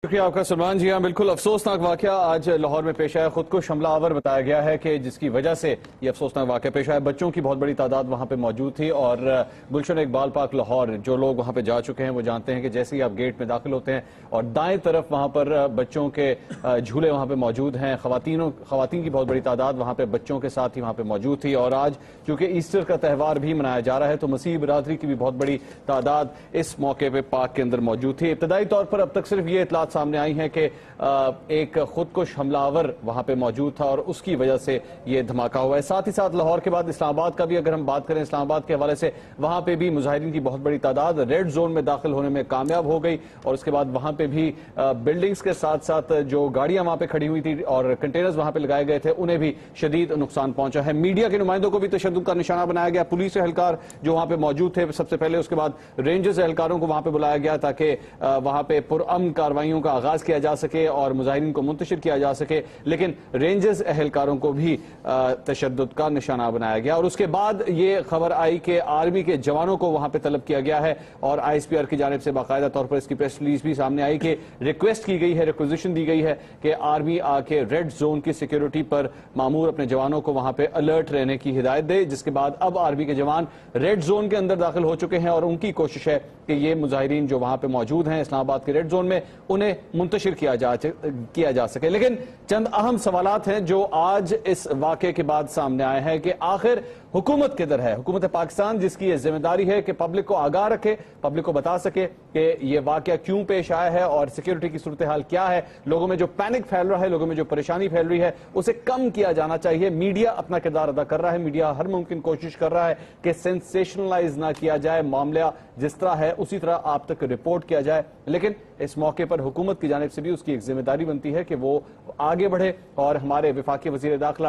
شکریہ آپ کا سلمان جی ہاں بالکل افسوسناک واقعہ آج لاہور میں پیش آیا. خود کو حملہ آور بتایا گیا ہے کہ جس کی وجہ سے یہ افسوسناک واقعہ پیش آیا. بچوں کی بہت بڑی تعداد وہاں پہ موجود تھی اور گلشن اقبال پارک لاہور جو لوگ وہاں پہ جا چکے ہیں وہ جانتے ہیں کہ جیسے ہی آپ گیٹ میں داخل ہوتے ہیں اور دائیں طرف وہاں پر بچوں کے جھولے وہاں پہ موجود ہیں. خواتین کی بہت بڑی تعداد وہاں پہ بچوں کے ساتھ ہی وہاں پہ موجود تھی اور آج چونکہ ایسٹر کا تہوار بھی منایا جا رہا ہے تو مسیحی برادری کی بھی بہت بڑی تعداد اس موقع پہ پارک کے اندر موجود تھی. ابتدائی طور پر اب تک صرف یہ اطلاعات سامنے آئی ہیں کہ ایک خودکش حملہ آور وہاں پہ موجود تھا اور اس کی وجہ سے یہ دھماکہ ہوا ہے. ساتھ ہی ساتھ لاہور کے بعد اسلام آباد کا بھی اگر ہم بات کریں اسلام آباد کے حوالے سے وہاں پہ بھی مظاہرین کی بہت بڑی تعداد ریڈ زون میں داخل ہونے میں کامیاب ہو گئی اور اس کے بعد وہاں پہ بھی بلڈنگز کے ساتھ ساتھ جو گاڑیاں وہاں پہ کھڑی ہوئی تھی اور کنٹینرز وہاں پہ لگائے گئے تھے انہیں بھی شدید نقصان پہنچا ہے. میڈیا کے نمائندوں کو بھی تشدد کا نشانہ بنایا گیا. پولیس اہلکار جو وہاں پہ موجود تھے سب سے پہلے اس کے بعد رینجرز اہلکاروں کو وہاں پہ بلایا گیا تاکہ وہاں پہ پرامن کارروائیوں کا آغاز کیا جا سکے اور مظاہرین کو منتشر کیا جا سکے. لیکن رینجرز اہلکاروں کو بھی تشدد کا نشانہ بنایا گیا اور اس کے بعد یہ خبر آئی کہ آرمی کے جوانوں کو وہاں پہ طلب کیا گیا ہے اور آئی ایس پی آر کی جانب سے باقاعدہ طور پر اس کی پریس ریلیز بھی سامنے آئی کہ ریکویسٹ کی گئی ہے, ریکویزیشن دی گئی ہے کہ آرمی آ کے ریڈ زون کی سیکیورٹی پر مامور اپنے جوانوں کو وہاں پہ الرٹ رہنے کی ہدایت دے. جس کے بعد اب آرمی کے جوان ریڈ زون کے اندر داخل ہو چکے ہیں اور ان کی کوشش ہے کہ یہ مظاہرین جو وہاں پہ موجود ہیں اسلام آباد کے ریڈ زون میں انہیں منتشر کیا جا سکے. لیکن چند اہم سوالات ہیں جو آج اس واقعے کے بعد سامنے آئے ہیں کہ آخر حکومت کدھر ہے, حکومت پاکستان جس کی یہ ذمہ داری ہے کہ پبلک کو آگاہ رکھے, پبلک کو بتا سکے کہ یہ واقعہ کیوں پیش آیا ہے اور سیکیورٹی کی صورتحال کیا ہے. لوگوں میں جو پینک پھیل رہا ہے, لوگوں میں جو پریشانی پھیل رہی ہے اسے کم کیا جانا چاہیے. میڈیا اپنا کردار ادا کر رہا ہے, میڈیا ہر ممکن کوشش کر رہا ہے کہ سینسیشنلائز نہ کیا جائے, معاملہ جس طرح ہے اسی طرح آپ تک رپورٹ کیا جائے. لیکن اس موقع پر حکومت کی جانب سے بھی اس کی ایک ذمہ داری بنتی ہے کہ وہ آگے بڑھے اور ہمارے وفاقی وزیر داخلہ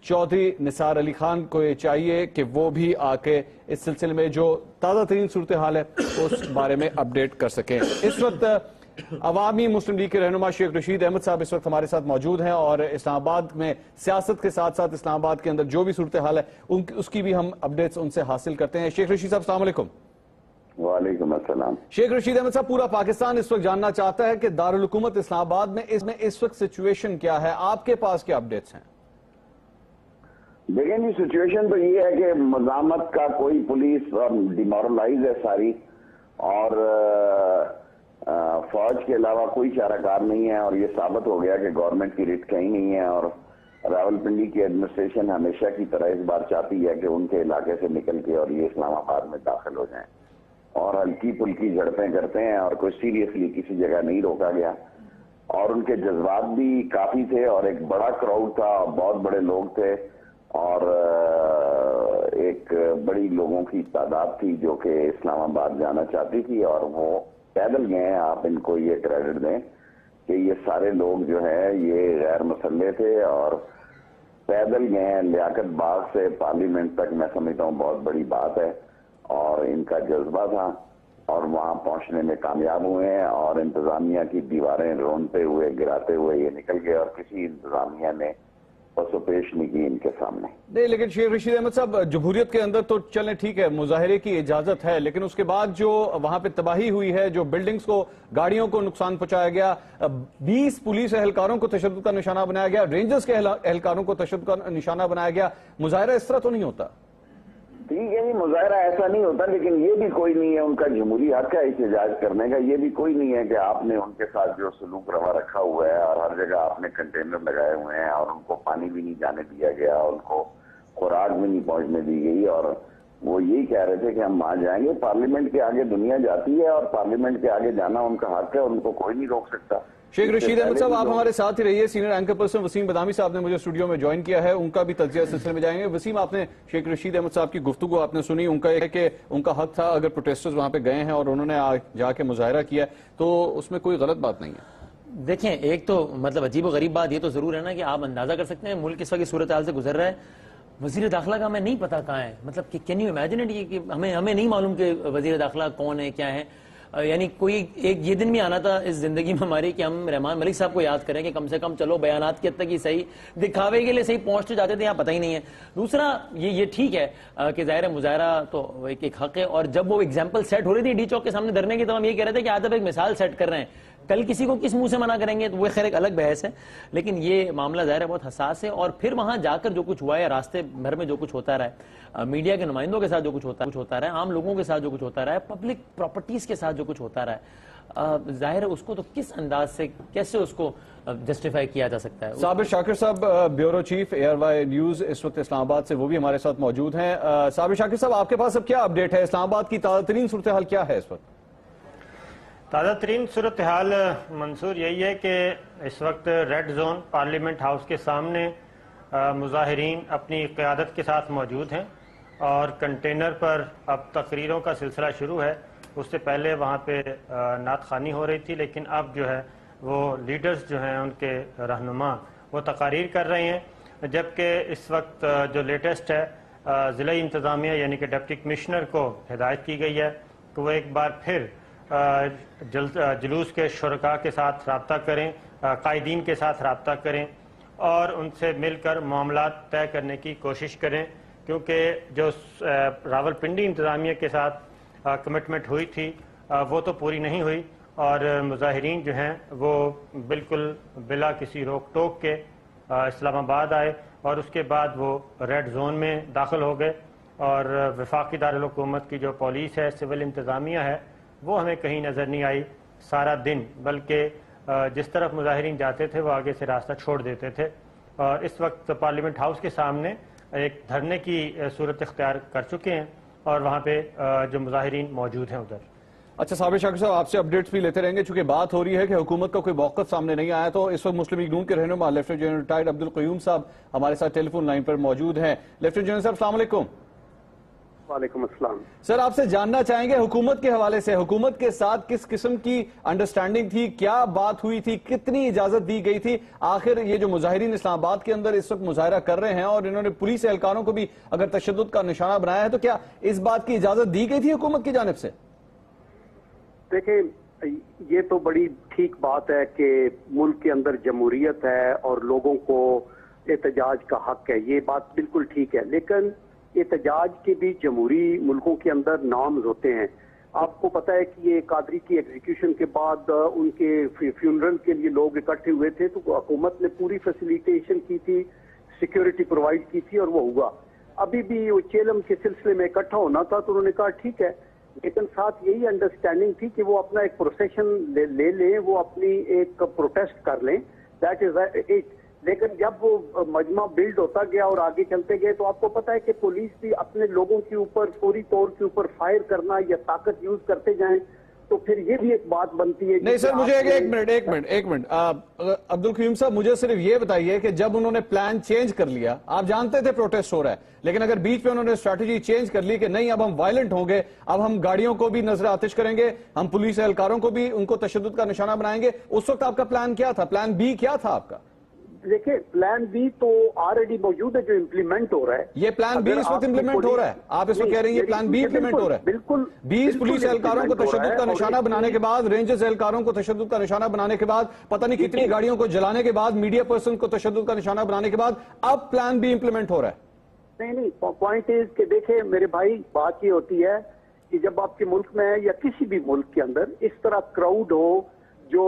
چودھری نثار علی خان کو یہ چاہیے کہ وہ بھی آ کے اس سلسلے میں جو تازہ ترین صورتحال ہے اس بارے میں اپڈیٹ کر سکیں. اس وقت عوامی مسلم لیگ کے رہنما شیخ رشید احمد صاحب اس وقت ہمارے ساتھ موجود ہیں اور اسلام آباد میں سیاست کے ساتھ ساتھ اسلام آباد کے اندر جو بھی صورتحال ہے اس کی بھی ہم اپڈیٹس ان سے حاصل کرتے ہیں. شیخ رشید صاحب السلام علیکم. وعلیکم السلام. شیخ رشید احمد صاحب پورا پاکستان اس وقت جاننا چاہتا ہے کہ دارالحکومت اسلام آباد میں اس وقت سچویشن کیا ہے, آپ کے پاس کیا اپڈیٹس ہیں؟ دیکھیں جی سچویشن تو یہ ہے کہ مزاحمت کا کوئی پولیس ڈیمورلائز ہے ساری اور فوج کے علاوہ کوئی چارہ کار نہیں ہے اور یہ ثابت ہو گیا کہ گورنمنٹ کی ریٹ کہیں نہیں ہے اور راولپنڈی کی ایڈمنسٹریشن ہمیشہ کی طرح اس بار چاہتی ہے کہ ان کے علاقے سے نکل کے اور یہ اسلام آباد میں داخل ہو جائیں اور ہلکی پھلکی جھڑپیں کرتے ہیں اور کوئی سیریسلی کسی جگہ نہیں روکا گیا اور ان کے جذبات بھی کافی تھے اور ایک بڑا کراؤڈ تھا, بہت بڑے لوگ تھے اور ایک بڑی لوگوں کی تعداد تھی جو کہ اسلام آباد جانا چاہتی تھی اور وہ پیدل گئے ہیں. آپ ان کو یہ کریڈٹ دیں کہ یہ سارے لوگ جو ہے یہ غیر مسلح تھے اور پیدل گئے ہیں لیاقت باغ سے پارلیمنٹ تک. میں سمجھتا ہوں بہت بڑی بات ہے اور ان کا جذبہ تھا اور وہاں پہنچنے میں کامیاب ہوئے ہیں اور انتظامیہ کی دیواریں رونتے ہوئے گراتے ہوئے یہ نکل گئے اور کسی انتظامیہ نے پسو پیش نہیں کی ان کے سامنے. نہیں لیکن شیخ رشید احمد صاحب جمہوریت کے اندر تو چلیں ٹھیک ہے مظاہرے کی اجازت ہے لیکن اس کے بعد جو وہاں پہ تباہی ہوئی ہے, جو بلڈنگز کو گاڑیوں کو نقصان پہنچایا گیا, 20 پولیس اہلکاروں کو تشدد کا نشانہ بنایا گیا, رینجرز کے اہلکاروں کو تشدد کا نشانہ بنایا گیا, مظاہرہ اس طرح تو نہیں ہوتا. ٹھیک ہے جی مظاہرہ ایسا نہیں ہوتا لیکن یہ بھی کوئی نہیں ہے, ان کا جمہوری حق ہے احتجاج کرنے کا. یہ بھی کوئی نہیں ہے کہ آپ نے ان کے ساتھ جو سلوک روا رکھا ہوا ہے اور ہر جگہ آپ نے کنٹینر لگائے ہوئے ہیں اور ان کو پانی بھی نہیں جانے دیا گیا, ان کو خوراک بھی نہیں پہنچنے دی گئی اور وہ یہی کہہ رہے تھے کہ ہم وہاں جائیں گے. پارلیمنٹ کے آگے دنیا جاتی ہے اور پارلیمنٹ کے آگے جانا ان کا حق ہے, ان کو کوئی نہیں روک سکتا. شیخ رشید احمد صاحب آپ ہمارے ساتھ ہی رہیے. Senior anchor person Wasim Badami صاحب نے مجھے اسٹوڈیو میں جوائن کیا ہے, ان کا بھی تجزیہ سلسلے میں جائیں گے. وسیم آپ نے شیخ رشید احمد صاحب کی گفتگو آپ نے سنی, ان کا یہ ہے کہ ان کا حق تھا اگر پروٹیسٹرز وہاں پہ گئے ہیں اور انہوں نے جا کے مظاہرہ کیا تو اس میں کوئی غلط بات نہیں ہے. دیکھیں ایک تو مطلب عجیب و غریب بات یہ تو ضرور ہے نا کہ آپ اندازہ کر سکتے ہیں ملک اس وقت کی صورتحال سے گزر رہا ہے, وزیر داخلہ کا ہمیں نہیں پتا کہاں ہے. مطلب کہ کین یو امیجن اٹ کہ ہمیں نہیں معلوم کہ وزیر داخلہ کون ہے کیا ہے. یعنی کوئی ایک یہ دن بھی آنا تھا اس زندگی میں ہماری کہ ہم رحمان ملک صاحب کو یاد کریں کہ کم سے کم چلو بیانات کی حد تک ہی صحیح دکھاوے کے لیے صحیح پہنچتے جاتے تھے, یہاں پتہ ہی نہیں ہے. دوسرا یہ ٹھیک ہے کہ ظاہر مظاہرہ تو ایک حق ہے اور جب وہ ایگزامپل سیٹ ہو رہی تھی ڈی چوک کے سامنے دھرنے کی تو ہم یہ کہہ رہے تھے کہ آج اب ایک مثال سیٹ کر رہے ہیں کل کسی کو کس منہ سے منع کریں گے تو وہ خیر ایک الگ بحث ہے، لیکن یہ معاملہ ظاہر ہے بہت حساس ہے. اور پھر وہاں جا کر جو کچھ ہوا ہے، راستے بھر میں جو کچھ ہوتا رہا ہے، میڈیا کے نمائندوں کے ساتھ جو کچھ ہوتا رہا ہے، عام لوگوں کے ساتھ جو کچھ ہوتا رہا ہے، پبلک پراپرٹیز کے ساتھ جو کچھ ہوتا رہا ہے، ظاہر ہے اس کو تو کس انداز سے کیسے اس کو جسٹیفائی کیا جا سکتا ہے. صابر شاکر صاحب بیورو چیف ARY نیوز اس وقت اسلام آباد سے، وہ بھی ہمارے ساتھ موجود ہیں. صابر شاکر صاحب، آپ کے پاس اب کیا اپڈیٹ ہے؟ اسلام آباد کی تازہ ترین صورتحال کیا ہے اس وقت؟ تازہ ترین صورتحال منصور یہی ہے کہ اس وقت ریڈ زون پارلیمنٹ ہاؤس کے سامنے مظاہرین اپنی قیادت کے ساتھ موجود ہیں اور کنٹینر پر اب تقریروں کا سلسلہ شروع ہے. اس سے پہلے وہاں پہ نعت خوانی ہو رہی تھی، لیکن اب جو ہے وہ لیڈرز جو ہیں ان کے رہنما وہ تقاریر کر رہے ہیں. جبکہ اس وقت جو لیٹسٹ ہے، ضلع انتظامیہ یعنی کہ ڈپٹی کمشنر کو ہدایت کی گئی ہے کہ وہ ایک بار پھر جلوس کے شرکاء کے ساتھ رابطہ کریں، قائدین کے ساتھ رابطہ کریں اور ان سے مل کر معاملات طے کرنے کی کوشش کریں، کیونکہ جو راولپنڈی انتظامیہ کے ساتھ کمٹمنٹ ہوئی تھی وہ تو پوری نہیں ہوئی اور مظاہرین جو ہیں وہ بالکل بلا کسی روک ٹوک کے اسلام آباد آئے اور اس کے بعد وہ ریڈ زون میں داخل ہو گئے. اور وفاقی دارالحکومت کی جو پولیس ہے، سول انتظامیہ ہے، وہ ہمیں کہیں نظر نہیں آئی سارا دن، بلکہ جس طرف مظاہرین جاتے تھے وہ آگے سے راستہ چھوڑ دیتے تھے. اور اس وقت پارلیمنٹ ہاؤس کے سامنے ایک دھرنے کی صورت اختیار کر چکے ہیں اور وہاں پہ جو مظاہرین موجود ہیں ادھر. اچھا صابر شاکر صاحب، آپ سے اپڈیٹس بھی لیتے رہیں گے، چونکہ بات ہو رہی ہے کہ حکومت کا کوئی موقف سامنے نہیں آیا. تو اس وقت مسلم لیگ نون کے رہنما لیفٹیننٹ جنرل ریٹائرڈ عبدالقیوم صاحب ہمارے ساتھ ٹیلی فون لائن پر موجود ہیں. لیفٹیننٹ جنرل صاحب السلام علیکم. وعلیکم السلام. سر، آپ سے جاننا چاہیں گے حکومت کے حوالے سے، حکومت کے ساتھ کس قسم کی انڈرسٹینڈنگ تھی، کیا بات ہوئی تھی، کتنی اجازت دی گئی تھی؟ آخر یہ جو مظاہرین اسلام آباد کے اندر اس وقت مظاہرہ کر رہے ہیں اور انہوں نے پولیس اہلکاروں کو بھی اگر تشدد کا نشانہ بنایا ہے، تو کیا اس بات کی اجازت دی گئی تھی حکومت کی جانب سے؟ دیکھیں، یہ تو بڑی ٹھیک بات ہے کہ ملک کے اندر جمہوریت ہے اور لوگوں کو احتجاج کا حق ہے، یہ بات بالکل ٹھیک ہے. لیکن احتجاج کے بھی جمہوری ملکوں کے اندر نارمز ہوتے ہیں. آپ کو پتا ہے کہ یہ قادری کی ایگزیکیوشن کے بعد ان کے فیونرل کے لیے لوگ اکٹھے ہوئے تھے تو حکومت نے پوری فیسیلیٹیشن کی تھی، سیکیورٹی پرووائڈ کی تھی اور وہ ہوا. ابھی بھی وہ چیلم کے سلسلے میں اکٹھا ہونا تھا تو انہوں نے کہا ٹھیک ہے، لیکن ساتھ یہی انڈرسٹینڈنگ تھی کہ وہ اپنا ایک پروسیشن لے لیں، وہ اپنی ایک پروٹیسٹ کر لیں. That is it. لیکن جب وہ مجمع بلڈ ہوتا گیا اور آگے چلتے گئے تو آپ کو پتا ہے کہ پولیس بھی اپنے لوگوں کے اوپر فوری طور کے اوپر فائر کرنا یا طاقت یوز کرتے جائیں تو پھر یہ بھی ایک بات بنتی ہے. نہیں سر، مجھے ایک منٹ عبدالقیوم صاحب، مجھے صرف یہ بتائیے کہ جب انہوں نے پلان چینج کر لیا، آپ جانتے تھے پروٹیسٹ ہو رہا ہے، لیکن اگر بیچ پہ انہوں نے اسٹریٹجی چینج کر لی کہ نہیں اب ہم وائلنٹ ہوں گے، اب ہم گاڑیوں کو بھی نظر آتش کریں گے، ہم پولیس اہلکاروں کو بھی ان کو تشدد کا نشانہ بنائیں گے، اس وقت آپ کا پلان کیا تھا؟ پلان بی کیا تھا آپ کا؟ دیکھیں، پلان بی تو آلریڈی موجود ہے جو امپلیمنٹ ہو رہا ہے. یہ پلان بی اس وقت امپلیمنٹ ہو رہا ہے؟ آپ اس وقت کہہ رہے ہیں یہ پلان بی امپلیمنٹ ہو رہا ہے؟ بالکل. 20 پولیس اہلکاروں کو تشدد کا نشانہ بنانے کے بعد، رینجرز اہلکاروں کو تشدد کا نشانہ بنانے کے بعد، پتہ نہیں کتنی گاڑیوں کو جلانے کے بعد، میڈیا پرسن کو تشدد کا نشانہ بنانے کے بعد اب پلان بی امپلیمنٹ ہو رہا ہے. نہیں، پوائنٹ از کہ دیکھیں میرے بھائی، بات یہ ہوتی ہے کہ جب آپ کے ملک میں یا کسی بھی ملک کے اندر اس طرح کراؤڈ ہو جو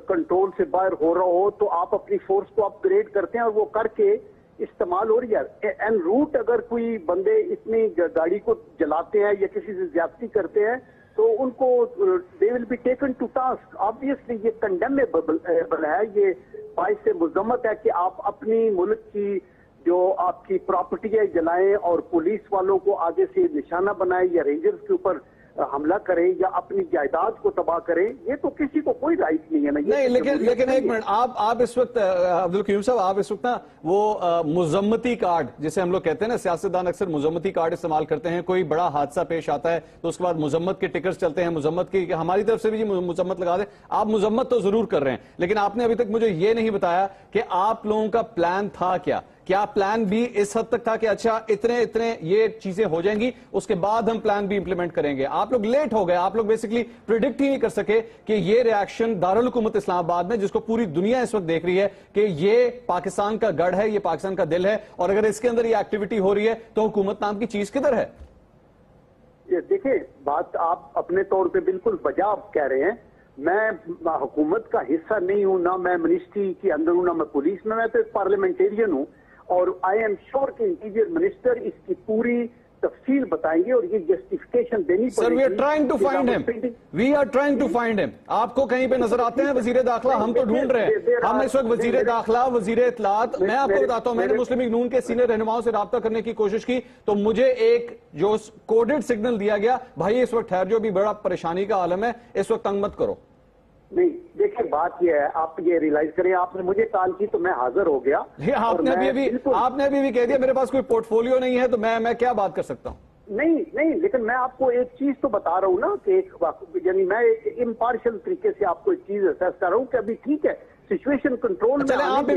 کنٹرول سے باہر ہو رہا ہو تو آپ اپنی فورس کو اپ گریڈ کرتے ہیں اور وہ کر کے استعمال ہو رہی ہے. این روٹ اگر کوئی بندے اتنی گاڑی کو جلاتے ہیں یا کسی سے زیادتی کرتے ہیں تو ان کو they will be taken to task. Obviously یہ کنڈیمیبل ہے، یہ باعث مذمت ہے کہ آپ اپنی ملک کی جو آپ کی پراپرٹی جلائیں اور پولیس والوں کو آگے سے نشانہ بنائیں یا رینجرز کے اوپر حملہ کریں یا اپنی جائیداد کو تباہ کریں. یہ تو کسی کو کوئی رائٹ نہیں ہے نا. نہیں، لیکن ایک منٹ، آپ اس وقت عبدالقیوم صاحب، آپ اس وقت نا وہ مذمتی کارڈ جسے ہم لوگ کہتے ہیں نا، سیاستدان اکثر مذمتی کارڈ استعمال کرتے ہیں. کوئی بڑا حادثہ پیش آتا ہے تو اس کے بعد مذمت کے ٹکرز چلتے ہیں، مذمت کی ہماری طرف سے بھی مذمت لگا دیں. آپ مذمت تو ضرور کر رہے ہیں، لیکن آپ نے ابھی تک مجھے یہ نہیں بتایا کہ آپ لوگوں کا پلان تھا کیا؟ کیا پلان بی اس حد تک تھا کہ اچھا اتنے یہ چیزیں ہو جائیں گی، اس کے بعد ہم پلان بی امپلیمنٹ کریں گے؟ آپ لوگ لیٹ ہو گئے، آپ لوگ بیسیکلی پریڈکٹ ہی نہیں کر سکے کہ یہ ریاکشن دارالحکومت اسلام آباد میں، جس کو پوری دنیا اس وقت دیکھ رہی ہے کہ یہ پاکستان کا گڑھ ہے، یہ پاکستان کا دل ہے، اور اگر اس کے اندر یہ ایکٹیویٹی ہو رہی ہے تو حکومت نام کی چیز کدھر ہے؟ دیکھیں، بات آپ اپنے طور پہ بالکل بجا کہہ رہے ہیں. میں حکومت کا حصہ نہیں ہوں، نہ میں منسٹری کے اندر ہوں، نہ میں پولیس میں تو ایک پارلیمنٹیرین ہوں، اور آئی ایم شیور کہ انٹیریئر منسٹر اس کی پوری تفصیل بتائیں گے اور یہ جسٹیفیکیشن دینی پڑے سر گی۔ We are trying to find him, we are trying to find him. آپ کو کہیں پہ نظر آتے ہیں وزیر داخلہ؟ ہم تو ڈھونڈ رہے ہیں، ہم اس وقت وزیر داخلہ، وزیر اطلاعات، میں آپ کو بتاتا ہوں، میں نے مسلم لیگ نون کے سینئر رہنماؤں سے رابطہ کرنے کی کوشش کی تو مجھے ایک جو کوڈڈ سگنل دیا گیا، بھائی اس وقت ٹھہر جو، بھی بڑا پریشانی کا عالم ہے، اس وقت تنگ مت کرو۔ نہیں دیکھیں بات یہ ہے، آپ یہ ریلائز کریں، آپ نے مجھے کال کی تو میں حاضر ہو گیا۔ آپ نے ابھی کہہ دیا میرے پاس کوئی پورٹ فولیو نہیں ہے تو میں کیا بات کر سکتا ہوں؟ نہیں، لیکن میں آپ کو ایک چیز تو بتا رہا ہوں نا کہ یعنی میں ایک امپارشل طریقے سے آپ کو ایک چیز اسیس کر رہا ہوں کہ ابھی ٹھیک ہے سچویشن کنٹرول میں۔ چلے آپ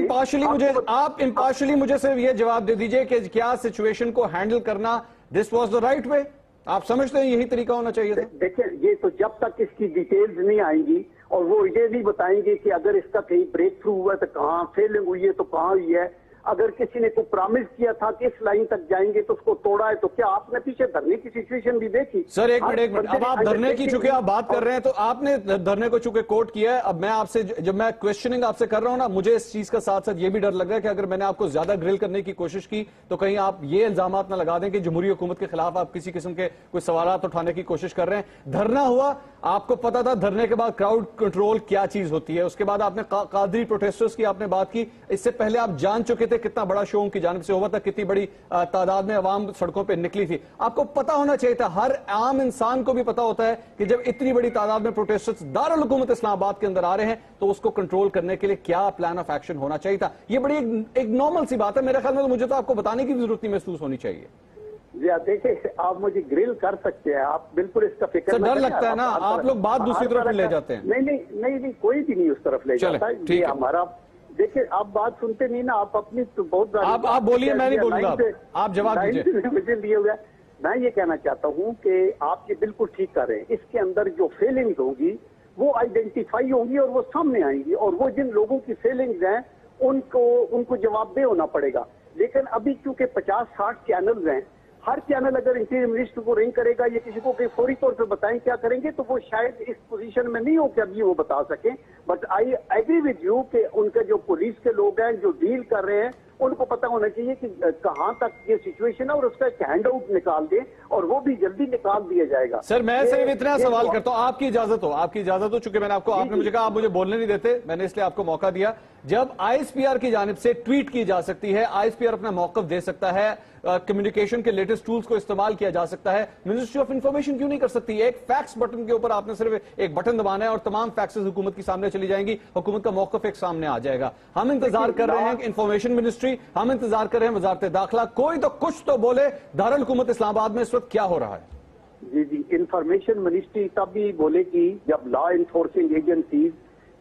امپارشلی مجھے صرف یہ جواب دے دیجئے کہ کیا سچویشن کو ہینڈل کرنا this was the right way? آپ سمجھتے ہیں یہی طریقہ ہونا چاہیے تھا؟ دیکھیں یہ تو جب تک اس کی ڈیٹیلز نہیں آئیں گی اور وہ یہ نہیں بتائیں گے کہ اگر اس کا کہیں بریک تھرو ہوا ہے تو کہاں فیلنگ ہوئی ہے تو کہاں ہوئی ہے، اگر کسی نے کوئی پرامس کیا تھا کہ اس لائن تک جائیں گے تو اس کو توڑا ہے، تو کیا آپ نے پیچھے دھرنے کی سچویشن بھی دیکھی؟ سر ایک منٹ، اب آپ دھرنے کی چونکہ آپ بات کر رہے ہیں تو آپ نے دھرنے کو چونکہ کوٹ کیا ہے، اب میں آپ سے جب میں کوشچننگ آپ سے کر رہا ہوں نا، مجھے اس چیز کا ساتھ ساتھ یہ بھی ڈر لگ رہا ہے کہ اگر میں نے آپ کو زیادہ گرل کرنے کی کوشش کی تو کہیں آپ یہ الزامات نہ لگا دیں کہ جمہوری حکومت کے خلاف آپ کسی قسم کے کوئی سوالات اٹھانے کی کوشش کر رہے ہیں۔ دھرنا ہوا، آپ کو پتا تھا دھرنے کے بعد کراؤڈ کنٹرول کیا چیز ہوتی ہے، اس کے بعد آپ نے قادری پروٹیسٹرز کی آپ نے بات کی، اس سے پہلے آپ جان چکے تھے کتنا بڑا شو کی جانب سے ہوا تھا، کتنی بڑی تعداد میں عوام سڑکوں پہ نکلی تھی۔ آپ کو پتا ہونا چاہیے تھا، ہر عام انسان کو بھی پتا ہوتا ہے کہ جب اتنی بڑی تعداد میں پروٹیسٹرز دارالحکومت اسلام آباد کے اندر آ رہے ہیں تو اس کو کنٹرول کرنے کے لیے کیا پلان آف ایکشن ہونا چاہیے تھا۔ یہ بڑی ایک نارمل سی بات ہے، میرے خیال میں تو مجھے تو آپ کو بتانے کی بھی ضرورت نہیں محسوس ہونی چاہیے۔ دیکھیں آپ مجھے گرل کر سکتے ہیں، آپ بالکل اس کا فکر ڈر لگتا ہے نا، آپ لوگ بات دوسری طرف لے جاتے ہیں۔ نہیں کوئی بھی نہیں اس طرف لے جاتا ہے، یہ ہمارا دیکھیں آپ بات سنتے نہیں نا، آپ اپنی تو بہت آپ بولیے، میں نہیں بولوں گا، آپ جواب دیجیے۔ مجھے لیے ہوئے میں یہ کہنا چاہتا ہوں کہ آپ یہ بالکل ٹھیک کر رہے ہیں، اس کے اندر جو فیلنگز ہوں گی وہ آئیڈینٹیفائی ہوں گی اور وہ سامنے آئیں گی، اور وہ جن لوگوں کی فیلنگز ہیں ان کو جواب دہ ہونا پڑے گا۔ لیکن ابھی چونکہ 50-60 چینلز ہیں، ہر چینل اگر انٹیریئر منسٹر کو رنگ کرے گا یا کسی کو کہ فوری طور پہ بتائیں کیا کریں گے تو وہ شاید اس پوزیشن میں نہیں ہو کہ ابھی وہ بتا سکیں، but I agree with you کہ ان کے جو پولیس کے لوگ ہیں جو ڈیل کر رہے ہیں ان کو پتا ہونا چاہیے کہ کہاں تک یہ سچویشن ہے اور اس کا ایک ہینڈ آؤٹ نکال دیں اور وہ بھی جلدی نکال دیا جائے گا۔ سر میں صرف اتنا سوال کرتا ہوں، آپ کی اجازت ہو، چونکہ میں نے آپ نے مجھے کہا آپ مجھے بولنے نہیں دیتے، میں نے اس لیے آپ کو موقع دیا۔ جب آئی ایس پی آر کی جانب سے ٹویٹ کی جا سکتی ہے، آئی ایس پی آر اپنا موقف دے سکتا ہے، کمیونیکیشن کے لیٹسٹ ٹولز کو استعمال کیا جا سکتا ہے، منسٹری آف انفارمیشن کیوں نہیں کر سکتی؟ ایک فیکس بٹن کے اوپر آپ نے صرف ایک بٹن دبانا ہے اور تمام فیکسز حکومت کی سامنے چلی جائیں گی، حکومت کا موقف ایک سامنے آ جائے گا۔ ہم انتظار کر رہے ہیں انفارمیشن منسٹری، ہم انتظار کر رہے ہیں وزارت داخلہ، کوئی تو کچھ تو بولے دارالحکومت اسلام آباد میں اس وقت کیا ہو رہا ہے؟ جی انفارمیشن منسٹری تب بھی بولے گی جب لا انفورسنگ ایجنسیز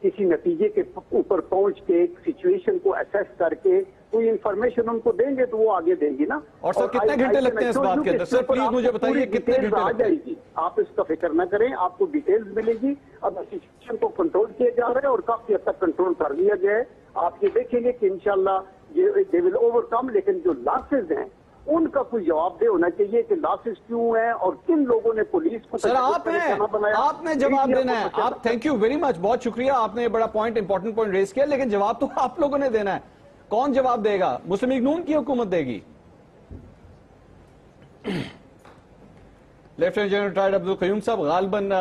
کسی نتیجے کے اوپر پہنچ کے سچویشن کو اسیس کر کے کوئی انفارمیشن ان کو دیں گے تو وہ آگے دیں گی نا۔ اور سر کتنے گھنٹے لگتے ہیں اس بات کے اندر؟ سر پلیز مجھے بتائیے کتنے گھنٹے آ جائے گی، آپ اس کا فکر نہ کریں، آپ کو ڈیٹیلز ملے گی۔ اب سچویشن کو کنٹرول کیا جا رہا ہے اور کافی حد تک کنٹرول کر لیا گیا ہے، آپ یہ دیکھیں گے کہ انشاءاللہ دے ول اوور کم۔ لیکن جو لاسز ہیں ان کا کوئی جواب دہ ہونا چاہیے کہ لاسز کیوں ہیں اور کن لوگوں نے پولیس کو سر آپ نے جواب دینا ہے۔ آپ تھینک یو ویری مچ، بہت شکریہ، آپ نے بڑا امپورٹنٹ پوائنٹ ریز کیا، لیکن جواب تو آپ لوگوں نے دینا ہے۔ کون جواب دے گا؟ مسلم لیگ نون کی حکومت دے گی۔ لیفٹیننٹ جنرل ریٹائرڈ عبدالقیوم صاحب، غالباً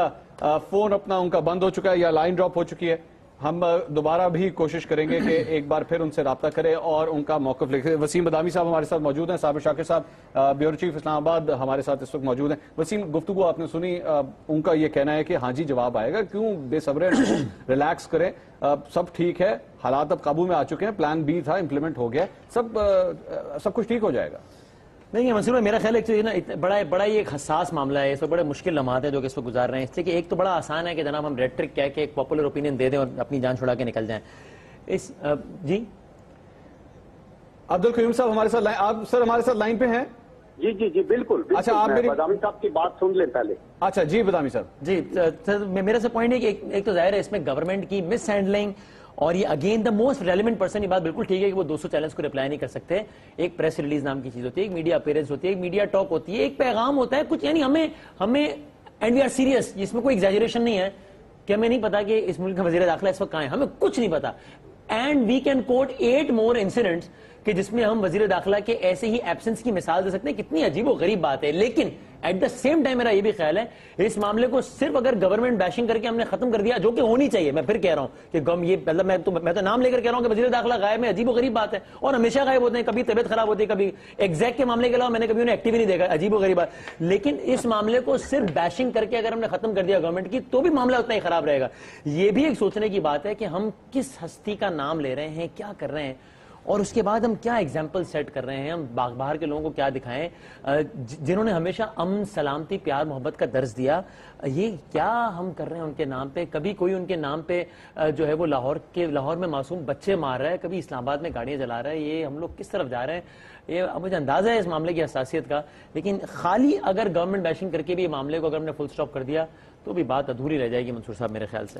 فون اپنا ان کا بند ہو چکا ہے یا لائن ڈراپ ہو چکی ہے، ہم دوبارہ بھی کوشش کریں گے کہ ایک بار پھر ان سے رابطہ کریں اور ان کا موقف لکھیں۔ وسیم بدامی صاحب ہمارے ساتھ موجود ہیں، صابر شاکر صاحب بیورو چیف اسلام آباد ہمارے ساتھ اس وقت موجود ہیں۔ وسیم، گفتگو آپ نے سنی، ان کا یہ کہنا ہے کہ ہاں جی جواب آئے گا، کیوں بے صبر ہیں، ریلیکس کریں، سب ٹھیک ہے، حالات اب قابو میں آ چکے ہیں، پلان بی تھا امپلیمنٹ ہو گیا، سب کچھ ٹھیک ہو جائے گا۔ نہیں منصور بھائی، میرا خیال ہے کہ نا بڑا ہی ایک حساس معاملہ ہے، اس وقت بڑے مشکل لمحات ہیں جو کہ اس وقت گزار رہے ہیں، اس لیے کہ ایک تو بڑا آسان ہے کہ جناب ہم ریٹرک کہہ کے ایک پاپولر اوپینین دے دیں اور اپنی جان چھڑا کے نکل جائیں۔ جی عبدالقیوم صاحب ہمارے ساتھ آپ سر ہمارے ساتھ لائن پہ ہیں؟ جی بالکل۔ اچھا آپ میری بدامی صاحب کی بات سن لیں پہلے۔ اچھا جی بدامی صاحب۔ جی میرا سے پوائنٹ ہے کہ ایک تو ظاہر ہے اس میں گورنمنٹ کی مس ہینڈلنگ، اور یہ again the most relevant person, یہ بات بالکل ٹھیک ہے کہ وہ 200 چیلنج کو ریپلائی نہیں کر سکتے۔ ایک پریس ریلیز نام کی چیز ہوتی ہے، ایک میڈیا اپیرنس ہوتی ہے، ایک میڈیا ٹاک ہوتی ہے، ایک پیغام ہوتا ہے کچھ، یعنی ہمیں اینڈ وی آر سیریس، اس میں کوئی ایگزیجریشن نہیں ہے۔ کہ ہمیں نہیں پتا کہ اس ملک کا وزیر داخلہ اس وقت کہاں ہے, ہمیں کچھ نہیں پتا. And we can quote 8 more incidents کہ جس میں ہم وزیر داخلہ کے ایسے ہی ایبسنس کی مثال دے سکتے ہیں. کتنی عجیب و غریب بات ہے. لیکن ایٹ دا سیم ٹائم میرا یہ بھی خیال ہے اس معاملے کو صرف اگر گورنمنٹ بیشنگ کر کے ہم نے ختم کر دیا, جو کہ ہونی چاہیے, میں پھر کہہ رہا ہوں کہ یہ مطلب میں تو نام لے کر کہہ رہا ہوں کہ وزیر داخلہ غائب ہے, عجیب و غریب بات ہے, اور ہمیشہ غائب ہوتے ہیں, کبھی طبیعت خراب ہوتی ہے, کبھی ایگزیکٹ کے معاملے کے علاوہ میں نے کبھی انہیں ایکٹیو ہی نہیں دیکھا, عجیب و غریب بات. لیکن اس معاملے کو صرف بیشنگ کر کے اگر ہم نے ختم کر دیا گورنمنٹ کی تو بھی معاملہ اتنا ہی خراب رہے گا. یہ بھی ایک سوچنے کی بات ہے کہ ہم کس ہستی کا نام لے رہے ہیں, کیا کر رہے ہیں, اور اس کے بعد ہم کیا ایگزامپل سیٹ کر رہے ہیں, ہم باہر کے لوگوں کو کیا دکھائیں جنہوں نے ہمیشہ امن, سلامتی, پیار, محبت کا درس دیا. یہ کیا ہم کر رہے ہیں ان کے نام پہ؟ کبھی کوئی ان کے نام پہ جو ہے وہ لاہور میں معصوم بچے مار رہا ہے, کبھی اسلام آباد میں گاڑیاں جلا رہا ہے. یہ ہم لوگ کس طرف جا رہے ہیں, یہ اب مجھے اندازہ ہے اس معاملے کی حساسیت کا. لیکن خالی اگر گورنمنٹ بیشنگ کر کے بھی یہ معاملے کو اگر ہم نے فل سٹاپ کر دیا تو بھی بات ادھوری رہ جائے گی منصور صاحب میرے خیال سے.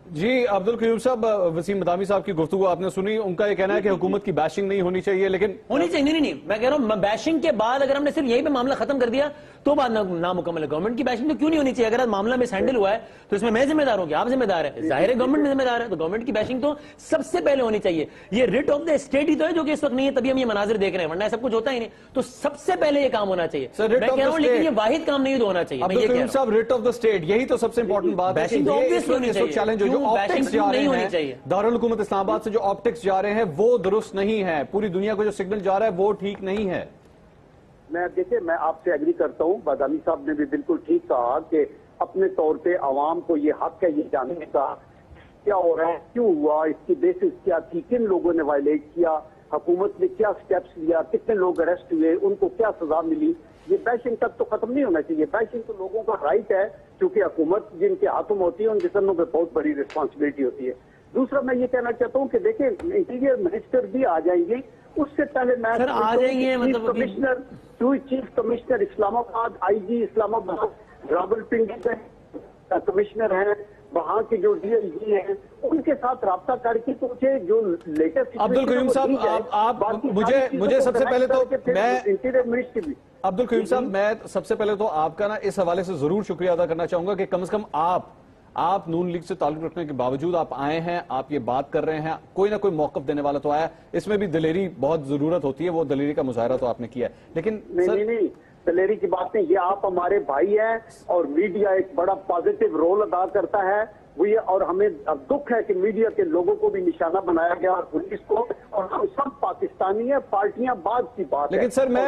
جی عبدالقیوم صاحب, وسیم مدامی صاحب کی گفتگو آپ نے سنی, ان کا یہ کہنا ہے کہ حکومت کی بیشنگ نہیں ہونی چاہیے, لیکن ہونی چاہیے. نہیں, میں کہہ رہا ہوں بیشنگ کے بعد اگر ہم نے صرف یہی پہ معاملہ ختم کر دیا تو بات نامکمل ہے. گورنمنٹ کی بیشنگ تو کیوں نہیں ہونی چاہیے؟ اگر معاملہ مس ہینڈل ہوا ہے تو اس میں ذمہ دار ہوں کہ آپ ذمہ دار ہے, ظاہر ہے گورنمنٹ میں ذمہ دار ہے, تو گورنمنٹ کی بیشنگ تو سب سے پہلے ہونی چاہیے. یہ ریٹ آف دا اسٹیٹ ہی تو ہے جو کہ اس وقت نہیں ہے, تبھی ہم یہ مناظر دیکھ رہے ہیں, ورنہ سب کچھ ہوتا ہی نہیں. تو سب سے پہلے یہ کام ہونا چاہیے, میں کہہ رہا ہوں, لیکن یہ واحد کام نہیں ہونا چاہیے. عبدالقیوم صاحب, ریٹ آف دا اسٹیٹ, یہی تو سب سے امپورٹنٹ بات ہے. چیلنج جو آپٹکس جا رہے ہیں دارالحکومت اسلام آباد سے, جو آپٹکس جا رہے ہیں وہ درست نہیں ہے, پوری دنیا کو جو سگنل جا رہا ہے وہ ٹھیک نہیں ہے. دیکھیں, میں آپ سے ایگری کرتا ہوں, بادامی صاحب نے بھی بالکل ٹھیک کہا کہ اپنے طور پہ عوام کو یہ حق ہے یہ جاننے کا کیا ہو رہا ہے, کیوں ہوا, اس کی بیسس کیا تھی, کن لوگوں نے وائلیٹ کیا, حکومت نے کیا سٹیپس لیا, کتنے لوگ اریسٹ ہوئے, ان کو کیا سزا ملی. یہ بیشنگ تک تو ختم نہیں ہونا چاہیے. بیشنگ تو لوگوں کا رائٹ ہے, کیونکہ حکومت جن کے ہاتھوں میں ہوتی ہے ان کے سروں پہ بہت بڑی رسپانسبلٹی ہوتی ہے. دوسرا میں یہ کہنا چاہتا ہوں کہ دیکھیں, انٹیریئر منسٹر بھی آ جائیں گے, اس سے پہلے میں چیف کمشنر اسلام آباد, آئی جی اسلام آباد, راولپنڈی کے کمشنر ہیں, وہاں کے جو ڈی ایل جی ہیں, ان کے ساتھ رابطہ کر کے مجھے جو لیٹسٹ. عبدالقیوم صاحب, آپ مجھے سب سے پہلے تو میں انٹیریئر منسٹر بھی عبدالقیوم صاحب, میں سب سے پہلے تو آپ کا نا اس حوالے سے ضرور شکریہ ادا کرنا چاہوں گا کہ کم از کم آپ نون لیگ سے تعلق رکھنے کے باوجود آپ آئے ہیں, آپ یہ بات کر رہے ہیں, کوئی نہ کوئی موقف دینے والا تو آیا. اس میں بھی دلیری بہت ضرورت ہوتی ہے, وہ دلیری کا مظاہرہ تو آپ نے کیا ہے. لیکن نہیں, دلیری کی بات نہیں, یہ آپ ہمارے بھائی ہیں اور میڈیا ایک بڑا پازیٹیو رول ادا کرتا ہے. اور ہمیں دکھ ہے کہ میڈیا کے لوگوں کو بھی نشانہ بنایا گیا, اور پولیس کو, اور ہم سب پاکستانی ہیں, پارٹیاں بعد کی بات ہے. لیکن سر میں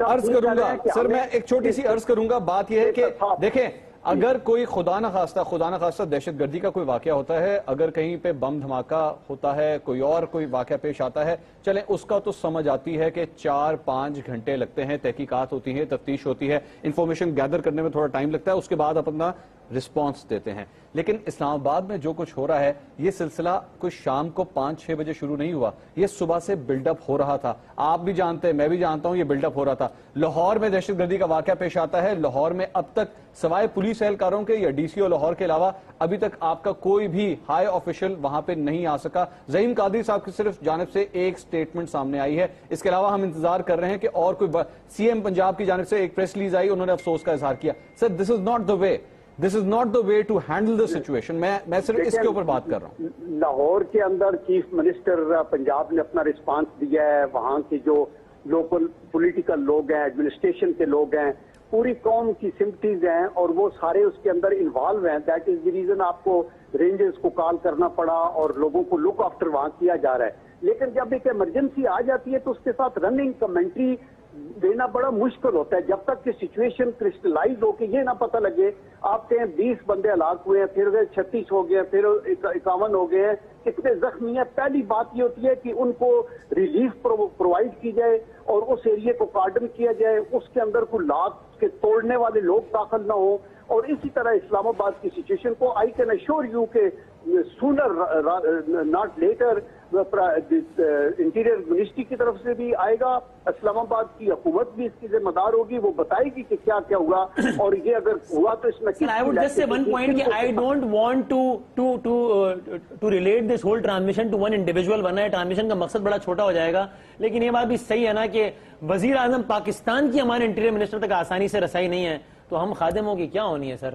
عرض کروں گا, سر میں ایک چھوٹی سی عرض کروں گا, بات یہ ہے کہ دیکھیں, اگر کوئی خدا نہ خواستہ دہشت گردی کا کوئی واقعہ ہوتا ہے, اگر کہیں پہ بم دھماکہ ہوتا ہے, کوئی واقعہ پیش آتا ہے, چلیں اس کا تو سمجھ آتی ہے کہ 4-5 گھنٹے لگتے ہیں, تحقیقات ہوتی ہیں, تفتیش ہوتی ہے, انفارمیشن گیدر کرنے میں تھوڑا ٹائم لگتا ہے, اس کے بعد اپنا رسپانس دیتے ہیں. لیکن اسلام آباد میں جو کچھ ہو رہا ہے, یہ سلسلہ کوئی شام کو 5-6 بجے شروع نہیں ہوا, یہ صبح سے بلڈ اپ ہو رہا تھا. آپ بھی جانتے ہیں, میں بھی جانتا ہوں, یہ بلڈ اپ ہو رہا تھا. لاہور میں دہشت گردی کا واقعہ پیش آتا ہے, لاہور میں اب تک سوائے پولیس اہلکاروں کے یا ڈی سی او لاہور کے علاوہ ابھی تک آپ کا کوئی بھی ہائی آفیشل وہاں پہ نہیں آ سکا. زعیم قادری صاحب کی صرف جانب سے ایک سٹیٹمنٹ سامنے آئی ہے, اس کے علاوہ ہم انتظار کر رہے ہیں کہ اور کوئی سی ایم پنجاب کی جانب سے ایک پریس ریلیز آئی, انہوں نے افسوس کا اظہار کیا. Sir, this is not the way to handle the situation. میں صرف اس کے اوپر بات کر رہا ہوں. لاہور کے اندر چیف منسٹر پنجاب نے اپنا رسپانس دیا ہے, وہاں کے جو لوکل پولیٹیکل لوگ ہیں, ایڈمنسٹریشن کے لوگ ہیں, پوری قوم کی سمپٹیز ہیں, اور وہ سارے اس کے اندر انوالو ہیں. دیٹ از دی ریزن آپ کو رینجرز کو کال کرنا پڑا اور لوگوں کو لک آفٹر وہاں کیا جا رہا ہے. لیکن جب ایک ایمرجنسی آ جاتی ہے تو اس کے ساتھ رننگ کمنٹری دینا بڑا مشکل ہوتا ہے, جب تک کہ سچویشن کرسٹلائز ہو کے یہ نہ پتہ لگے. آپ کہیں 20 بندے ہلاک ہوئے ہیں, پھر 36 ہو گئے, پھر 51 ہو گئے ہیں, کتنے زخمی ہیں. پہلی بات یہ ہوتی ہے کہ ان کو ریلیف پرووائڈ کی جائے اور اس ایریے کو کارڈن کیا جائے, اس کے اندر کوئی لاکھ کے توڑنے والے لوگ داخل نہ ہوں. اور اسی طرح اسلام آباد کی سچویشن کو آئی کین ایشور یو کہ sooner not later interior ministry کی طرف سے بھی آئے گا, اسلام آباد کی حکومت بھی اس کی ذمہ دار ہوگی, وہ بتائے گی کہ کیا کیا ہوا, اور یہ اگر ہوا تو اس میں I would just say one point کہ I don't want to relate this whole transmission to one individual, ورنہ ٹرانسمیشن کا مقصد بڑا چھوٹا ہو جائے گا. لیکن یہ بات بھی صحیح ہے نا کہ وزیر اعظم پاکستان کی ہمارے انٹیریئر منسٹر تک آسانی سے رسائی نہیں ہے, تو ہم خادموں کی کیا ہونی ہے سر.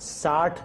60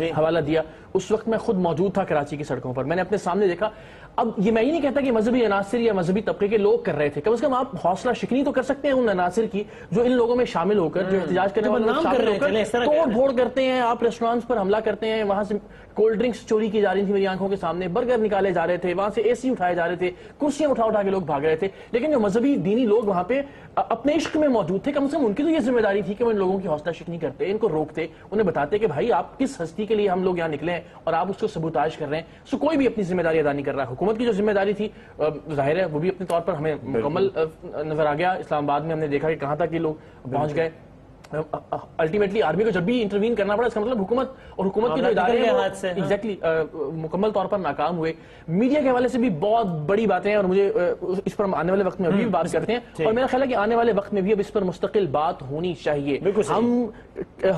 حوالہ دیا. اس وقت میں خود موجود تھا کراچی کی سڑکوں پر, میں نے اپنے سامنے دیکھا. اب یہ میں ہی نہیں کہتا کہ مذہبی عناصر یا مذہبی طبقے کے لوگ کر رہے تھے, کم از کم آپ حوصلہ شکنی تو کر سکتے ہیں ان عناصر کی جو ان لوگوں میں شامل ہو کر, جو احتجاج کرنے والے لوگ شامل ہو کر توڑ پھوڑ کرتے ہیں. آپ ریسٹورانٹس پر حملہ کرتے ہیں, وہاں سے کولڈ ڈرنکس چوری کی جا رہی تھی میری آنکھوں کے سامنے, برگر نکالے جا رہے تھے, وہاں سے اے سی اٹھائے جا رہے تھے, کرسیاں اٹھا کے لوگ بھاگ رہے تھے. لیکن جو مذہبی دینی لوگ وہاں پہ اپنے عشق میں موجود تھے, کم سے کم ان کی تو یہ ذمہ داری تھی کہ وہ ان لوگوں کی حوصلہ شکنی کرتے, ان کو روکتے, انہیں بتاتے کہ بھائی آپ کس ہستی کے لیے ہم لوگ یہاں نکلے ہیں اور آپ اس کو سبوتاج کر رہے ہیں. سو کوئی بھی اپنی ذمہ داری ادا نہیں کر رہا. حکومت کی جو ذمہ داری تھی ظاہر ہے وہ بھی اپنے طور پر ہمیں مکمل نظر آ گیا. اسلام آباد میں ہم نے دیکھا کہ کہاں تک یہ لوگ پہنچ گئے. الٹیمیٹلی آرمی کو جب بھی انٹروین کرنا پڑا, اس کا مطلب حکومت اور حکومت کے جو ادارے ہیں ایگزیکٹلی مکمل طور پر ناکام ہوئے. میڈیا کے حوالے سے بھی بہت بڑی باتیں ہیں اور مجھے اس پر آنے والے وقت میں ابھی بھی بات کرتے ہیں, اور میرا خیال ہے کہ آنے والے وقت میں بھی اب اس پر مستقل بات ہونی چاہیے.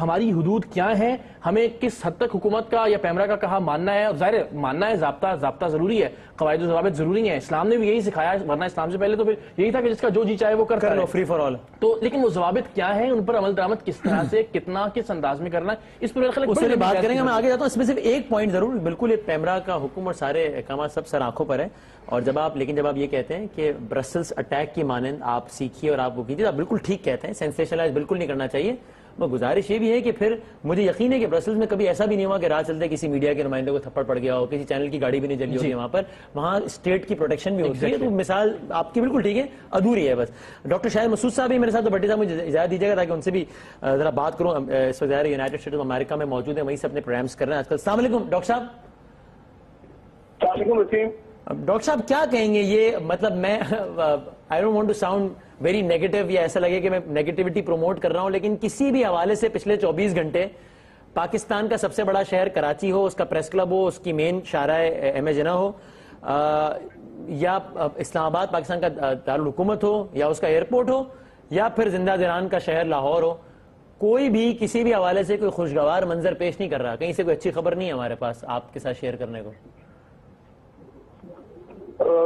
ہماری حدود کیا ہیں, ہمیں کس حد تک حکومت کا یا پیمرا کا کہا ماننا ہے, اور ظاہر ہے ماننا ہے, ضابطہ ضروری ہے, قواعد و ضوابط ضروری ہیں. اسلام نے بھی یہی سکھایا, ورنہ اسلام سے پہلے تو پھر یہی تھا کہ جس کا جو جی چاہے وہ کر لو, فری فار آل. تو لیکن وہ ضوابط کیا ہیں, ان پر عمل درآمد کس طرح سے, کتنا, کس انداز میں کرنا ہے, اس پر اس سے بات کریں گے. میں آگے جاتا ہوں, اس میں صرف ایک پوائنٹ ضرور, بالکل پیمرا کا حکم اور سارے احکامات سب سر آنکھوں پر ہے, اور جب آپ یہ کہتے ہیں کہ برسلز اٹیک کی مانند آپ سیکھیے اور آپ وہ کیجیے, آپ بالکل ٹھیک کہتے ہیں, سینسیشنلائز بالکل نہیں کرنا چاہیے. وہ گزارش یہ بھی ہے کہ پھر مجھے یقین ہے کہ برسلز میں کبھی ایسا بھی نہیں ہوا کہ راہ چلتے کسی میڈیا کے نمائندے کو تھپڑ پڑ گیا ہو, کسی چینل کی گاڑی بھی نہیں جلی ہوگی وہاں پر, وہاں اسٹیٹ کی پروٹیکشن بھی ہوتی ہے. تو مثال آپ کی بالکل ٹھیک ہے, ادھوری ہے بس. ڈاکٹر شاہد مسعود صاحب بھی میرے ساتھ, تو بھٹی صاحب مجھے اجازت دیجیے گا تاکہ ان سے بھی ذرا بات کروں. اس وقت یونائٹڈ اسٹیٹس آف امریکہ میں موجود ہیں, وہیں سے اپنے پروگرامس کر رہے ہیں آج کل. السلام علیکم ڈاکٹر صاحب. السلام علیکم. ڈاکٹر صاحب کیا کہیں گے, یہ مطلب میں I don't want to sound very negative, یا ایسا لگے کہ میں نیگیٹیوٹی پروموٹ کر رہا ہوں, لیکن کسی بھی حوالے سے پچھلے 24 گھنٹے پاکستان کا سب سے بڑا شہر کراچی ہو, اس کا پریس کلب ہو, اس کی مین شاہراہ ایم اے جناح ہو, یا اسلام آباد پاکستان کا دارالحکومت ہو, یا اس کا ایئرپورٹ ہو, یا پھر زندہ دلان کا شہر لاہور ہو, کوئی بھی کسی بھی حوالے سے کوئی خوشگوار منظر پیش نہیں کر رہا. کہیں سے کوئی اچھی خبر نہیں ہے ہمارے پاس آپ کے ساتھ شیئر کرنے کو.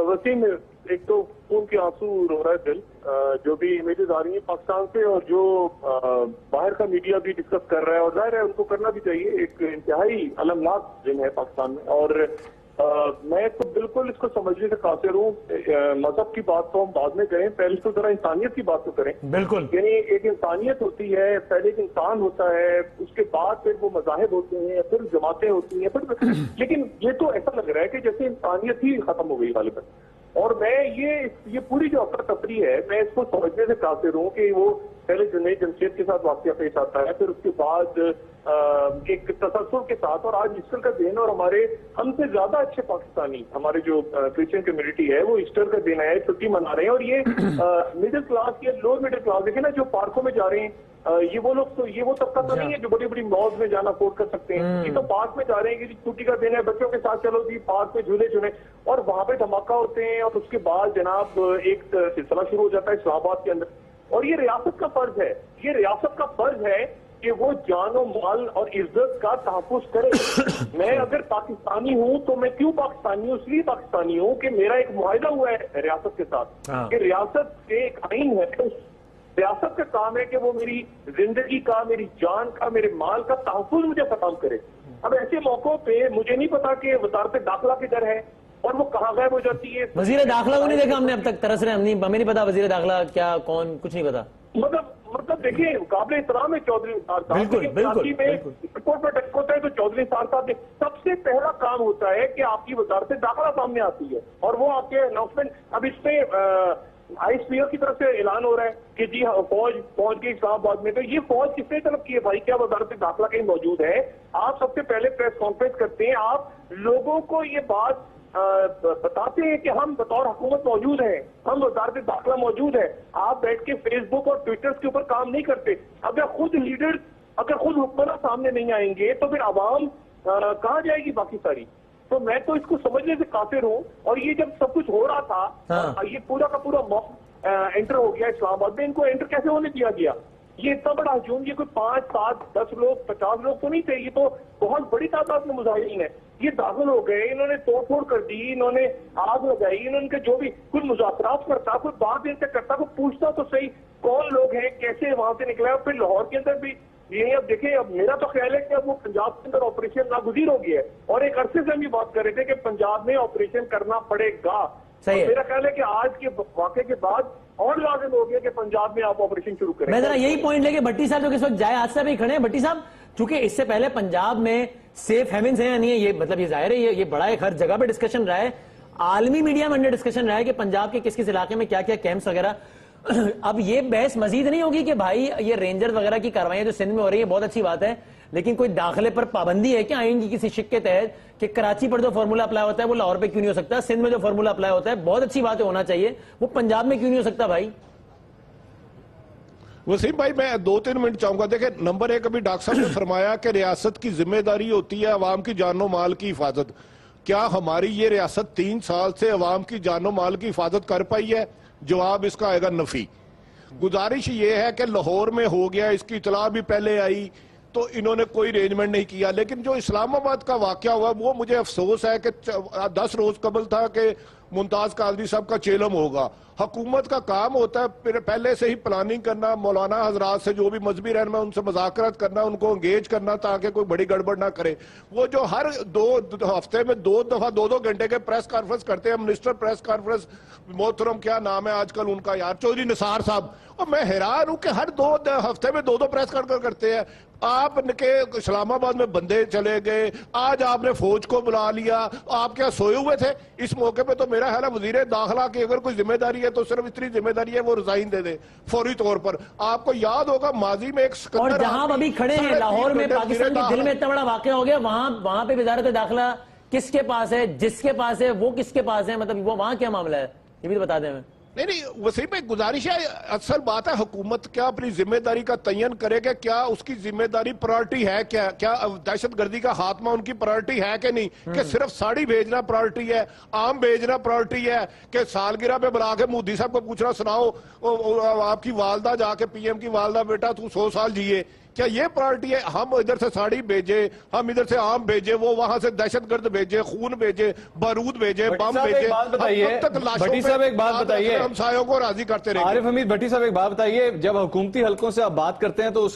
وسیم, ایک تو خون کے آنسو رو رہا ہے دل, جو بھی امیجز آ رہی ہیں پاکستان سے, اور جو باہر کا میڈیا بھی ڈسکس کر رہا ہے, اور ظاہر ہے ان کو کرنا بھی چاہیے. ایک انتہائی المناک دن ہے پاکستان میں, اور میں تو بالکل اس کو سمجھنے سے قاصر ہوں. مذہب کی بات تو ہم بعد میں کریں, پہلے تو ذرا انسانیت کی بات تو کریں. بالکل, یعنی ایک انسانیت ہوتی ہے, پہلے ایک انسان ہوتا ہے, اس کے بعد پھر وہ مذاہب ہوتے ہیں, پھر جماعتیں ہوتی ہیں, پھر لیکن یہ تو ایسا لگ رہا ہے کہ جیسے انسانیت ہی ختم ہو گئی غالباً. اور میں یہ پوری جو افراتفری ہے, میں اس کو سمجھنے سے قاصر ہوں کہ وہ پہلے نئی جمشید کے ساتھ واقعہ پیش آتا ہے, پھر اس کے بعد ایک تسلسل کے ساتھ, اور آج ایسٹر کا دن, اور ہم سے زیادہ اچھے پاکستانی, ہمارے جو کرسچن کمیونٹی ہے, وہ ایسٹر کا دن ہے, چھٹی منا رہے ہیں. اور یہ مڈل کلاس یا لوور مڈل کلاس, دیکھیں نا جو پارکوں میں جا رہے ہیں, یہ وہ لوگ تو, یہ وہ طبقہ تو نہیں ہے جو بڑی بڑی مالز میں جانا افورڈ کر سکتے ہیں. یہ تو پارک میں جا رہے ہیں کہ چھٹی کا دن ہے, بچوں کے ساتھ چلو جی پارک میں جھولے جھولے, اور وہاں پہ دھماکہ ہوتے ہیں, اور اس کے بعد جناب ایک سلسلہ شروع ہو جاتا ہے اسلام آباد کے اندر. اور یہ ریاست کا فرض ہے, یہ ریاست کا فرض ہے کہ وہ جان و مال اور عزت کا تحفظ کرے. میں اگر پاکستانی ہوں تو میں کیوں پاکستانی ہوں, اس لیے پاکستانی ہوں کہ میرا ایک معاہدہ ہوا ہے ریاست کے ساتھ, کہ ریاست کے ایک آئین ہے, ریاست کا کام ہے کہ وہ میری زندگی کا, میری جان کا, میرے مال کا تحفظ مجھے فراہم کرے. اب ایسے موقعوں پہ مجھے نہیں پتا کہ وزارت داخلہ کدھر ہے اور وہ کہاں غائب ہو جاتی ہے. وزیر داخلہ کو نہیں دیکھا ہم نے اب تک, ترس رہے ہمیں نہیں پتا وزیر داخلہ کیا, کون, کچھ نہیں پتا. مطلب دیکھیں, قابل احترام ہے چودھری نثار صاحب, کراچی میں رپورٹ پر ٹیسٹ ہوتا ہے تو چودھری نثار صاحب سب سے پہلا کام ہوتا ہے کہ آپ کی وزارت داخلہ سامنے آتی ہے, اور وہ آپ کے اناؤنسمنٹ, اب اس پہ آئی ایس پی او کی طرف سے اعلان ہو رہا ہے کہ جی فوج پہنچ گئی اسلام آباد میں. تو یہ فوج کس نے طلب کی ہے بھائی, کیا وزارت داخلہ کہیں موجود ہے؟ آپ سب سے پہلے پریس کانفرنس کرتے ہیں, آپ لوگوں کو یہ بات بتاتے ہیں کہ ہم بطور حکومت موجود ہیں, ہم وزارت داخلہ موجود ہے. آپ بیٹھ کے فیس بک اور ٹویٹر کے اوپر کام نہیں کرتے. اگر خود لیڈر, اگر خود حکمراں سامنے نہیں آئیں گے تو پھر عوام کہاں جائے گی باقی ساری. تو میں تو اس کو سمجھنے سے قاصر ہوں. اور یہ جب سب کچھ ہو رہا تھا, یہ پورا کا پورا موقع انٹر ہو گیا اسلام آباد میں, ان کو انٹر کیسے ہونے دیا گیا؟ یہ اتنا بڑا ہجوم, یہ کوئی 5, 7, 10 لوگ 50 لوگ تو نہیں تھے, یہ تو بہت بڑی تعداد میں مظاہرین ہیں. یہ داخل ہو گئے, انہوں نے توڑ پھوڑ کر دی, انہوں نے آگ لگائی, انہوں نے جو بھی کوئی مذاکرات کرتا, کوئی بات ان سے کرتا, کوئی پوچھتا تو صحیح کون لوگ ہیں, کیسے وہاں سے نکلا. پھر لاہور کے اندر بھی یہ اب دیکھیں، اب میرا تو خیال ہے کہ اب وہ پنجاب کے اندر آپریشن ناگزیر ہو گیا ہے، اور ایک عرصے سے ہم یہ بات کر رہے تھے کہ پنجاب میں آپریشن کرنا پڑے گا. میرا خیال ہے کہ آج کے واقعے کے بعد اور لازم ہو گیا کہ پنجاب میں آپ آپریشن شروع کریں. میں ذرا یہی پوائنٹ لے کے بھٹی صاحب جو کہ اس وقت جائے حادثہ پہ کھڑے ہیں. بھٹی صاحب، چونکہ اس سے پہلے پنجاب میں سیف ہیونز ہیں یا نہیں ہے، یہ مطلب یہ ظاہر ہے یہ بڑا ایک ہر جگہ پہ ڈسکشن رہا ہے، عالمی میڈیا میں انڈر ڈسکشن رہا ہے کہ پنجاب کے کس کس علاقے میں کیا کیا کیمپس وغیرہ. اب یہ بحث مزید نہیں ہوگی کہ بھائی یہ رینجر وغیرہ کی کاروائیاں جو سندھ میں ہو رہی ہیں بہت اچھی بات ہے، لیکن کوئی داخلے پر پابندی ہے کہ آئین کی کسی شک کے تحت کہ کراچی پر جو فارمولا اپلائی ہوتا ہے وہ لاہور پہ کیوں نہیں ہو سکتا، سندھ میں جو فارمولا اپلائی ہوتا ہے بہت اچھی بات ہے ہونا چاہیے، وہ پنجاب میں کیوں نہیں ہو سکتا بھائی؟ وسیم بھائی میں 2-3 منٹ چاہوں گا. دیکھیں، نمبر 1 ابھی ڈاکٹر صاحب نے فرمایا کہ ریاست کی ذمہ داری ہوتی ہے عوام کی جان و مال کی حفاظت. کیا ہماری یہ ریاست 3 سال سے عوام کی جان و مال کی حفاظت کر پائی ہے؟ جواب اس کا آئے گا نفی. گزارش یہ ہے کہ لاہور میں ہو گیا، اس کی اطلاع بھی پہلے آئی تو انہوں نے کوئی ارینجمنٹ نہیں کیا. لیکن جو اسلام آباد کا واقعہ ہوا وہ مجھے افسوس ہے کہ 10 روز قبل تھا کہ ممتاز قادری صاحب کا چیلم ہوگا. حکومت کا کام ہوتا ہے پہلے سے ہی پلاننگ کرنا، مولانا حضرات سے جو بھی مذہبی رہنما ان سے مذاکرات کرنا، ان کو انگیج کرنا تاکہ کوئی بڑی گڑبڑ نہ کرے. وہ جو ہر 2 ہفتے میں 2 دفعہ 2 گھنٹے کے پریس کانفرنس کرتے ہیں، منسٹر پریس کانفرنس، محترم کیا نام ہے آج کل ان کا یار، چودھری نثار صاحب، اور میں حیران ہوں کہ ہر 2 ہفتے میں 2 پریس کانفرنس کرتے ہیں. آپ کے اسلام آباد میں بندے چلے گئے، آج آپ نے فوج کو بلا لیا، آپ کیا سوئے ہوئے تھے؟ اس موقع پہ تو میرا خیال ہے وزیر داخلہ کی اگر کوئی ذمہ داری ہے تو صرف اتنی ذمہ داری ہے وہ ریزائن دے دے فوری طور پر. آپ کو یاد ہوگا ماضی میں ایک اور جہاں ابھی کھڑے ہیں لاہور میں پاکستان کے دل میں اتنا بڑا واقعہ ہو گیا، وہاں پہ وزارت داخلہ کس کے پاس ہے، جس کے پاس ہے وہ کس کے پاس ہے، مطلب وہاں کیا معاملہ ہے یہ بھی بتا دیں. ہمیں نہیں وسیم ایک گزارش ہے، اصل بات ہے حکومت کیا اپنی ذمہ داری کا تعین کرے کہ کیا اس کی ذمہ داری پرائرٹی ہے، کیا دہشت گردی کا خاتمہ ان کی پرائرٹی ہے کہ نہیں، کہ صرف ساڑی بھیجنا پرائرٹی ہے، آم بھیجنا پرائرٹی ہے، کہ سالگرہ پہ بلا کے مودی صاحب کو پوچھنا سناؤ آپ کی والدہ جا کے پی ایم کی والدہ بیٹا تو 100 سال جیے، کیا یہ پرائرٹی ہے؟ ہم ادھر سے ساڑی بھیجے، ہم ادھر سے آم بھیجے، وہ وہاں سے دہشت گرد بھیجے، خون بھیجے، بارود بھیجے، بم بھیجے. بھٹی صاحب ایک بات بتائیے، ہمسایوں کو راضی کرتے رہے. عارف حمید بھٹی صاحب ایک بات بتائیے، جب حکومتی حلقوں سے آپ بات کرتے ہیں تو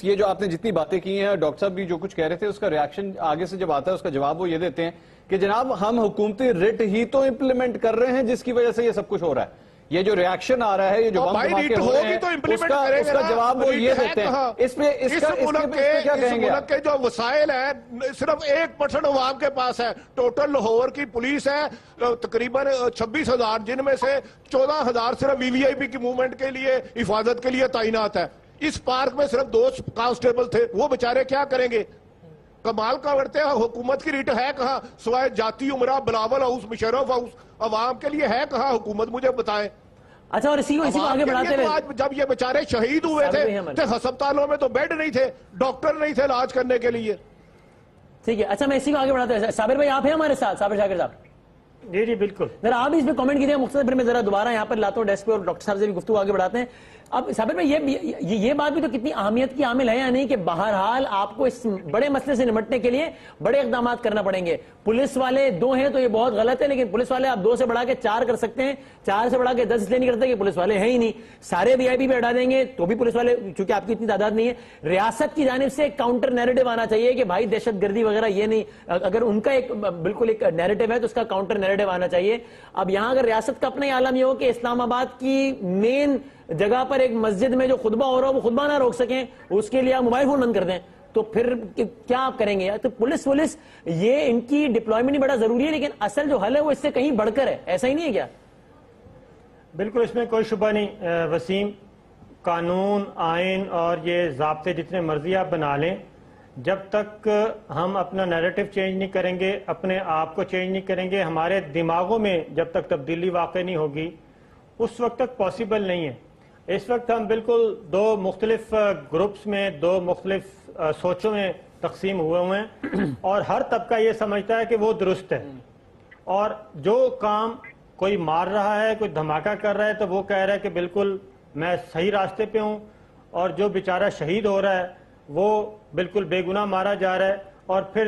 یہ جو آپ نے جتنی باتیں کی ہیں، ڈاکٹر صاحب بھی جو کچھ کہہ رہے تھے، اس کا ریاکشن آگے سے جب آتا ہے اس کا جواب وہ یہ دیتے ہیں کہ جناب ہم حکومتی رٹ ہی تو امپلیمنٹ کر رہے ہیں جس کی وجہ سے یہ سب کچھ ہو رہا ہے. یہ جو ریاکشن آ رہا ہے، یہ جو بم دھماکے ہو رہے ہیں، اس کا جواب وہ یہ دیتے ہیں. اس پہ کیا کہیں گے؟ ملک کے جو وسائل ہیں صرف 1% عوام کے پاس ہے. ٹوٹل لاہور کی پولیس ہے تقریباً 26,000، جن میں سے 14,000 صرف وی وی آئی پی کی موومنٹ کے لیے حفاظت کے لیے تعینات ہے. اس پارک میں صرف 2 کانسٹیبل تھے، وہ بیچارے کیا کریں گے؟ کمال کا کرتے ہیں. حکومت کی ریٹ ہے کہاں سوائے جاتی عمرہ، بلاول ہاؤس، مشرف ہاؤس؟ عوام کے لیے ہے کہاں حکومت؟ مجھے بتائیں. اچھا، اور اسی کو آگے بڑھاتے ہوئے جب یہ بیچارے شہید ہوئے تھے ہسپتالوں میں تو بیڈ نہیں تھے، ڈاکٹر نہیں تھے علاج کرنے کے لیے. ٹھیک ہے. اچھا میں اسی کو آگے بڑھاتے ہوئے، صابر بھائی آپ ہیں ہمارے ساتھ، صابر شاکر صاحب؟ جی بالکل. ذرا آپ اس پہ کامنٹ کیجیے مختصر، پھر میں ذرا دوبارہ یہاں پر لاتا ہوں ڈیسک پہ اور ڈاکٹر صاحب سے بھی گفتگو آگے بڑھاتے ہیں. اب صابر بھائی یہ بات بھی تو کتنی اہمیت کی عامل ہے یا نہیں کہ بہرحال آپ کو اس بڑے مسئلے سے نمٹنے کے لیے بڑے اقدامات کرنا پڑیں گے. پولیس والے 2 ہیں تو یہ بہت غلط ہے، لیکن پولیس والے آپ 2 سے بڑھا کے 4 کر سکتے ہیں، 4 سے بڑھا کے 10 اس لیے نہیں کرتے کہ پولیس والے ہیں ہی نہیں. سارے وی آئی پی پہ ہٹا دیں گے تو بھی پولیس والے، چونکہ آپ کی اتنی تعداد نہیں ہے. ریاست کی جانب سے ایک کاؤنٹر نیریٹو آنا چاہیے کہ بھائی دہشت گردی وغیرہ یہ نہیں، اگر ان کا ایک بالکل ایک نیریٹو ہے تو اس کا کاؤنٹر نیریٹو آنا چاہیے. اب یہاں اگر ریاست کا اپنا ہی عالم یہ ہو کہ اسلام آباد کی مین جگہ پر ایک مسجد میں جو خطبہ ہو رہا ہے وہ خطبہ نہ روک سکیں، اس کے لیے آپ موبائل فون بند کر دیں، تو پھر کیا آپ کریں گے؟ تو پولیس یہ ان کی ڈپلائمنٹ بڑا ضروری ہے، لیکن اصل جو حل ہے وہ اس سے کہیں بڑھ کر ہے، ایسا ہی نہیں ہے کیا؟ بالکل، اس میں کوئی شبہ نہیں وسیم. قانون، آئین اور یہ ضابطے جتنے مرضی آپ بنا لیں، جب تک ہم اپنا نیریٹو چینج نہیں کریں گے، اپنے آپ کو چینج نہیں کریں گے، ہمارے دماغوں میں جب تک تبدیلی واقع نہیں ہوگی، اس وقت تک پاسبل نہیں ہے. اس وقت ہم بالکل 2 مختلف گروپس میں، 2 مختلف سوچوں میں تقسیم ہوئے ہیں، اور ہر طبقہ یہ سمجھتا ہے کہ وہ درست ہے، اور جو کام کوئی مار رہا ہے، کوئی دھماکہ کر رہا ہے تو وہ کہہ رہا ہے کہ بالکل میں صحیح راستے پہ ہوں، اور جو بیچارہ شہید ہو رہا ہے وہ بالکل بے گناہ مارا جا رہا ہے. اور پھر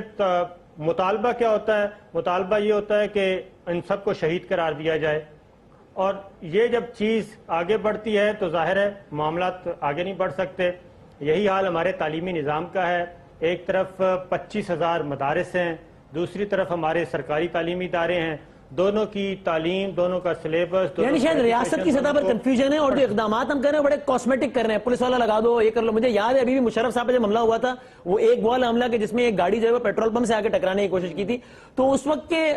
مطالبہ کیا ہوتا ہے؟ مطالبہ یہ ہوتا ہے کہ ان سب کو شہید قرار دیا جائے. اور یہ جب چیز آگے بڑھتی ہے تو ظاہر ہے معاملات آگے نہیں بڑھ سکتے. یہی حال ہمارے تعلیمی نظام کا ہے. ایک طرف 25,000 مدارس ہیں, دوسری طرف ہمارے سرکاری تعلیمی ادارے ہیں. دونوں کی تعلیم, دونوں کا سلیبس, یعنی شاید ریاست کی سطح پر کنفیوژن ہے, اور جو اقدامات ہم کر رہے ہیں بڑے کاسمیٹک کر رہے ہیں, پولیس والا لگا دو, یہ کر لو. مجھے یاد ہے ابھی بھی مشرف صاحب پہ جب حملہ ہوا تھا, وہ ایک وال حملہ کہ جس میں ایک گاڑی جو ہے وہ پیٹرول پمپ سے آ کے ٹکرانے کی کوشش کی تھی, تو اس وقت کے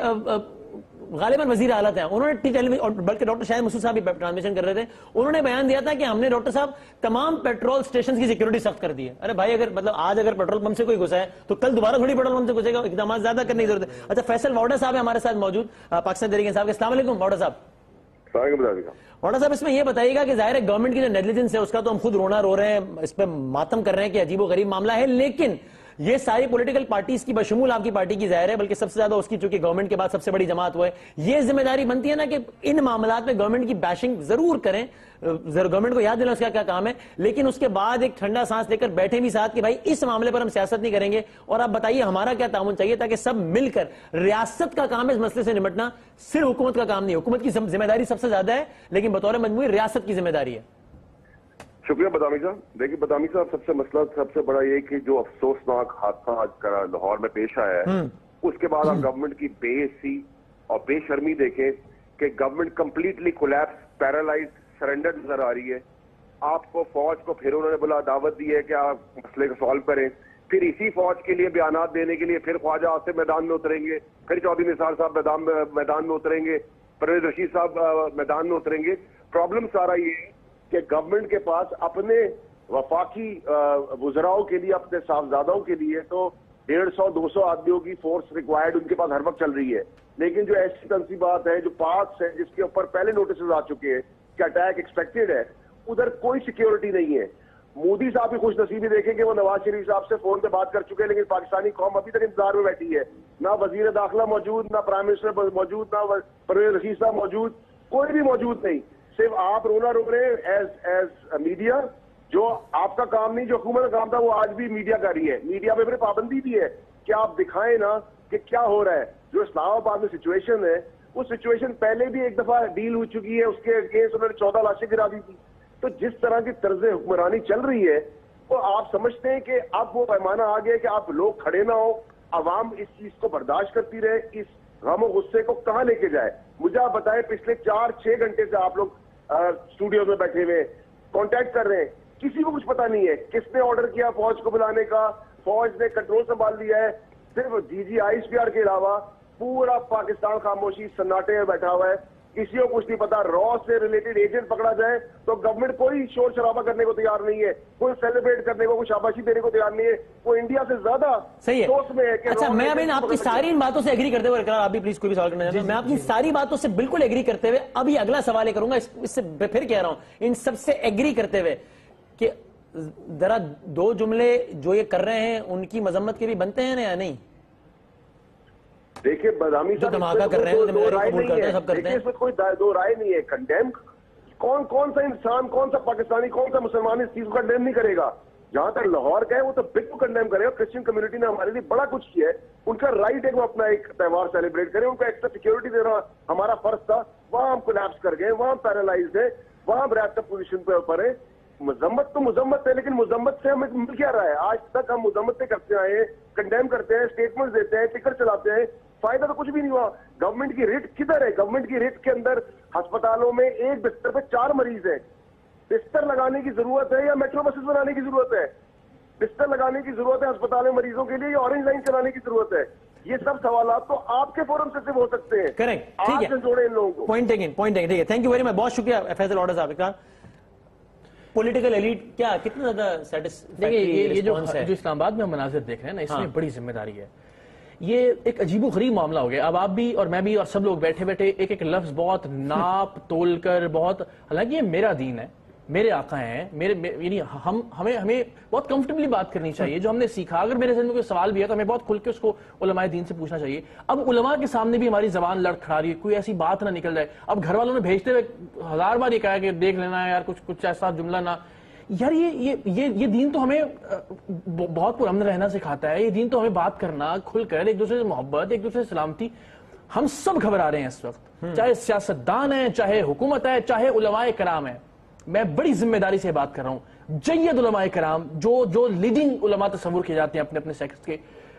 غالباً وزیر اعلیٰ ہیں, انہوں نے بلکہ ڈاکٹر شاہد مسعود صاحب بھی ٹرانسمیشن کر رہے تھے, انہوں نے بیان دیا تھا کہ ہم نے ڈاکٹر صاحب تمام پیٹرول اسٹیشن کی سیکورٹی سخت کر دی ہے. ارے بھائی, اگر مطلب آج اگر پیٹرول پمپ سے کوئی گھسا ہے تو کل دوبارہ تھوڑی پیٹرول پمپ سے گھسے گا, اقدامات زیادہ کرنے کی ضرورت ہے. اچھا, فیصل واڈا صاحب ہمارے ساتھ موجود, پاکستان تحریک انصاف کے. السلام علیکم واڈا صاحب. واڈا صاحب, اس میں یہ بتائیے گا کہ ظاہر ہے گورنمنٹ کی جو نیگلیجنس ہے اس کا تو ہم خود رونا رو رہے ہیں, اس پہ ماتم کر رہے ہیں کہ عجیب و غریب معاملہ ہے, لیکن یہ ساری پولیٹیکل پارٹیز کی بشمول آپ کی پارٹی کی ظاہر ہے, بلکہ سب سے زیادہ اس کی, چونکہ گورنمنٹ کے بعد سب سے بڑی جماعت وہ ہے, یہ ذمہ داری بنتی ہے نا کہ ان معاملات میں گورنمنٹ کی بیشنگ ضرور کریں, گورنمنٹ کو یاد دلاؤ اس کا کیا کام ہے, لیکن اس کے بعد ایک ٹھنڈا سانس لے کر بیٹھے بھی ساتھ کہ بھائی اس معاملے پر ہم سیاست نہیں کریں گے, اور آپ بتائیے ہمارا کیا تعاون چاہیے تاکہ سب مل کر, ریاست کا کام ہے اس مسئلے سے نمٹنا, صرف حکومت کا کام نہیں. حکومت کی ذمہ داری سب سے زیادہ ہے, لیکن بطور مجموعی ریاست کی ذمہ داری ہے. شکریہ بدامی صاحب. دیکھیے بدامی صاحب, سب سے مسئلہ سب سے بڑا یہ کہ جو افسوسناک حادثہ آج لاہور میں پیش آیا ہے, اس کے بعد آپ گورنمنٹ کی بے حسی اور بے شرمی دیکھیں کہ government completely collapse, paralyse, surrender نظر آ رہی ہے. آپ کو فوج کو پھر انہوں نے بلا دعوت دی ہے کہ آپ مسئلے کو سالو کریں, پھر اسی فوج کے لیے بیانات دینے کے لیے پھر خواجہ آصف میدان میں اتریں گے, پھر چودھری نثار صاحب میدان میں اتریں گے, پرویز رشید صاحب میدان میں اتریں گے. پرابلم سارا یہ ہے کہ گورنمنٹ کے پاس اپنے وفاقی وزراؤں کے لیے, اپنے صاحبزادوں کے لیے تو 150-200 آدمیوں کی فورس ریکوائرڈ ان کے پاس ہر وقت چل رہی ہے, لیکن جو ایسی تنصیبات ہیں, جو پارکس ہیں جس کے اوپر پہلے نوٹسز آ چکے ہیں کہ اٹیک ایکسپیکٹڈ ہے, ادھر کوئی سیکیورٹی نہیں ہے. مودی صاحب کی خوش نصیبی دیکھیں کہ وہ نواز شریف صاحب سے فون پہ بات کر چکے ہیں, لیکن پاکستانی قوم ابھی تک انتظار میں بیٹھی ہے. نہ وزیر داخلہ موجود, نہ پرائم منسٹر موجود, نہ پرویز رشید صاحب موجود, کوئی بھی موجود نہیں. صرف آپ رونا رو رہے ہیں ایز میڈیا, جو آپ کا کام نہیں, جو حکومت کا کام تھا وہ آج بھی میڈیا کر رہی ہے. میڈیا پہ پھر پابندی بھی ہے کہ آپ دکھائیں نا کہ کیا ہو رہا ہے. جو اسلام آباد میں سچویشن ہے, وہ سچویشن پہلے بھی ایک دفعہ ڈیل ہو چکی ہے, اس کے اگینسٹ انہوں نے 14 لاشیں گرا دی تھی. تو جس طرح کی طرز حکمرانی چل رہی ہے, وہ آپ سمجھتے ہیں کہ اب وہ پیمانہ آ گیا کہ آپ لوگ کھڑے نہ ہو, عوام اس چیز کو برداشت کرتی رہے, اس غم و غصے کو کہاں لے کے جائے. مجھے آپ بتائیں, پچھلے 4-6 گھنٹے سے آپ لوگ اسٹوڈیو میں بیٹھے ہوئے کانٹیکٹ کر رہے ہیں, کسی کو کچھ پتا نہیں ہے کس نے آرڈر کیا فوج کو بلانے کا. فوج نے کنٹرول سنبھال لیا ہے, صرف ISPR کے علاوہ پورا پاکستان خاموشی سناٹے میں بیٹھا ہوا ہے, کسی کو کچھ نہیں پتا. را سے ریلیٹڈ ایجنٹ پکڑا جائے تو گورنمنٹ کوئی شور شرابہ کرنے کو تیار نہیں ہے, کوئی سیلیبریٹ کرنے کو, کوئی شاباشی دینے کو تیار نہیں ہے. وہ انڈیا سے زیادہ سوچ میں ہے کہ اچھا, میں ابھی آپ کی ساری ان باتوں سے ایگری کرتے ہوئے, آپ بھی پلیز کوئی بھی سوال کرنا چاہتے ہیں, میں آپ کی ساری باتوں سے بالکل ایگری کرتے ہوئے ابھی اگلا سوال یہ کروں گا, اس سے پھر کہہ رہا ہوں, ان سب سے ایگری کرتے ہوئے کہ ذرا 2 جملے جو یہ کر رہے ہیں ان کی مذمت کے بھی بنتے ہیں یا نہیں. دیکھیے بدامی جو دھماکہ کر رہے ہیں, اس میں کوئی دو رائے نہیں ہے. کنڈیم کون سا انسان, کون سا پاکستانی, کون سا مسلمان اس چیز کو کنڈیم نہیں کرے گا. جہاں تک لاہور کا ہے وہ تو بالکل کنڈیم کرے گا. کرسچن کمیونٹی نے ہمارے لیے بڑا کچھ کیا ہے, ان کا رائٹ ہے کہ وہ اپنا ایک تہوار سیلیبریٹ کریں, ان کو ایکسٹرا سیکورٹی دینا ہمارا فرض تھا. وہاں ہم کولیپس کر گئے, وہاں پیرالائز ہے, وہاں ہم ریاست پوزیشن پہ اوپر ہے. مذمت تو مذمت ہے, لیکن مذمت سے ہمیں مل کیا رہا ہے؟ آج تک ہم مذمت سے کرتے آئے ہیں, کنڈیم کرتے ہیں, اسٹیٹمنٹ دیتے ہیں, ٹکٹ چلاتے ہیں, فائدہ تو کچھ بھی نہیں ہوا. گورنمنٹ کی ریٹ کدھر ہے؟ گورنمنٹ کی ریٹ کے اندر ہسپتالوں میں ایک بستر پہ 4 مریض ہیں. بستر لگانے کی ضرورت ہے یا میٹرو بسز بنانے کی ضرورت ہے؟ بستر لگانے کی ضرورت ہے ہسپتالوں میں مریضوں کے لیے, یا اورنج لائن چلانے کی ضرورت ہے؟ یہ سب سوالات تو آپ کے فورم سے صرف ہو سکتے ہیں. کریکٹ, ٹھیک ہے, جوڑے ان لوگوں کو. پوائنٹ ٹیکن, ٹھیک ہے, تھینک یو ویری مچ, بہت شکریہ فیصل واڈا صاحب کا. پولیٹیکل ایلیٹ کیا کتنا زیادہ دیکھیے, یہ جو اسلام آباد میں ہم مناظر دیکھ رہے ہیں نا, اس میں بڑی ذمہ داری ہے. یہ ایک عجیب و غریب معاملہ ہو گیا. اب آپ بھی اور میں بھی اور سب لوگ بیٹھے بیٹھے ایک لفظ بہت ناپ تول کر, بہت, حالانکہ یہ میرا دین ہے, میرے آقا ہیں, یعنی ہمیں بہت کمفرٹیبلی بات کرنی چاہیے. جو ہم نے سیکھا, اگر میرے ذہن میں کوئی سوال بھی ہے تو ہمیں بہت کھل کے اس کو علماء دین سے پوچھنا چاہیے. اب علماء کے سامنے بھی ہماری زبان لڑکھڑا رہی ہے, کوئی ایسی بات نہ نکل جائے. اب گھر والوں نے بھیجتے ہوئے 1000 بار یہ کہا کہ دیکھ لینا ہے یار, کچھ ایسا جملہ نہ. یار یہ دین تو ہمیں بہت پرامن رہنا سکھاتا ہے. یہ دین تو ہمیں بات کرنا, کھل کر, ایک دوسرے سے محبت, ایک دوسرے سے سلامتی. ہم سب گھبرا رہے ہیں اس وقت, چاہے سیاستدان ہیں, چاہے حکومت ہے, چاہے علماء کرام ہیں. میں بڑی ذمہ داری سے بات کر رہا ہوں. جید علماء کرام جو لیڈنگ علماء تصور کیے جاتے ہیں اپنے اپنے سیکٹر کے،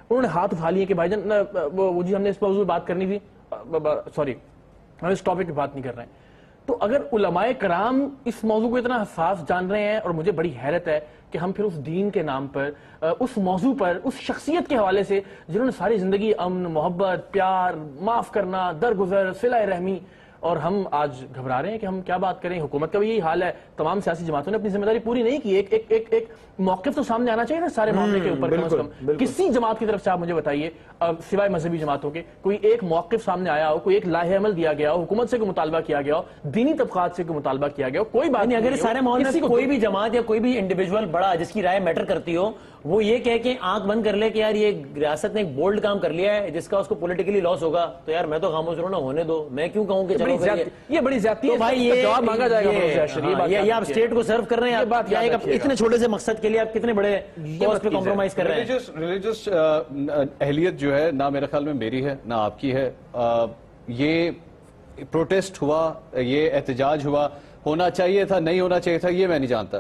انہوں نے ہاتھ اٹھا لیے کہ بھائی جان وہ جی ہم نے اس موضوع پہ بات کرنی تھی، سوری ہم اس ٹاپک پہ بات نہیں کر رہے ہیں. تو اگر علماء کرام اس موضوع کو اتنا حساس جان رہے ہیں، اور مجھے بڑی حیرت ہے کہ ہم پھر اس دین کے نام پر، اس موضوع پر، اس شخصیت کے حوالے سے جنہوں نے ساری زندگی امن، محبت، پیار، معاف کرنا، درگزر، صلہ رحمی، اور ہم آج گھبرا رہے ہیں کہ ہم کیا بات کریں. حکومت کا بھی یہی حال ہے، تمام سیاسی جماعتوں نے اپنی ذمہ داری پوری نہیں کی. ایک موقف تو سامنے آنا چاہیے نا سارے معاملے کے اوپر. کم از کم کسی جماعت کی طرف سے آپ مجھے بتائیے سوائے مذہبی جماعتوں کے کوئی ایک موقف سامنے آیا ہو، کوئی ایک لاہ عمل دیا گیا ہو، حکومت سے کوئی مطالبہ کیا گیا ہو، دینی طبقات سے کوئی مطالبہ کیا گیا ہو، کوئی بات نہیں. اگر سارے معاملے میں کوئی بھی جماعت یا کوئی بھی انڈیویجول بڑا جس کی رائے میٹر کرتی ہو، وہ یہ کہہ کے آنکھ بند کر لے کہ یار یہ ریاست نے ایک بولڈ کام کر لیا ہے جس کا اس کو پولیٹیکلی لاس ہوگا، تو یار میں تو خاموش رہوں نا، ہونے دو. میں کیوں کہوں کہ چلو یہ بڑی زیادتی ہے. بھائی یہ جواب مانگا جائے گا. یہ آپ اسٹیٹ کو سرو کر رہے ہیں، یا اتنے چھوٹے سے مقصد کے لیے آپ کتنے بڑے کاز پہ کمپرومائز کر رہے ہیں. ریلیجس اہلیت جو ہے نہ میرے خیال میں میری ہے نہ آپ کی ہے. یہ پروٹیسٹ ہوا، یہ احتجاج ہوا، ہونا چاہیے تھا نہیں ہونا چاہیے تھا یہ میں نہیں جانتا،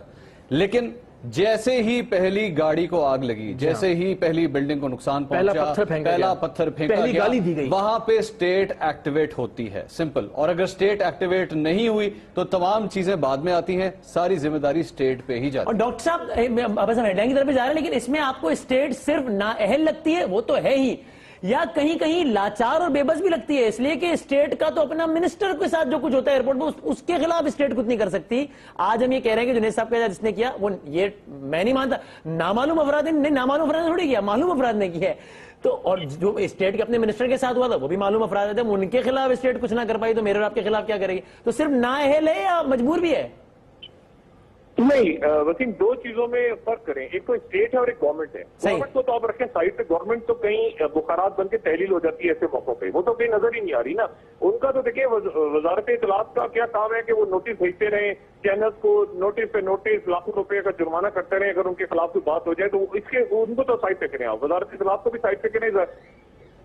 لیکن جیسے ہی پہلی گاڑی کو آگ لگی، جیسے ہی پہلی بلڈنگ کو نقصان پہنچا، پہلا پتھر پھینکا گیا، وہاں پہ سٹیٹ ایکٹیویٹ ہوتی ہے. سمپل. اور اگر سٹیٹ ایکٹیویٹ نہیں ہوئی تو تمام چیزیں بعد میں آتی ہیں، ساری ذمہ داری سٹیٹ پہ ہی جاتی ہے. اور ڈاکٹر صاحب بس ہم ہیڈلائن کی طرف جا رہے ہیں، لیکن اس میں آپ کو سٹیٹ صرف نااہل لگتی ہے؟ وہ تو ہے ہی، یا کہیں کہیں لاچار اور بے بس بھی لگتی ہے، اس لیے کہ اسٹیٹ کا تو اپنا منسٹر کے ساتھ جو کچھ ہوتا ہے ایئرپورٹ میں اس کے خلاف اسٹیٹ کچھ نہیں کر سکتی. آج ہم یہ کہہ رہے ہیں کہ جنید صاحب کا جس نے کیا وہ یہ میں نہیں مانتا، نامعلوم افراد نے نامعلوم افراد نے تھوڑی کیا، معلوم افراد نے کیا ہے. تو اور جو اسٹیٹ کے اپنے منسٹر کے ساتھ ہوا تھا وہ بھی معلوم افراد تھے، ان کے خلاف اسٹیٹ کچھ نہ کر پائی تو میرے اور آپ کے خلاف کیا کرے گی؟ تو صرف نااہل ہے یا مجبور بھی ہے؟ نہیں وسیم، دو چیزوں میں فرق کریں، ایک تو اسٹیٹ ہے اور ایک گورنمنٹ ہے. گورنمنٹ کو تو آپ رکھیں سائڈ پہ، گورنمنٹ تو کہیں بخارات بن کے تحلیل ہو جاتی ہے ایسے موقعوں پہ، وہ تو کہیں نظر ہی نہیں آ رہی نا. ان کا تو دیکھیں وزارت اطلاعات کا کیا کام ہے کہ وہ نوٹس بھیجتے رہیں چینلز کو، نوٹس پہ نوٹس، لاکھوں روپے کا جرمانہ کرتے رہیں اگر ان کے خلاف کوئی بات ہو جائے تو اس کے ان کو تو سائڈ پہ کریں، آپ وزارت اطلاعات کو بھی سائڈ پہ کریں.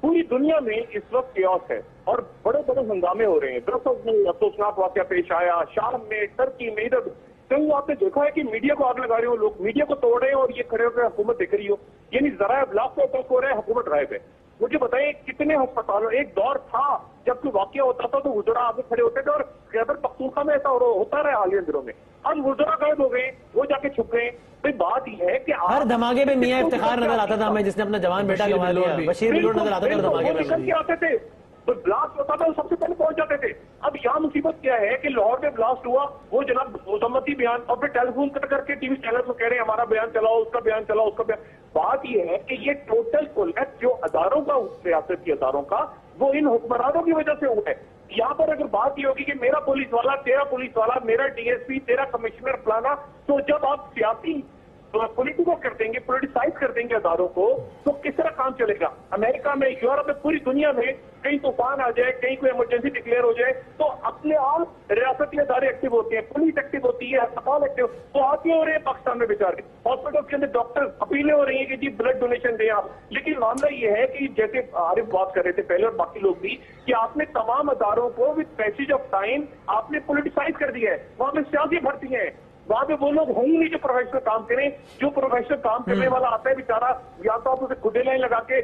پوری دنیا میں اس وقت کیوس ہے اور بڑے بڑے ہنگامے ہو رہے ہیں. برسلز میں افسوسناک واقعہ پیش آیا، شام میں، ترکی میں، ادھر کہیں آپ نے دیکھا ہے کہ میڈیا کو آگ لگا رہے ہو لوگ، میڈیا کو توڑ رہے ہیں اور یہ کھڑے ہو کر حکومت دیکھ رہی ہو. یعنی ذرائع ابلاغ کو ٹرک ہو رہا ہے، حکومت غائب ہے. مجھے بتائیں کتنے ہسپتالوں، ایک دور تھا جب کوئی واقعہ ہوتا تھا تو وزراء آگے کھڑے ہوتے تھے، اور خیبر پختونخوا میں ایسا ہوتا رہا حالیہ دنوں میں. اب وزراء غائب ہو گئے، وہ جا کے چھپ گئے. بھائی بات یہ ہے کہ ہر دھماکے میں میاں افتخار نظر آتا تھا ہمیں، جس نے اپنا جوان بیٹا گنوا لیا، بشیر بلوڑ نظر آتا تھا دھماکے میں. نکل کے آتے تھے تو بلاسٹ ہوتا تھا سب سے پہلے پہنچ جاتے تھے. اب یہاں مصیبت کیا ہے کہ لاہور میں بلاسٹ ہوا، وہ جناب مذمتی بیان، اور پھر ٹیلی فون کر کے ٹی وی چینل کو کہہ رہے ہیں ہمارا بیان چلاؤ، اس کا بیان چلاؤ، اس کا بیان. بات یہ ہے کہ یہ ٹوٹل کولیپس جو اداروں کا، ریاست کے اداروں کا، وہ ان حکمرانوں کی وجہ سے ہوا ہے. یہاں پر اگر بات یہ ہوگی کہ میرا پولیس والا، تیرا پولیس والا، میرا ڈی ایس پی، تیرا کمشنر فلانا، تو جب آپ سیاسی پولیٹیکو کر دیں گے، پولیٹیسائز کر دیں گے اداروں کو، تو کس طرح کام چلے گا؟ امریکہ میں، یورپ میں، پوری دنیا میں کہیں طوفان آ جائے، کہیں کوئی ایمرجنسی ڈکلیئر ہو جائے تو اپنے آپ ریاستی ادارے ایکٹیو ہوتے ہیں، پولیس ایکٹیو ہوتی ہے، ہسپتال ایکٹیو. تو آتے ہو رہے ہیں پاکستان میں بیچارے ہاسپٹل کے اندر ڈاکٹر اپیلیں ہو رہی ہیں کہ جی بلڈ ڈونیشن دیں آپ. لیکن معاملہ یہ ہے کہ جیسے عارف بات کر رہے تھے پہلے اور باقی لوگ بھی، کہ آپ نے تمام اداروں کو وتھ پیسیج آف ٹائم آپ نے پولیٹیسائز کر دیا ہے. وہاں پہ سیاسی بھرتی ہیں، وہاں پہ وہ لوگ ہوں نہیں جو پروفیشنل کام کریں. جو پروفیشنل کام کرنے والا آتا ہے بیچارہ، یا تو آپ اسے کھڈے لائن لگا کے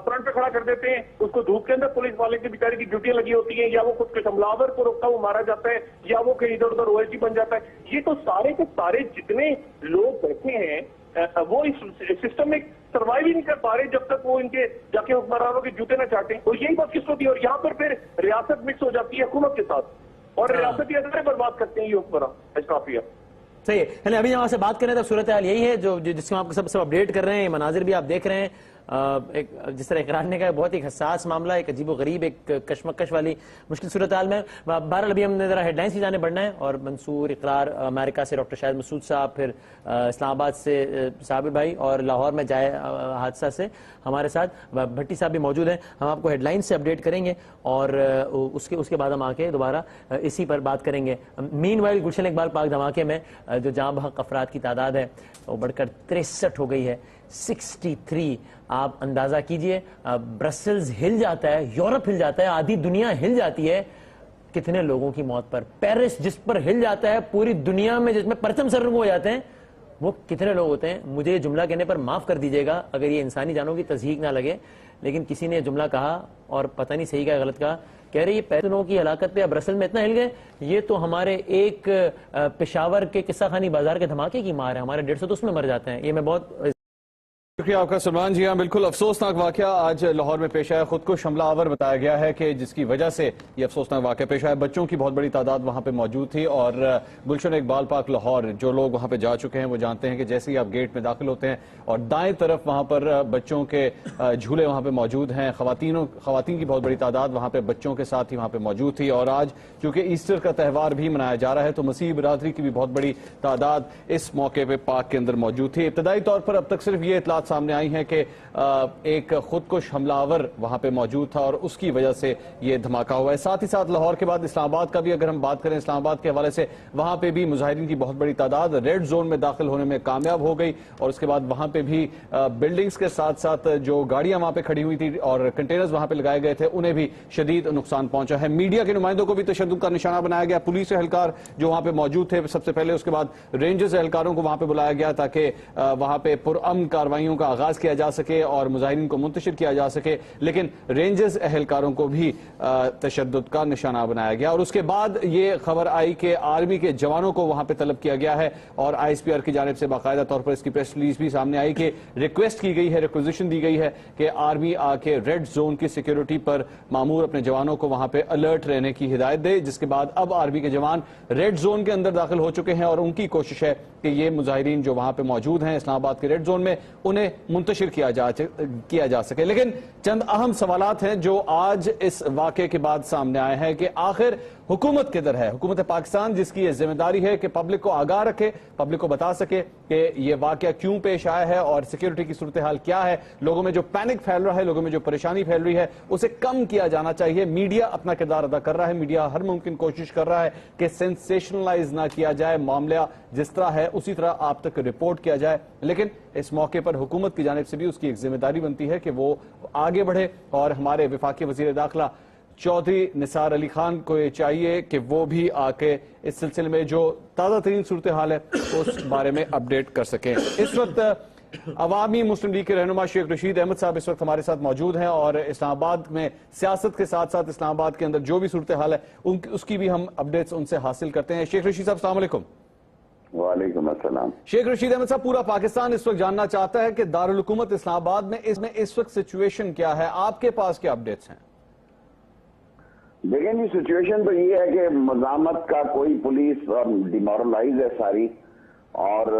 فرنٹ پہ کھڑا کر دیتے ہیں، اس کو دھوپ کے اندر پولیس والے کی بیچارے کی ڈیوٹیاں لگی ہوتی ہیں، یا وہ خود کے حملہ کو روکتا وہ مارا جاتا ہے، یا وہ کہیں ادھر ادھر او ایس ڈی بن جاتا ہے. یہ تو سارے کے سارے جتنے لوگ بیٹھے ہیں وہ اس سسٹم میں سروائیو ہی نہیں کر پا رہے جب تک وہ ان کے جا کے حکمرانوں کے جوتے نہ چاٹیں. اور یہی بات کس ہوتی ہے، اور یہاں پر پھر ریاست مکس ہو جاتی ہے حکومت کے ساتھ، اور ریاستی ادارے برباد کرتے ہیں یہ حکمران اشرافیہ. صحیح ہے. ابھی ہم آپ سے بات کر رہے ہیں تو صورتحال یہی ہے جو جس کو آپ کو سب اپڈیٹ کر رہے ہیں، مناظر بھی آپ دیکھ رہے ہیں. ایک جس طرح اقرار نے کہا بہت ایک حساس معاملہ، ایک عجیب و غریب، ایک کشمکش والی مشکل صورتحال میں. بہرحال ابھی ہم نے ذرا ہیڈ لائنز کی جانے بڑھنا ہے، اور منصور، اقرار، امریکہ سے ڈاکٹر شاہد مسعود صاحب، پھر اسلام آباد سے صابر بھائی، اور لاہور میں جائے حادثہ سے ہمارے ساتھ بھٹی صاحب بھی موجود ہیں. ہم آپ کو ہیڈ لائن سے اپڈیٹ کریں گے اور اس کے بعد ہم آ کے دوبارہ اسی پر بات کریں گے. مین وائل گلشن اقبال پاک دھماکے میں جو جاں بحق افراد کی تعداد ہے وہ بڑھ کر 63 ہو گئی ہے، 63. آپ اندازہ کیجئے، برسلز ہل جاتا ہے، یورپ ہل جاتا ہے، آدھی دنیا ہل جاتی ہے کتنے لوگوں کی موت پر. پیرس جس پر ہل جاتا ہے پوری دنیا میں، جس میں پرچم سرنگو ہو جاتے ہیں، وہ کتنے لوگ ہوتے ہیں. مجھے یہ جملہ کہنے پر معاف کر دیجیے گا اگر یہ انسانی جانوں کی تضحیق نہ لگے, لیکن کسی نے جملہ کہا اور پتہ نہیں صحیح کا غلط کہا, کہہ رہے یہ پیسوں کی ہلاکت پہ اب برسل میں اتنا ہل گئے, یہ تو ہمارے ایک پشاور کے قصہ خانی بازار کے دھماکے کی مار ہے, ہمارے 150 تو اس میں مر جاتے ہیں. یہ میں بہت شکریہ آپ کا سلمان. جی ہاں, بالکل افسوسناک واقعہ آج لاہور میں پیش آیا. خود کو حملہ آور بتایا گیا ہے کہ جس کی وجہ سے یہ افسوسناک واقعہ پیش آیا. بچوں کی بہت بڑی تعداد وہاں پہ موجود تھی اور گلشن اقبال پارک لاہور جو لوگ وہاں پہ جا چکے ہیں وہ جانتے ہیں کہ جیسے ہی آپ گیٹ میں داخل ہوتے ہیں اور دائیں طرف وہاں پر بچوں کے جھولے وہاں پہ موجود ہیں. خواتین کی بہت بڑی تعداد وہاں پہ بچوں کے ساتھ ہی وہاں پہ موجود تھی. اور آج چونکہ ایسٹر کا تہوار بھی منایا جا رہا ہے تو مسیحی برادری کی بھی بہت بڑی تعداد اس موقع پہ پارک کے اندر موجود تھی. ابتدائی طور پر اب تک صرف یہ اطلاعات سامنے آئی ہیں کہ ایک خودکش حملہ آور وہاں پہ موجود تھا اور اس کی وجہ سے یہ دھماکہ ہوا ہے. ساتھ ہی ساتھ لاہور کے بعد اسلام آباد کا بھی اگر ہم بات کریں, اسلام آباد کے حوالے سے وہاں پہ بھی مظاہرین کی بہت بڑی تعداد ریڈ زون میں داخل ہونے میں کامیاب ہو گئی اور اس کے بعد وہاں پہ بھی بلڈنگز کے ساتھ ساتھ جو گاڑیاں وہاں پہ کھڑی ہوئی تھی اور کنٹینرز وہاں پہ لگائے گئے تھے انہیں بھی شدید نقصان پہنچا ہے. میڈیا کے نمائندوں کو بھی تشدد کا نشانہ بنایا گیا. پولیس اہلکار جو وہاں پہ موجود تھے سب سے پہلے, اس کے بعد رینجرز اہلکاروں کو وہاں پہ بلایا گیا تاکہ وہاں پہ پرامن کارروائیوں کا آغاز کیا جا سکے اور مظاہرین کو منتشر کیا جا سکے, لیکن رینجرز اہلکاروں کو بھی تشدد کا نشانہ بنایا گیا. اور اس کے بعد یہ خبر آئی کہ آرمی کے جوانوں کو وہاں پہ طلب کیا گیا ہے اور آئی ایس پی آر کی جانب سے باقاعدہ طور پر اس کی پریس ریلیز بھی سامنے آئی کہ ریکویسٹ کی گئی ہے, ریکویزیشن دی گئی ہے کہ آرمی آ کے ریڈ زون کی سیکیورٹی پر مامور اپنے جوانوں کو وہاں پہ الرٹ رہنے کی ہدایت دے. جس کے بعد اب آرمی کے جوان ریڈ زون کے اندر داخل ہو چکے ہیں اور ان کی کوشش ہے کہ یہ مظاہرین جو وہاں پہ موجود ہیں اسلام آباد کے ریڈ زون میں انہیں منتشر کیا جا سکے. لیکن چند اہم سوالات ہیں جو آج اس واقعے کے بعد سامنے آئے ہیں کہ آخر حکومت کدھر ہے, حکومت پاکستان جس کی یہ ذمہ داری ہے کہ پبلک کو آگاہ رکھے, پبلک کو بتا سکے کہ یہ واقعہ کیوں پیش آیا ہے اور سیکیورٹی کی صورتحال کیا ہے. لوگوں میں جو پینک پھیل رہا ہے, لوگوں میں جو پریشانی پھیل رہی ہے اسے کم کیا جانا چاہیے. میڈیا اپنا کردار ادا کر رہا ہے, میڈیا ہر ممکن کوشش کر رہا ہے کہ سینسیشنلائز نہ کیا جائے, معاملہ جس طرح ہے اسی طرح آپ تک رپورٹ کیا جائے. لیکن اس موقع پر حکومت کی جانب سے بھی اس کی ایک ذمہ داری بنتی ہے کہ وہ آگے بڑھے اور ہمارے وفاقی وزیر داخلہ چودھری نثار علی خان کو یہ چاہیے کہ وہ بھی آ کے اس سلسلے میں جو تازہ ترین صورتحال ہے اس بارے میں اپڈیٹ کر سکیں. اس وقت عوامی مسلم لیگ کے رہنما شیخ رشید احمد صاحب اس وقت ہمارے ساتھ موجود ہیں اور اسلام آباد میں سیاست کے ساتھ ساتھ اسلام آباد کے اندر جو بھی صورتحال ہے اس کی بھی ہم اپڈیٹس ان سے حاصل کرتے ہیں. شیخ رشید صاحب السلام علیکم. وعلیکم السلام. شیخ رشید احمد صاحب, پورا پاکستان اس وقت جاننا چاہتا ہے کہ دارالحکومت اسلام آباد میں اس وقت سچویشن کیا ہے, آپ کے پاس کیا اپڈیٹس ہیں؟ دیکھیں جی, سچویشن تو یہ ہے کہ مزاحمت کا کوئی پولیس اور ڈیمورلائز ہے ساری, اور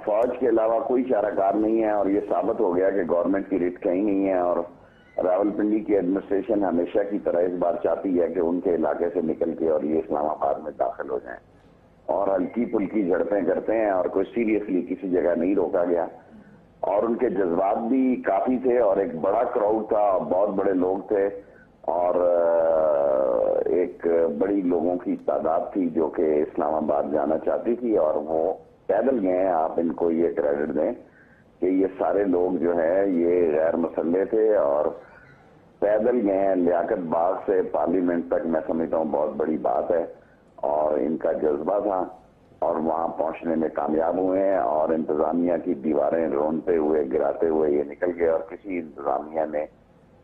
فوج کے علاوہ کوئی چارہ کار نہیں ہے. اور یہ ثابت ہو گیا کہ گورنمنٹ کی ریٹ کہیں نہیں ہے اور راولپنڈی کی ایڈمنسٹریشن ہمیشہ کی طرح اس بار چاہتی ہے کہ ان کے علاقے سے نکل کے اور یہ اسلام آباد میں داخل ہو جائیں اور ہلکی پھلکی جھڑپیں کرتے ہیں اور کوئی سیریسلی کسی جگہ نہیں روکا گیا. اور ان کے جذبات بھی کافی تھے اور ایک بڑا کراؤڈ تھا, بہت بڑے لوگ تھے اور ایک بڑی لوگوں کی تعداد تھی جو کہ اسلام آباد جانا چاہتی تھی اور وہ پیدل گئے ہیں. آپ ان کو یہ کریڈٹ دیں کہ یہ سارے لوگ جو ہے یہ غیر مسلح تھے اور پیدل گئے ہیں لیاقت باغ سے پارلیمنٹ تک. میں سمجھتا ہوں بہت بڑی بات ہے اور ان کا جذبہ تھا اور وہاں پہنچنے میں کامیاب ہوئے ہیں اور انتظامیہ کی دیواریں رونتے ہوئے گراتے ہوئے یہ نکل گئے اور کسی انتظامیہ نے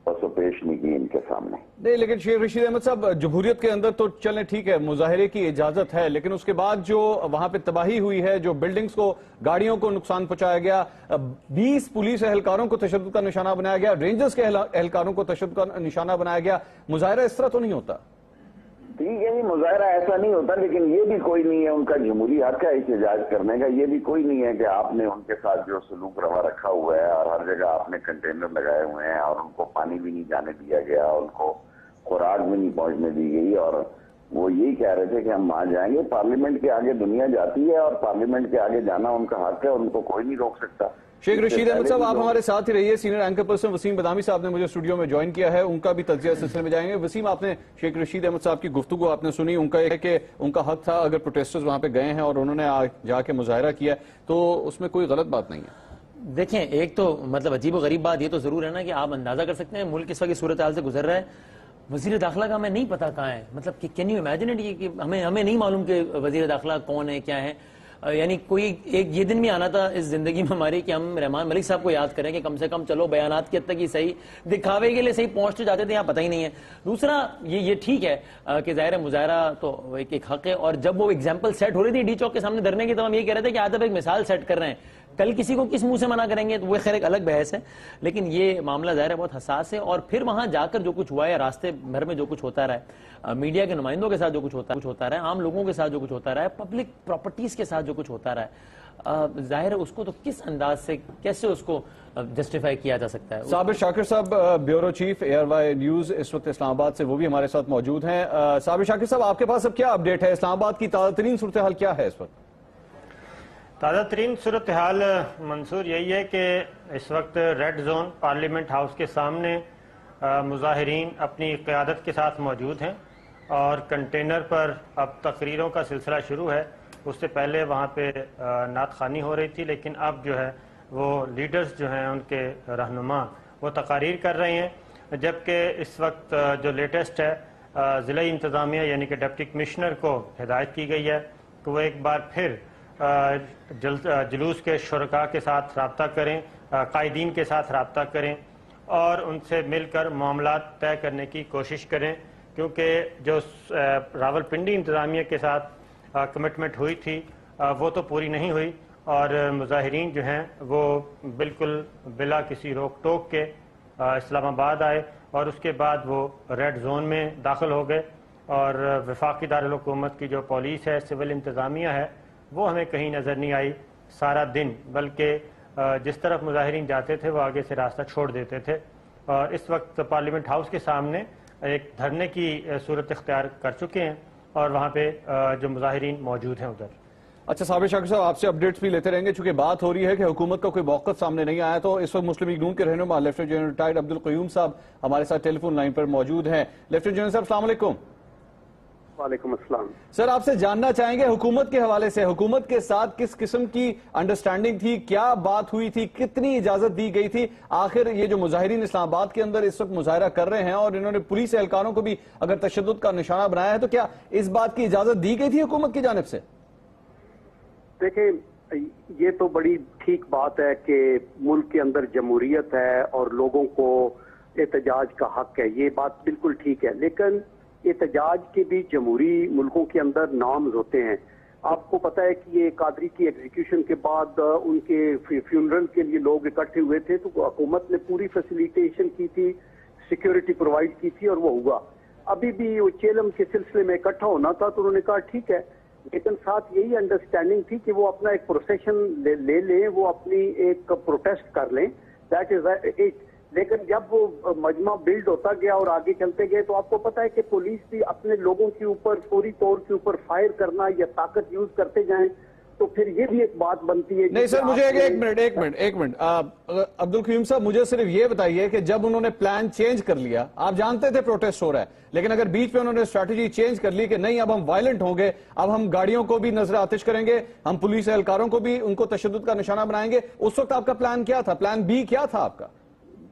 پسو پیش نہیں کی ان کے سامنے. نہیں, لیکن شیخ رشید احمد صاحب, جمہوریت کے اندر تو چلیں ٹھیک ہے, مظاہرے کی اجازت ہے, لیکن اس کے بعد جو وہاں پہ تباہی ہوئی ہے, جو بلڈنگز کو, گاڑیوں کو نقصان پہنچایا گیا, 20 پولیس اہلکاروں کو تشدد کا نشانہ بنایا گیا, رینجرز کے اہلکاروں کو تشدد کا نشانہ بنایا گیا, مظاہرہ اس طرح تو نہیں ہوتا. ٹھیک ہے جی, مظاہرہ ایسا نہیں ہوتا, لیکن یہ بھی کوئی نہیں ہے, ان کا جمہوری حق ہے احتجاج کرنے کا. یہ بھی کوئی نہیں ہے کہ آپ نے ان کے ساتھ جو سلوک روا رکھا ہوا ہے اور ہر جگہ آپ نے کنٹینر لگائے ہوئے ہیں اور ان کو پانی بھی نہیں جانے دیا گیا, ان کو خوراک بھی نہیں پہنچنے دی گئی اور وہ یہی کہہ رہے تھے کہ ہم وہاں جائیں گے. پارلیمنٹ کے آگے دنیا جاتی ہے اور پارلیمنٹ کے آگے جانا ان کا حق ہے, ان کو کوئی نہیں روک سکتا. شیخ رشید احمد صاحب, آپ ہمارے ساتھ ہی رہیے. Senior anchor person Wasim Badami صاحب نے مجھے اسٹوڈیو میں جوائن کیا ہے, ان کا بھی تجزیہ سلسلے میں جائیں گے. وسیم, آپ نے شیخ رشید احمد صاحب کی گفتگو آپ نے سنی, ان کا یہ ہے کہ ان کا حق تھا اگر پروٹیسٹرز وہاں پہ گئے ہیں اور انہوں نے جا کے مظاہرہ کیا تو اس میں کوئی غلط بات نہیں ہے. دیکھیں, ایک تو مطلب عجیب و غریب بات یہ تو ضرور ہے نا کہ آپ اندازہ کر سکتے ہیں ملک کس وقت کی صورتحال سے گزر رہا ہے. وزیر داخلہ کا ہمیں نہیں پتا کہاں ہے, مطلب کہ کین یو امیجن اٹ, کہ ہمیں نہیں معلوم کہ وزیر داخلہ کون ہے, کیا ہے. یعنی کوئی ایک یہ دن بھی آنا تھا اس زندگی میں ہماری کہ ہم رحمان ملک صاحب کو یاد کریں کہ کم سے کم چلو بیانات کی حد تک ہی صحیح دکھاوے کے لیے صحیح پہنچ تو جاتے تھے، یہاں پتہ ہی نہیں ہے۔ دوسرا یہ ٹھیک ہے کہ ظاہر مظاہرہ تو ایک حق ہے، اور جب وہ ایگزامپل سیٹ ہو رہی تھی ڈی چوک کے سامنے دھرنے کی، تو ہم یہ کہہ رہے تھے کہ آج آپ ایک مثال سیٹ کر رہے ہیں، کل کسی کو کس منہ سے منع کریں گے تو وہ خیر ایک الگ بحث ہے، لیکن یہ معاملہ ظاہر ہے بہت حساس ہے۔ اور پھر وہاں جا کر جو کچھ ہوا ہے، راستے بھر میں جو کچھ ہوتا رہا ہے، میڈیا کے نمائندوں کے ساتھ جو کچھ ہوتا رہا ہے، عام لوگوں کے ساتھ جو کچھ ہوتا رہا ہے، پبلک پراپرٹیز کے ساتھ جو کچھ ہوتا رہا ہے، ظاہر ہے اس کو تو کس انداز سے کیسے اس کو جسٹیفائی کیا جا سکتا ہے۔ صابر شاکر صاحب بیورو چیف ARY نیوز اس وقت اسلام آباد سے، وہ بھی ہمارے ساتھ موجود ہیں۔ صابر شاکر صاحب، آپ کے پاس اب کیا اپڈیٹ ہے؟ اسلام آباد کی تازہ ترین صورتحال کیا ہے اس وقت؟ تازہ ترین صورتحال منصور یہی ہے کہ اس وقت ریڈ زون پارلیمنٹ ہاؤس کے سامنے مظاہرین اپنی قیادت کے ساتھ موجود ہیں، اور کنٹینر پر اب تقریروں کا سلسلہ شروع ہے۔ اس سے پہلے وہاں پہ نعت خوانی ہو رہی تھی، لیکن اب جو ہے وہ لیڈرز جو ہیں ان کے رہنما وہ تقاریر کر رہے ہیں، جبکہ اس وقت جو لیٹسٹ ہے ضلع انتظامیہ یعنی کہ ڈپٹی کمشنر کو ہدایت کی گئی ہے کہ وہ ایک بار پھر جلوس کے شرکاء کے ساتھ رابطہ کریں، قائدین کے ساتھ رابطہ کریں اور ان سے مل کر معاملات طے کرنے کی کوشش کریں، کیونکہ جو راولپنڈی انتظامیہ کے ساتھ کمٹمنٹ ہوئی تھی وہ تو پوری نہیں ہوئی، اور مظاہرین جو ہیں وہ بالکل بلا کسی روک ٹوک کے اسلام آباد آئے، اور اس کے بعد وہ ریڈ زون میں داخل ہو گئے، اور وفاقی دارالحکومت کی جو پولیس ہے، سول انتظامیہ ہے، وہ ہمیں کہیں نظر نہیں آئی سارا دن، بلکہ جس طرف مظاہرین جاتے تھے وہ آگے سے راستہ چھوڑ دیتے تھے۔ اور اس وقت پارلیمنٹ ہاؤس کے سامنے ایک دھرنے کی صورت اختیار کر چکے ہیں، اور وہاں پہ جو مظاہرین موجود ہیں ادھر۔ اچھا صابر شاکر صاحب، آپ سے اپڈیٹس بھی لیتے رہیں گے، چونکہ بات ہو رہی ہے کہ حکومت کا کوئی موقف سامنے نہیں آیا، تو اس وقت مسلم لیگ نون کے رہنما لیفٹیننٹ جنرل ریٹائرڈ عبدالقیوم صاحب ہمارے ساتھ ٹیلی فون لائن پر موجود ہیں۔ لیفٹیننٹ جنرل صاحب السلام علیکم۔ وعلیکم السلام سر، آپ سے جاننا چاہیں گے حکومت کے حوالے سے، حکومت کے ساتھ کس قسم کی انڈرسٹینڈنگ تھی، کیا بات ہوئی تھی، کتنی اجازت دی گئی تھی؟ آخر یہ جو مظاہرین اسلام آباد کے اندر اس وقت مظاہرہ کر رہے ہیں اور انہوں نے پولیس اہلکاروں کو بھی اگر تشدد کا نشانہ بنایا ہے، تو کیا اس بات کی اجازت دی گئی تھی حکومت کی جانب سے؟ دیکھیں، یہ تو بڑی ٹھیک بات ہے کہ ملک کے اندر جمہوریت ہے اور لوگوں کو احتجاج کا حق ہے، یہ بات بالکل ٹھیک ہے، لیکن احتجاج کے بھی جمہوری ملکوں کے اندر نامز ہوتے ہیں۔ آپ کو پتا ہے کہ یہ قادری کی ایگزیکیوشن کے بعد ان کے فیونرل کے لیے لوگ اکٹھے ہوئے تھے، تو حکومت نے پوری فیسیلیٹیشن کی تھی، سیکیورٹی پرووائڈ کی تھی، اور وہ ہوا۔ ابھی بھی وہ چیلم کے سلسلے میں اکٹھا ہونا تھا تو انہوں نے کہا ٹھیک ہے، لیکن ساتھ یہی انڈرسٹینڈنگ تھی کہ وہ اپنا ایک پروسیشن لے لیں، وہ اپنی ایک پروٹیسٹ کر لیں، دیٹ از اٹ۔ لیکن جب وہ مجمع بلڈ ہوتا گیا اور آگے چلتے گئے تو آپ کو پتا ہے کہ پولیس بھی اپنے لوگوں کے اوپر فوری طور کے اوپر فائر کرنا یا طاقت یوز کرتے جائیں تو پھر یہ بھی ایک بات بنتی ہے۔ نہیں سر، مجھے ایک منٹ عبدالقیوم صاحب، مجھے صرف یہ بتائیے کہ جب انہوں نے پلان چینج کر لیا، آپ جانتے تھے پروٹیسٹ ہو رہا ہے، لیکن اگر بیچ میں انہوں نے اسٹریٹجی چینج کر لی کہ نہیں اب ہم وائلنٹ ہوں گے، اب ہم گاڑیوں کو بھی نظر آتش کریں گے، ہم پولیس اہلکاروں کو بھی ان کو تشدد کا نشانہ بنائیں گے، اس وقت آپ کا پلان کیا تھا؟ پلان بی کیا تھا آپ کا؟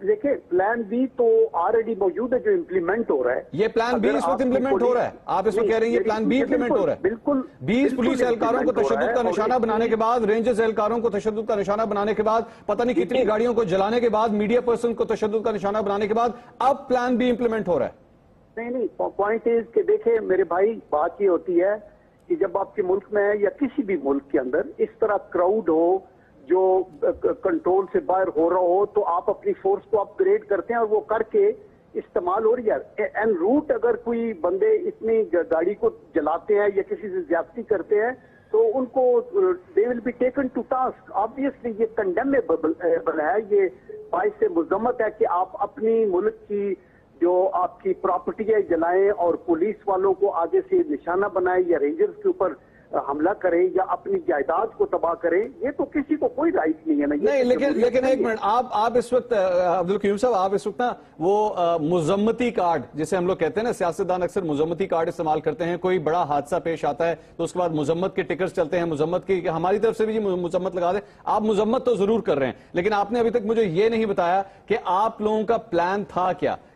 دیکھیں، پلان بی تو آلریڈی موجود ہے جو امپلیمنٹ ہو رہا ہے۔ یہ پلان بی اس وقت امپلیمنٹ ہو رہا ہے، آپ اس وقت کہہ رہے ہیں یہ پلان بی امپلیمنٹ ہو رہا ہے؟ بالکل 20 پولیس اہلکاروں کو تشدد کا نشانہ بنانے کے بعد، رینجرز اہلکاروں کو تشدد کا نشانہ بنانے کے بعد، پتہ نہیں کتنی گاڑیوں کو جلانے کے بعد، میڈیا پرسن کو تشدد کا نشانہ بنانے کے بعد، اب پلان بی امپلیمنٹ ہو رہا ہے۔ نہیں، پوائنٹ از کہ دیکھیں میرے بھائی، بات یہ ہوتی ہے کہ جب آپ کے ملک میں یا کسی بھی ملک کے اندر اس طرح کراؤڈ ہو جو کنٹرول سے باہر ہو رہا ہو تو آپ اپنی فورس کو اپ گریڈ کرتے ہیں، اور وہ کر کے استعمال ہو رہی ہے۔ این روٹ اگر کوئی بندے اتنی گاڑی کو جلاتے ہیں یا کسی سے زیادتی کرتے ہیں تو ان کو they will be taken to task. Obviously یہ کنڈیمیبل ہے، یہ باعث مذمت ہے کہ آپ اپنی ملک کی جو آپ کی پراپرٹی جلائیں اور پولیس والوں کو آگے سے نشانہ بنائیں یا رینجرز کے اوپر حملہ کریں یا اپنی جائیداد کو تباہ کریں، یہ تو کسی کو کوئی رائٹ نہیں ہے نا۔ نہیں، لیکن ایک منٹ، آپ اس وقت عبدالقیوم صاحب، آپ اس وقت نا وہ مذمتی کارڈ جسے ہم لوگ کہتے ہیں نا، سیاستدان اکثر مذمتی کارڈ استعمال کرتے ہیں، کوئی بڑا حادثہ پیش آتا ہے تو اس کے بعد مذمت کے ٹکرز چلتے ہیں، مذمت کی ہماری طرف سے بھی مذمت لگا دیں، آپ مذمت تو ضرور کر رہے ہیں، لیکن آپ نے ابھی تک مجھے یہ نہیں بتایا کہ آپ لوگوں کا پلان تھا کیا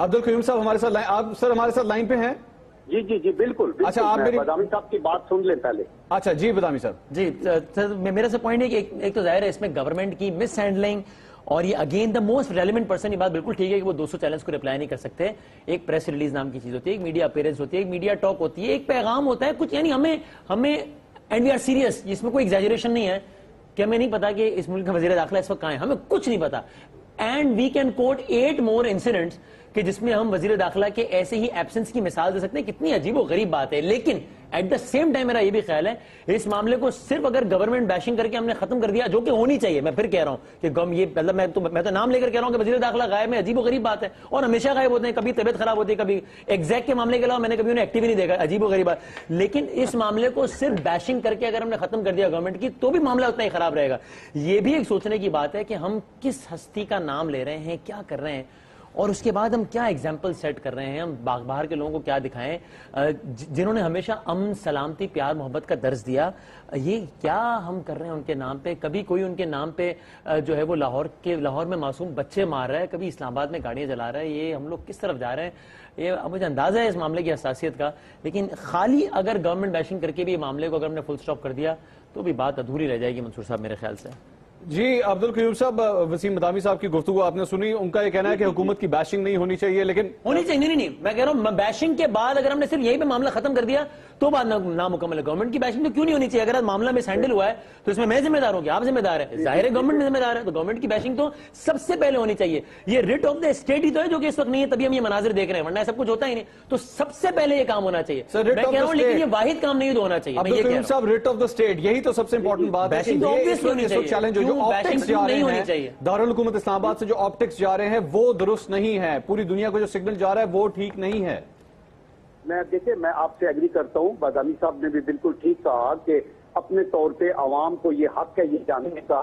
عبد القیوم صاحب ہمارے ساتھ آپ سر ہمارے ساتھ لائن پہ ہیں؟ جی جی جی بالکل. اچھا آپ میری بدامی صاحب کی بات سن لیں پہلے. اچھا جی بدامی صاحب. جی میرا سے پوائنٹ ہے کہ ایک تو ظاہر ہے اس میں گورنمنٹ کی مس ہینڈلنگ، اور یہ again the most relevant person. یہ بات بالکل ٹھیک ہے کہ وہ 200 چیلنج کو رپلائی نہیں کر سکتے. ایک پریس ریلیز نام کی چیز ہوتی ہے، ایک میڈیا اپیرنس ہوتی ہے، ایک میڈیا ٹاک ہوتی ہے، ایک پیغام ہوتا ہے کچھ. یعنی ہمیں اینڈ وی آر سیریس، اس میں کوئی ایگزیجریشن نہیں ہے کہ ہمیں نہیں پتا کہ اس ملک کا وزیر داخلہ اس وقت کہاں ہے، ہمیں کچھ نہیں پتا. And we can quote 8 more incidents کہ جس میں ہم وزیر داخلہ کے ایسے ہی ایبسنس کی مثال دے سکتے ہیں. کتنی عجیب و غریب بات ہے. لیکن ایٹ دا سیم ٹائم میرا یہ بھی خیال ہے اس معاملے کو صرف اگر گورنمنٹ بیشنگ کر کے ہم نے ختم کر دیا، جو کہ ہونی چاہیے، میں پھر کہہ رہا ہوں کہ یہ مطلب میں تو نام لے کر کہہ رہا ہوں کہ وزیر داخلہ غائب ہے، عجیب و غریب بات ہے. اور ہمیشہ غائب ہوتے ہیں، کبھی طبیعت خراب ہوتی ہے، کبھی ایگزیکٹ کے معاملے کے علاوہ میں نے کبھی انہیں ایکٹیو ہی نہیں دیکھا. عجیب و غریب بات. لیکن اس معاملے کو صرف بیشنگ کر کے اگر ہم نے ختم کر دیا گورنمنٹ کی، تو بھی معاملہ اتنا ہی خراب رہے گا. یہ بھی ایک سوچنے کی بات ہے کہ ہم کس ہستی کا نام لے رہے ہیں، کیا کر رہے ہیں، اور اس کے بعد ہم کیا ایگزامپل سیٹ کر رہے ہیں. ہم باہر کے لوگوں کو کیا دکھائیں جنہوں نے ہمیشہ امن، سلامتی، پیار، محبت کا درس دیا. یہ کیا ہم کر رہے ہیں ان کے نام پہ؟ کبھی کوئی ان کے نام پہ جو ہے وہ لاہور میں معصوم بچے مار رہا ہے، کبھی اسلام آباد میں گاڑیاں جلا رہا ہے. یہ ہم لوگ کس طرف جا رہے ہیں؟ یہ مجھے اندازہ ہے اس معاملے کی حساسیت کا. لیکن خالی اگر گورنمنٹ بیشنگ کر کے بھی معاملے کو اگر ہم نے فل سٹاپ کر دیا تو بھی بات ادھوری رہ جائے گی منصور صاحب میرے خیال سے. جی عبد القیوم صاحب، وسیم مدامی صاحب کی گفتگو آپ نے سنی. ان کا یہ کہنا ہے کہ حکومت کی بیشنگ نہیں ہونی چاہیے، لیکن ہونی چاہیے. نہیں میں کہہ رہا ہوں بیشنگ کے بعد اگر ہم نے صرف یہی پہ معاملہ ختم کر دیا تو بات نامکمل ہے. گورنمنٹ کی بیشنگ تو کیوں نہیں ہونی چاہیے؟ اگر معاملہ مس ہینڈل ہوا ہے تو اس میں ذمہ دار ہوں کہ آپ ذمہ دار ہے. ظاہر ہے گورنمنٹ میں ذمہ دار ہے، تو گورنمنٹ کی بیشنگ تو سب سے پہلے ہونی چاہیے. یہ ریٹ آف دا اسٹیٹ ہی تو ہے جو کہ اس وقت نہیں ہے، تبھی ہم یہ مناظر دیکھ رہے ہیں، ورنہ سب کچھ ہوتا ہی نہیں. تو سب سے پہلے یہ کام ہونا چاہیے. میں کہہ رہا ہوں لیکن یہ واحد کام نہیں ہونا چاہیے. عبد القیوم صاحب، ریٹ آف دا اسٹیٹ یہی تو سب سے امپورٹنٹ بات ہے. چیلنج جو آپٹکس جا رہے ہیں دارالحکومت اسلام آباد سے، جو آپٹکس جا رہے ہیں وہ درست نہیں ہے. پوری دنیا کو جو سگنل جا رہا ہے وہ ٹھیک نہیں ہے. دیکھیں میں آپ سے ایگری کرتا ہوں. بادامی صاحب نے بھی بالکل ٹھیک کہا کہ اپنے طور پہ عوام کو یہ حق ہے یہ جاننے کا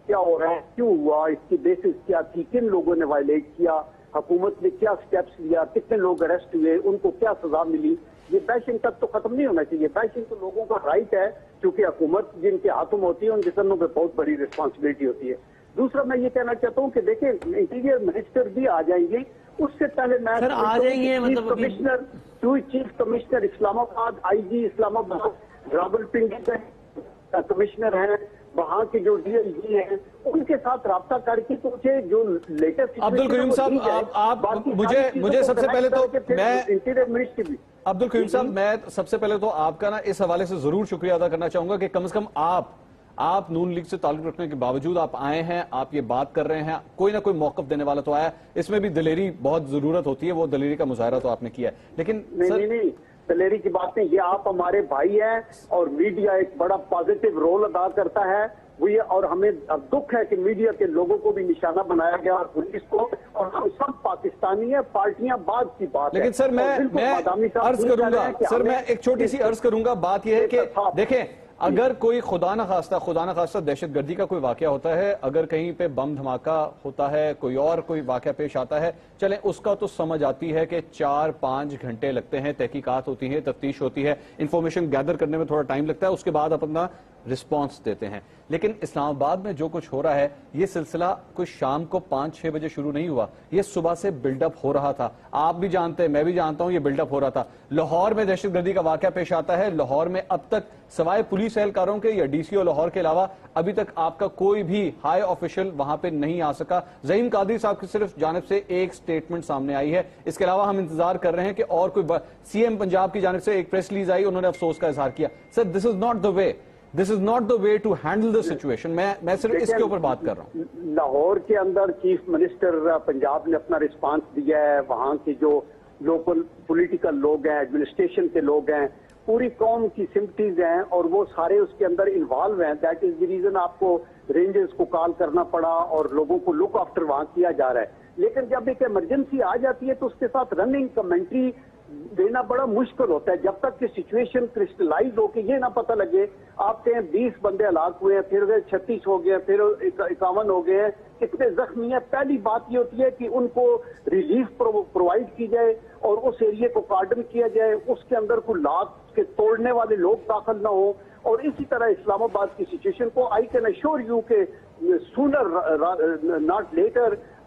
کیا ہو رہا ہے، کیوں ہوا، اس کی بیسس کیا تھی، کن لوگوں نے وائلیٹ کیا، حکومت نے کیا سٹیپس لیا، کتنے لوگ اریسٹ ہوئے، ان کو کیا سزا ملی. یہ بیشنگ تک تو ختم نہیں ہونا چاہیے. بیشنگ تو لوگوں کا رائٹ ہے، کیونکہ حکومت جن کے ہاتھوں میں ہوتی ہے ان کے سروں پہ بہت بڑی رسپانسبلٹی ہوتی ہے. دوسرا میں یہ کہنا چاہتا ہوں کہ دیکھیں انٹیریئر منسٹر بھی آ جائیں گے، اس سے پہلے میں چیف کمشنر اسلام آباد، آئی جی اسلام آباد، راولپنڈی کے کمشنر ہیں، وہاں کے جو ڈی ایل جی ہیں، ان کے ساتھ رابطہ کر کے مجھے جو لیٹسٹ عبد القیوم صاحب آپ مجھے سب سے پہلے تو میں انٹیریئر منسٹر بھی عبد القیوم صاحب میں سب سے پہلے تو آپ کا نا اس حوالے سے ضرور شکریہ ادا کرنا چاہوں گا کہ کم از کم آپ نون لیگ سے تعلق رکھنے کے باوجود آپ آئے ہیں، آپ یہ بات کر رہے ہیں. کوئی نہ کوئی موقف دینے والا تو آیا. اس میں بھی دلیری بہت ضرورت ہوتی ہے، وہ دلیری کا مظاہرہ تو آپ نے کیا ہے. لیکن نہیں دلیری کی بات نہیں، یہ آپ ہمارے بھائی ہیں اور میڈیا ایک بڑا پازیٹیو رول ادا کرتا ہے. اور ہمیں دکھ ہے کہ میڈیا کے لوگوں کو بھی نشانہ بنایا گیا اور پولیس کو، اور ہم سب پاکستانی ہیں، پارٹیاں بعد کی بات ہے. لیکن سر میں عرض کروں گا، سر میں ایک چھوٹی سی عرض کروں گا. بات یہ ہے کہ دیکھیں اگر کوئی خدا نہ خواستہ دہشت گردی کا کوئی واقعہ ہوتا ہے، اگر کہیں پہ بم دھماکہ ہوتا ہے، کوئی واقعہ پیش آتا ہے، چلیں اس کا تو سمجھ آتی ہے کہ 4-5 گھنٹے لگتے ہیں، تحقیقات ہوتی ہیں، تفتیش ہوتی ہے، انفارمیشن گیدر کرنے میں تھوڑا ٹائم لگتا ہے، اس کے بعد اپنا رسپانس دیتے ہیں. لیکن اسلام آباد میں جو کچھ ہو رہا ہے یہ سلسلہ کوئی شام کو 5-6 بجے شروع نہیں ہوا، یہ صبح سے بلڈ اپ ہو رہا تھا. آپ بھی جانتے ہیں، میں بھی جانتا ہوں، یہ بلڈ اپ ہو رہا تھا. لاہور میں دہشت گردی کا واقعہ پیش آتا ہے، لاہور میں اب تک سوائے پولیس اہلکاروں کے یا ڈی سی او لاہور کے علاوہ ابھی تک آپ کا کوئی بھی ہائی آفیشل وہاں پہ نہیں آ سکا. ظہیم قادری صاحب کی صرف جانب سے ایک سٹیٹمنٹ سامنے آئی ہے. اس کے علاوہ ہم انتظار کر رہے ہیں کہ اور کوئی سی ایم پنجاب کی جانب سے ایک پریس ریلیز آئی، انہوں نے افسوس کا اظہار کیا. Sir this is not the way to handle the situation. میں صرف اس کے اوپر بات کر رہا ہوں. لاہور کے اندر چیف منسٹر پنجاب نے اپنا رسپانس دیا ہے، وہاں کے جو لوکل پولیٹیکل لوگ ہیں، ایڈمنسٹریشن کے لوگ ہیں، پوری قوم کی سمپٹیز ہیں اور وہ سارے اس کے اندر انوالو ہیں. دیٹ از دی ریزن آپ کو رینجرز کو کال کرنا پڑا اور لوگوں کو لک آفٹر وہاں کیا جا رہا ہے. لیکن جب ایک ایمرجنسی آ جاتی ہے تو اس کے ساتھ رننگ کمنٹری دینا بڑا مشکل ہوتا ہے، جب تک کہ سچویشن کرسٹلائز ہو کے یہ نہ پتہ لگے. آپ کہیں 20 بندے ہلاک ہوئے ہیں، پھر 36 ہو گئے، پھر 51 ہو گئے ہیں، کتنے زخمی ہیں. پہلی بات یہ ہوتی ہے کہ ان کو ریلیف پرووائڈ کی جائے اور اس ایریے کو کارڈن کیا جائے، اس کے اندر کوئی لاک کے توڑنے والے لوگ داخل نہ ہوں. اور اسی طرح اسلام آباد کی سچویشن کو آئی کین ایشور یو کہ سونر ناٹ لیٹر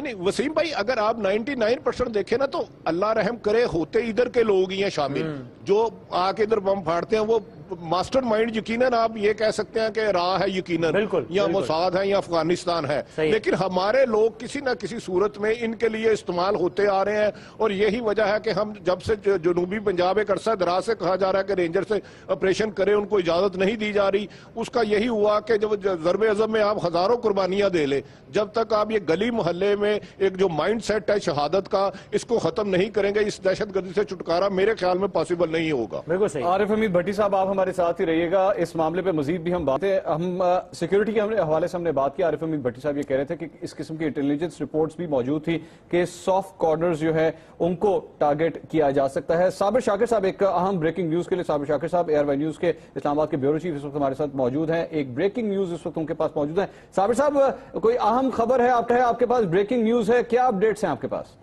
نہیں وسیم بھائی، اگر آپ 99% دیکھیں نا تو اللہ رحم کرے ہوتے ادھر کے لوگ ہی ہیں شامل، جو آ کے ادھر بم پھاڑتے ہیں وہ ماسٹر مائنڈ یقیناً آپ یہ کہہ سکتے ہیں کہ راہ ہے یقیناً، یا موساد ہے یا افغانستان ہے، لیکن ہمارے لوگ کسی نہ کسی صورت میں ان کے لیے استعمال ہوتے آ رہے ہیں، اور یہی وجہ ہے کہ ہم جب سے جنوبی پنجاب ایک عرصہ دراز سے کہا جا رہا ہے کہ رینجر سے آپریشن کرے، ان کو اجازت نہیں دی جا رہی، اس کا یہی ہوا کہ جب ضرب عظم میں آپ ہزاروں قربانیاں دے لیں، جب تک آپ یہ گلی محلے میں ایک جو مائنڈ سیٹ ہے شہادت کا، اس کو ختم نہیں کریں گے، اس دہشت گردی سے چھٹکارا میرے خیال میں پاسبل نہیں ہوگا۔ بالکل صحیح۔ عارف حمید بھٹی صاحب، آپ ہمارے ساتھ ہی رہیے گا، اس معاملے پہ مزید بھی ہم باتیں، ہم سیکیورٹی کے حوالے سے ہم نے بات کی۔ عارف حمید بھٹی صاحب یہ کہہ رہے تھے کہ اس قسم کی انٹیلیجنس رپورٹس بھی موجود تھی کہ سافٹ کارنرز جو ہے ان کو ٹارگٹ کیا جا سکتا ہے۔ صابر شاکر صاحب، ایک اہم بریکنگ نیوز کے لیے صابر شاکر صاحب ایئر وائی نیوز کے اسلام آباد کے بیورو چیف اس وقت ہمارے ساتھ موجود ہیں، ایک بریکنگ نیوز اس وقت ان کے پاس موجود ہے۔ صابر صاحب، کوئی اہم خبر ہے آپ کے پاس، بریکنگ نیوز ہے، کیا اپڈیٹس ہیں آپ کے پاس؟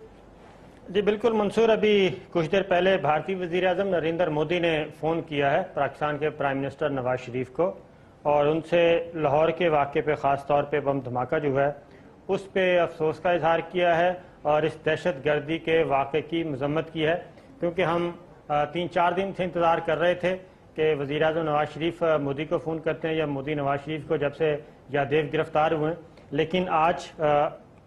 جی بالکل منصور، ابھی کچھ دیر پہلے بھارتی وزیر اعظم نریندر مودی نے فون کیا ہے پاکستان کے پرائم منسٹر نواز شریف کو، اور ان سے لاہور کے واقعے پہ، خاص طور پہ بم دھماکہ جو ہے اس پہ افسوس کا اظہار کیا ہے، اور اس دہشت گردی کے واقعے کی مذمت کی ہے، کیونکہ ہم 3-4 دن سے انتظار کر رہے تھے کہ وزیر اعظم نواز شریف مودی کو فون کرتے ہیں یا مودی نواز شریف کو، جب سے یادیو گرفتار ہوئے، لیکن آج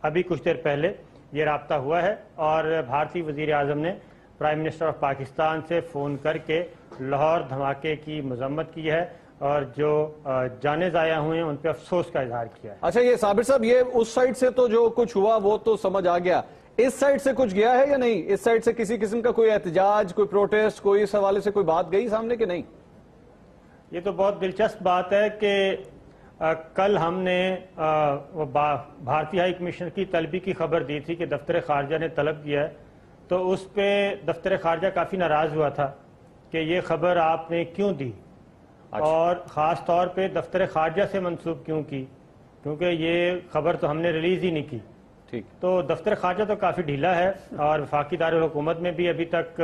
ابھی کچھ دیر پہلے یہ رابطہ ہوا ہے، اور بھارتی وزیر اعظم نے پرائم منسٹر آف پاکستان سے فون کر کے لاہور دھماکے کی مذمت کی ہے، اور جو جانیں ضائع ہوئے ہیں ان پہ افسوس کا اظہار کیا ہے۔ اچھا، یہ صابر صاحب، یہ اس سائڈ سے تو جو کچھ ہوا وہ تو سمجھ آ گیا، اس سائڈ سے کچھ گیا ہے یا نہیں؟ اس سائڈ سے کسی قسم کا کوئی احتجاج، کوئی پروٹیسٹ، کوئی اس حوالے سے کوئی بات گئی سامنے کہ نہیں؟ یہ تو بہت دلچسپ بات ہے کہ کل ہم نے بھارتی ہائی کمشنر کی طلبی کی خبر دی تھی کہ دفتر خارجہ نے طلب کیا ہے، تو اس پہ دفتر خارجہ کافی ناراض ہوا تھا کہ یہ خبر آپ نے کیوں دی، اور خاص طور پہ دفتر خارجہ سے منسوب کیوں کی، کیونکہ یہ خبر تو ہم نے ریلیز ہی نہیں کی۔ ٹھیک، تو دفتر خارجہ تو کافی ڈھیلا ہے، اور وفاقی دارالحکومت میں بھی ابھی تک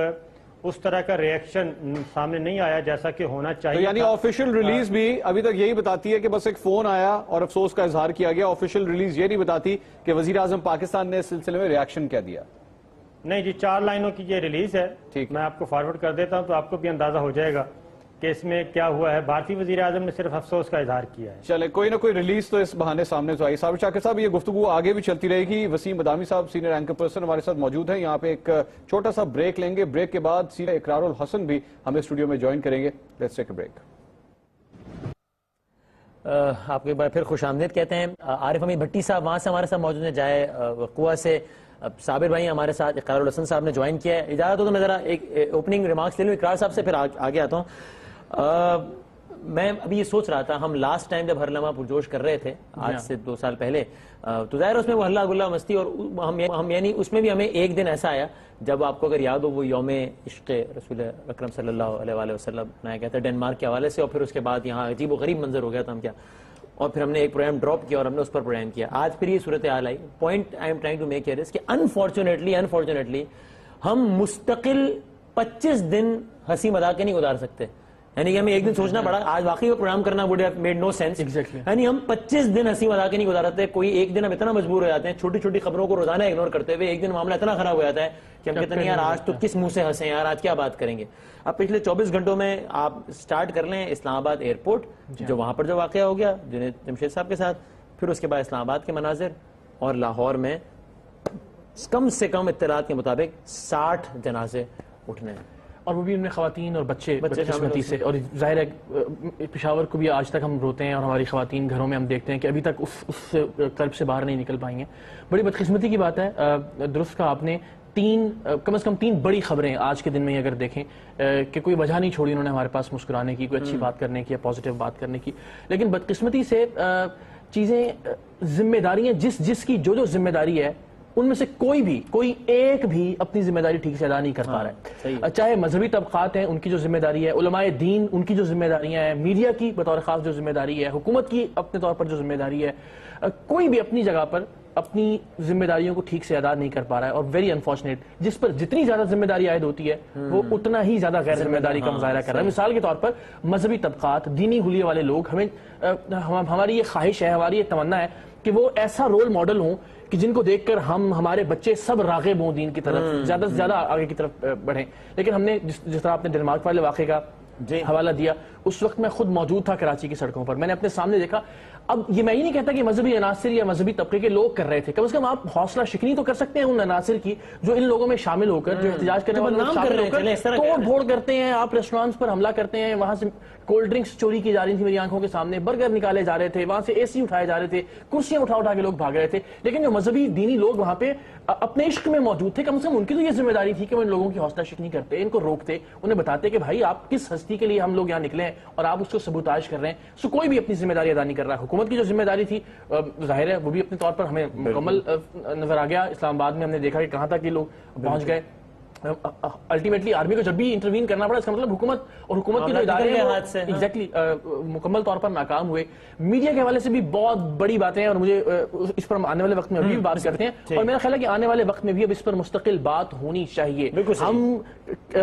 اس طرح کا ریئیکشن سامنے نہیں آیا جیسا کہ ہونا تو چاہیے۔ یعنی آفیشیل ریلیز بھی ابھی تک یہی بتاتی ہے کہ بس ایک فون آیا اور افسوس کا اظہار کیا گیا، آفیشیل ریلیز یہ نہیں بتاتی کہ وزیر اعظم پاکستان نے اس سلسلے میں ریاکشن کیا دیا؟ نہیں جی، 4 لائنوں کی یہ ریلیز ہے، ٹھیک، میں آپ کو فارورڈ کر دیتا ہوں تو آپ کو بھی اندازہ ہو جائے گا کہ اس میں کیا ہوا ہے۔ بھارتی وزیر اعظم نے صرف افسوس کا اظہار کیا ہے۔ چلے، کوئی نہ کوئی ریلیز تو اس بہانے سامنے تو آئی۔ صابر شاکر صاحب، یہ گفتگو آگے بھی چلتی رہے گی۔ وسیم بادامی صاحب سینئر اینکر پرسن ہمارے ساتھ موجود ہیں، یہاں پہ ایک چھوٹا سا بریک لیں گے، بریک کے بعد سینئر اقرار الحسن بھی ہمیں اسٹوڈیو میں جوائن کریں گے۔ Let's take a break. آپ کو ایک بار پھر خوش آمدید کہتے ہیں۔ عارف حمید بھٹی صاحب وہاں سے ہمارے ساتھ موجود ہیں، جائے وقوع سے۔ صابر بھائی ہمارے ساتھ، اقرار الحسن صاحب نے جوائن کیا ہے۔ اجازت ہو تو میں ذرا ایک اوپننگ ریمارکس لے لوں اقرار صاحب سے، پھر آگے آتا ہوں۔ میں ابھی یہ سوچ رہا تھا، ہم لاسٹ ٹائم جب ہر لمحہ پرجوش کر رہے تھے آج سے 2 سال پہلے، تو ظاہر اس میں وہ ہلا گلا مستی، اور ہم یعنی اس میں بھی ہمیں ایک دن ایسا آیا جب آپ کو اگر یاد ہو وہ یوم عشق رسول اکرم صلی اللہ علیہ وآلہ وسلم بنایا گیا تھا ڈنمارک کے حوالے سے، اور پھر اس کے بعد یہاں عجیب و غریب منظر ہو گیا تھا، ہم کیا، اور پھر ہم نے ایک پروگرام ڈراپ کیا اور ہم نے اس پر پروگرام کیا۔ آج پھر یہ صورتحال آئی۔ Point I am trying to make here is کہ انفارچونیٹلی ہم مستقل 25 دن ہنسی مذاق کے نہیں گزار سکتے، یعنی کہ ہمیں ایک دن سوچنا پڑا، آج واقعی وہ پروگرام کرنا would have made no sense، یعنی ہم 25 دن ہنسی مذاق کے نہیں گزارتے، کوئی ایک دن ہم اتنا مجبور ہو جاتے ہیں چھوٹی چھوٹی خبروں کو روزانہ اگنور کرتے ہوئے، ایک دن معاملہ اتنا خراب ہو جاتا ہے کہ ہم کہتے ہیں یار آج تو کس منہ سے ہنسیں یار، آج کیا بات کریں گے۔ اب پچھلے 24 گھنٹوں میں آپ سٹارٹ کر لیں اسلام آباد ایئرپورٹ، جو وہاں پر جو واقعہ ہو گیا جنید جمشید صاحب کے ساتھ، پھر اس کے بعد اسلام آباد کے مناظر، اور لاہور میں کم سے کم اطلاعات کے مطابق 60 جنازے اٹھنے ہیں، اور وہ بھی ان میں خواتین اور بچے بدقسمتی سے، اور ظاہر ہے پشاور کو بھی آج تک ہم روتے ہیں، اور ہماری خواتین گھروں میں ہم دیکھتے ہیں کہ ابھی تک اس کرب سے باہر نہیں نکل پائی ہیں۔ بڑی بدقسمتی کی بات ہے، درست کہا آپ نے، کم از کم 3 بڑی خبریں آج کے دن میں اگر دیکھیں کہ کوئی وجہ نہیں چھوڑی انہوں نے ہمارے پاس مسکرانے کی، کوئی اچھی بات کرنے کی یا پازیٹیو بات کرنے کی، لیکن بدقسمتی سے چیزیں، ذمہ داریاں جس کی جو ذمہ داری ہے، ان میں سے کوئی ایک بھی اپنی ذمہ داری ٹھیک سے ادا نہیں کر پا رہا ہے، چاہے مذہبی طبقات ہیں ان کی جو ذمہ داری ہے، علماء دین ان کی جو ذمہ داریاں ہیں، میڈیا کی بطور خاص جو ذمہ داری ہے، حکومت کی اپنے طور پر جو ذمہ داری ہے، کوئی بھی اپنی جگہ پر اپنی ذمہ داریوں کو ٹھیک سے ادا نہیں کر پا رہا ہے، اور ویری انفارچونیٹ، جس پر جتنی زیادہ ذمہ داری عائد ہوتی ہے وہ اتنا ہی زیادہ غیر ذمہ داری کا مظاہرہ کر رہا ہے۔ مثال کے طور پر مذہبی طبقات، دینی حلیے والے لوگ، ہماری یہ خواہش ہے، ہماری یہ تمنا ہے کہ وہ ایسا رول ماڈل ہوں کہ جن کو دیکھ کر ہمارے بچے سب راغب ہوں دین کی طرف، زیادہ سے زیادہ آگے کی طرف بڑھیں. لیکن ہم نے جس طرح آپ نے ڈنمارک والے واقعے کا حوالہ دیا، اس وقت میں خود موجود تھا کراچی کی سڑکوں پر، میں نے اپنے سامنے دیکھا. اب یہ میں ہی نہیں کہتا کہ مذہبی عناصر یا مذہبی طبقے کے لوگ کر رہے تھے، کم از کم آپ حوصلہ شکنی تو کر سکتے ہیں ان عناصر کی جو ان لوگوں میں شامل ہو کر، جو احتجاج کرنے والے لوگ شامل ہو کر توڑ پھوڑ کرتے ہیں. آپ ریسٹورانٹس پر حملہ کرتے ہیں، وہاں سے کولڈ ڈرنکس چوری کی جا رہی تھی میری آنکھوں کے سامنے، برگر نکالے جا رہے تھے، وہاں سے اے سی اٹھائے جا رہے تھے، کرسیاں اٹھا کے لوگ بھاگ رہے تھے. لیکن جو مذہبی دینی لوگ وہاں پہ اپنے عشق میں موجود تھے، کم از کم ان کی تو یہ ذمہ داری تھی کہ وہ ان لوگوں کی حوصلہ شکنی کرتے، ان کو روکتے، انہیں بتاتے کہ بھائی آپ کس ہستی کے لیے ہم لوگ یہاں نکلے ہیں اور آپ اس کو سبوتاژ کر رہے ہیں. سو کوئی بھی اپنی ذمہ داری ادا نہیں کر رہا. حکومت کی جو ذمہ داری تھی ظاہر ہے وہ بھی اپنے طور پر ہمیں مکمل نظر آ گیا. اسلام آباد میں ہم نے دیکھا کہ کہاں تک یہ لوگ پہنچ گئے. الٹیمیٹلی آرمی کو جب بھی انٹروین کرنا پڑا، اس کا مطلب حکومت اور حکومت کے جو ادارے ہیں ایگزیکٹلی مکمل طور پر ناکام ہوئے. میڈیا کے حوالے سے بھی بہت بڑی باتیں ہیں اور مجھے اس پر آنے والے وقت میں ابھی بھی بات کرتے ہیں، اور میرا خیال ہے کہ آنے والے وقت میں بھی اب اس پر مستقل بات ہونی چاہیے.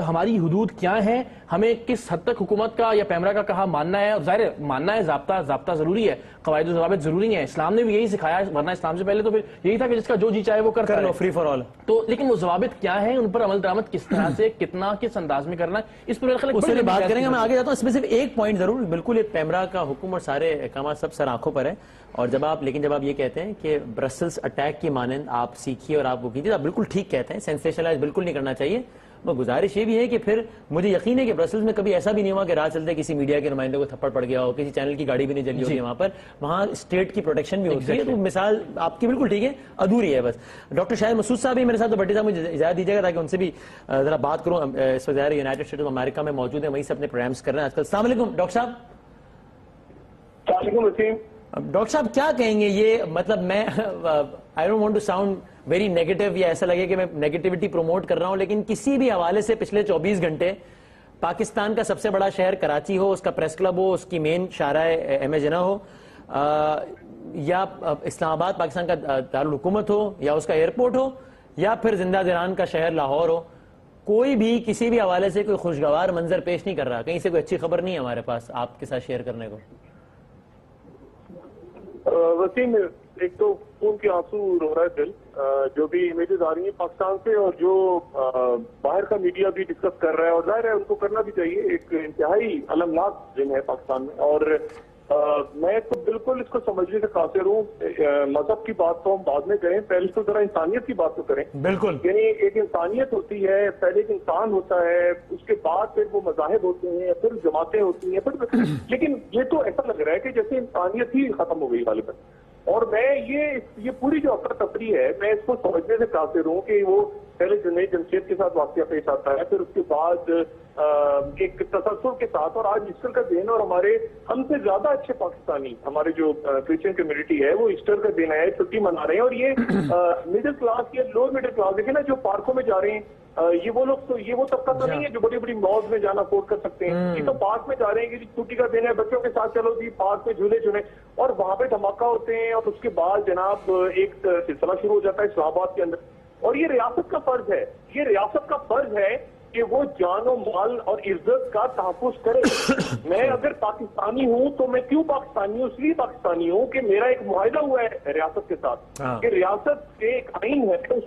ہماری حدود کیا ہیں، ہمیں کس حد تک حکومت کا یا پیمرا کا کہا ماننا ہے، اور ظاہر ہے ماننا ہے، ضابطہ ضروری ہے، قواعد و ضوابط ضروری ہیں. اسلام نے بھی یہی سکھایا، ورنہ اسلام سے پہلے تو پھر یہی تھا کہ جس کا جو جی چاہے وہ کر لو، فری فار آل. تو لیکن وہ ضوابط کیا ہیں، ان پر عمل درآمد کس طرح سے، کتنا، کس انداز میں کرنا ہے، اس پر بات کریں گے. میں آگے جاتا ہوں، اس میں صرف ایک پوائنٹ ضرور، بالکل پیمرا کا حکم اور سارے احکامات سب سر آنکھوں پر ہے. اور جب آپ یہ کہتے ہیں کہ برسلز اٹیک کی مانند آپ سیکھیے اور آپ وہ کیجیے، آپ بالکل ٹھیک کہتے ہیں، سینسیشنلائز بالکل نہیں کرنا چاہیے. وہ گزارش یہ بھی ہے کہ پھر مجھے یقین ہے کہ برسلز میں کبھی ایسا بھی نہیں ہوا کہ راہ چلتے کسی میڈیا کے نمائندے کو تھپڑ پڑ گیا ہو، کسی چینل کی گاڑی بھی نہیں جلی ہوگی وہاں پر. وہاں اسٹیٹ کی پروٹیکشن بھی ہوتی ہے. تو مثال آپ کی بالکل ٹھیک ہے، ادھوری ہے بس. ڈاکٹر شاہد مسعود صاحب بھی میرے ساتھ، تو بٹی صاحب مجھے اجازت دیجیے گا تاکہ ان سے بھی ذرا بات کروں. اس وقت یونائٹڈ اسٹیٹس آف امریکہ میں موجود ہیں، وہیں سے اپنے پروگرامس کر رہے ہیں آج کل. السلام علیکم ڈاکٹر صاحب. السلام علیکم. ڈاکٹر صاحب کیا کہیں گے؟ یہ مطلب میں I don't want to sound very negative یا ایسا لگے کہ میں نیگیٹیوٹی پروموٹ کر رہا ہوں، لیکن کسی بھی حوالے سے پچھلے 24 گھنٹے پاکستان کا سب سے بڑا شہر کراچی ہو، اس کا پریس کلب ہو، اس کی مین شاہراہ ایم اے جناح ہو، یا اسلام آباد پاکستان کا دارالحکومت ہو، یا اس کا ایئرپورٹ ہو، یا پھر زندہ دلان کا شہر لاہور ہو، کوئی بھی کسی بھی حوالے سے کوئی خوشگوار منظر پیش نہیں کر رہا. کہیں سے کوئی اچھی خبر نہیں ہے ہمارے پاس آپ کے ساتھ شیئر کرنے کو. وسیم، ایک تو خون کے آنسو رو رہا ہے دل، جو بھی امیجز آ رہی ہیں پاکستان سے اور جو باہر کا میڈیا بھی ڈسکس کر رہا ہے، اور ظاہر ہے ان کو کرنا بھی چاہیے. ایک انتہائی المناک دن ہے پاکستان میں، اور میں تو بالکل اس کو سمجھنے سے قاصر ہوں. مذہب کی بات تو ہم بعد میں کریں، پہلے تو ذرا انسانیت کی بات تو کریں. بالکل، یعنی ایک انسانیت ہوتی ہے، پہلے ایک انسان ہوتا ہے، اس کے بعد پھر وہ مذاہب ہوتے ہیں، پھر جماعتیں ہوتی ہیں، پھر لیکن یہ تو ایسا لگ رہا ہے کہ جیسے انسانیت ہی ختم ہو گئی غالباً. اور میں یہ پوری جو افراتفری ہے، میں اس کو سمجھنے سے قاصر ہوں کہ وہ پہلے نئی جمشید کے ساتھ واقعہ پیش آتا ہے، پھر اس کے بعد ایک تسلسل کے ساتھ، اور آج ایسٹر کا دن، اور ہم سے زیادہ اچھے پاکستانی، ہمارے جو کرسچن کمیونٹی ہے، وہ ایسٹر کا دن ہے، چھٹی منا رہے ہیں. اور یہ مڈل کلاس یا لوور مڈل کلاس، دیکھیں نا جو پارکوں میں جا رہے ہیں، یہ وہ لوگ تو، یہ وہ طبقہ تو نہیں ہے جو بڑی بڑی مالز میں جانا افورڈ کر سکتے ہیں. یہ تو پارک میں جا رہے ہیں کہ چھٹی کا دن ہے، بچوں کے ساتھ چلو جی پارک میں جھولے جھولے، اور وہاں پہ دھماکہ ہوتے ہیں. اور اس کے بعد جناب ایک سلسلہ شروع ہو جاتا ہے اسلام آباد کے اندر. اور یہ ریاست کا فرض ہے، یہ ریاست کا فرض ہے کہ وہ جان و مال اور عزت کا تحفظ کرے. میں اگر پاکستانی ہوں تو میں کیوں پاکستانی ہوں؟ اس لیے پاکستانی ہوں کہ میرا ایک معاہدہ ہوا ہے ریاست کے ساتھ کہ ریاست کے ایک آئین ہے،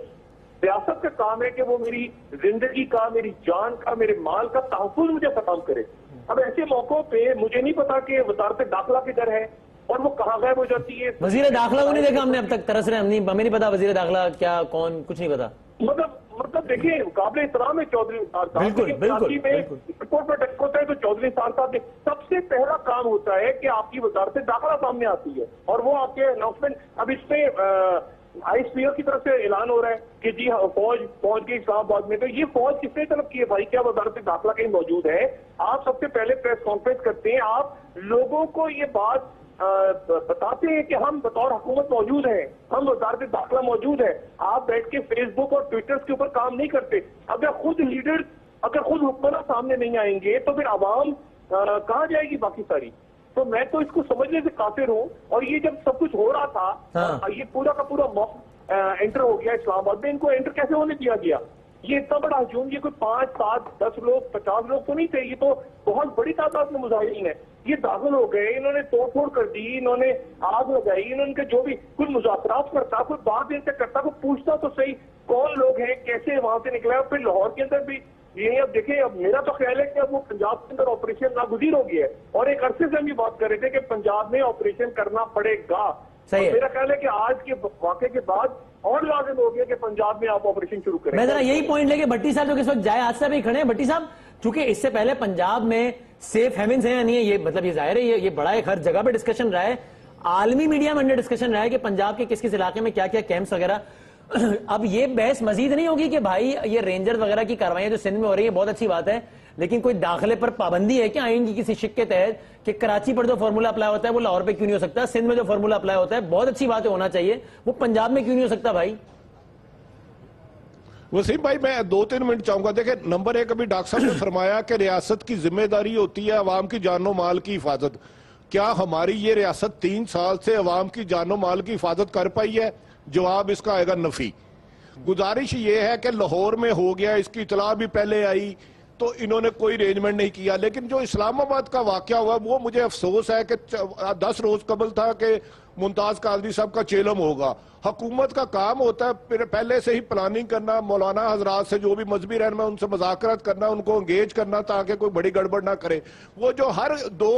ریاست کا کام ہے کہ وہ میری زندگی کا، میری جان کا، میرے مال کا تحفظ مجھے فراہم کرے. اب ایسے موقعوں پہ مجھے نہیں پتا کہ وزارت داخلہ کدھر ہے اور وہ کہاں غائب ہو جاتی ہے. وزیر داخلہ کو نہیں دیکھا ہم نے اب تک، ترس رہے ہمیں نہیں پتا وزیر داخلہ کیا، کون، کچھ نہیں پتا. مطلب دیکھیں، قابل احترام ہے چودھری نثار صاحب. کراچی میں رپورٹ پر ٹیسٹ ہوتا ہے تو چودھری نثار صاحب سب سے پہلا کام ہوتا ہے کہ آپ کی وزارت داخلہ سامنے آتی ہے، اور وہ آپ کے اناؤنسمنٹ. اب اس پہ آئی ایس پی او کی طرف سے اعلان ہو رہا ہے کہ جی فوج پہنچ گئی اسلام آباد میں. تو یہ فوج کس نے طلب کی ہے بھائی؟ کیا وزارت داخلہ کہیں موجود ہے؟ آپ سب سے پہلے پریس کانفرنس کرتے ہیں، آپ لوگوں کو یہ بات بتاتے ہیں کہ ہم بطور حکومت موجود ہیں، ہم وزارت داخلہ موجود ہے. آپ بیٹھ کے فیس بک اور ٹویٹر کے اوپر کام نہیں کرتے. اگر خود لیڈر، اگر خود حکمراں سامنے نہیں آئیں گے تو پھر عوام کہاں جائے گی باقی ساری؟ تو میں تو اس کو سمجھنے سے قاصر ہوں. اور یہ جب سب کچھ ہو رہا تھا، یہ پورا کا پورا موب انٹر ہو گیا اسلام آباد میں، ان کو انٹر کیسے ہونے دیا گیا؟ یہ اتنا بڑا ہجوم، یہ کوئی 5 7 10 لوگ 50 لوگ تو نہیں تھے، یہ تو بہت بڑی تعداد میں مظاہرین ہیں. یہ داخل ہو گئے، انہوں نے توڑ پھوڑ کر دی، انہوں نے آگ لگائی، انہوں نے جو بھی کوئی مذاکرات کرتا، کوئی بات ان سے کرتا، کوئی پوچھتا تو صحیح کون لوگ ہیں، کیسے وہاں سے نکلا. اور پھر لاہور کے اندر بھی یہ اب دیکھیں، اب میرا تو خیال ہے کہ اب وہ پنجاب کے اندر آپریشن ناگزیر ہو گیا ہے، اور ایک عرصے سے ہم یہ بات کر رہے تھے کہ پنجاب میں آپریشن کرنا پڑے گا. میرا خیال ہے کہ آج کے واقعے کے بعد اور لازم ہو گیا کہ پنجاب میں آپ آپریشن شروع کریں. میں ذرا یہی پوائنٹ لے کے بھٹی صاحب جو کہ اس وقت جائے حادثہ بھی کھڑے ہیں. بھٹی صاحب، چونکہ اس سے پہلے پنجاب میں سیف ہیونز ہیں یا نہیں ہے، یہ مطلب یہ ظاہر ہے یہ بڑا ایک ہر جگہ پہ ڈسکشن رہا ہے، عالمی میڈیا میں انڈر ڈسکشن رہا ہے کہ پنجاب کے کس کس علاقے میں کیا کیا کیمپس وغیرہ. اب یہ بحث مزید نہیں ہوگی کہ بھائی یہ رینجر وغیرہ کی کاروائیاں جو سندھ میں ہو رہی ہیں بہت اچھی بات ہے، لیکن کوئی داخلے پر پابندی ہے کہ آئین کی کسی شک کے تحت کہ کراچی پر جو فارمولا اپلائی ہوتا ہے وہ لاہور پہ کیوں نہیں ہو سکتا، سندھ میں جو فارمولا اپلائی ہوتا ہے بہت اچھی بات ہے ہونا چاہیے، وہ پنجاب میں کیوں نہیں ہو سکتا بھائی؟ وسیم بھائی میں 2-3 منٹ چاہوں گا. دیکھیں، نمبر 1 ابھی ڈاکٹر صاحب نے فرمایا کہ ریاست کی ذمہ داری ہوتی ہے عوام کی جان و مال کی حفاظت. کیا ہماری یہ ریاست 3 سال سے عوام کی جان و مال کی حفاظت کر پائی ہے؟ جواب اس کا آئے گا نفی. گزارش یہ ہے کہ لاہور میں ہو گیا، اس کی اطلاع بھی پہلے آئی تو انہوں نے کوئی ارینجمنٹ نہیں کیا. لیکن جو اسلام آباد کا واقعہ ہوا وہ مجھے افسوس ہے کہ 10 روز قبل تھا کہ ممتاز قادری صاحب کا چیلم ہوگا. حکومت کا کام ہوتا ہے پہلے سے ہی پلاننگ کرنا، مولانا حضرات سے جو بھی مذہبی رہنما ان سے مذاکرات کرنا، ان کو انگیج کرنا تاکہ کوئی بڑی گڑبڑ نہ کرے. وہ جو ہر 2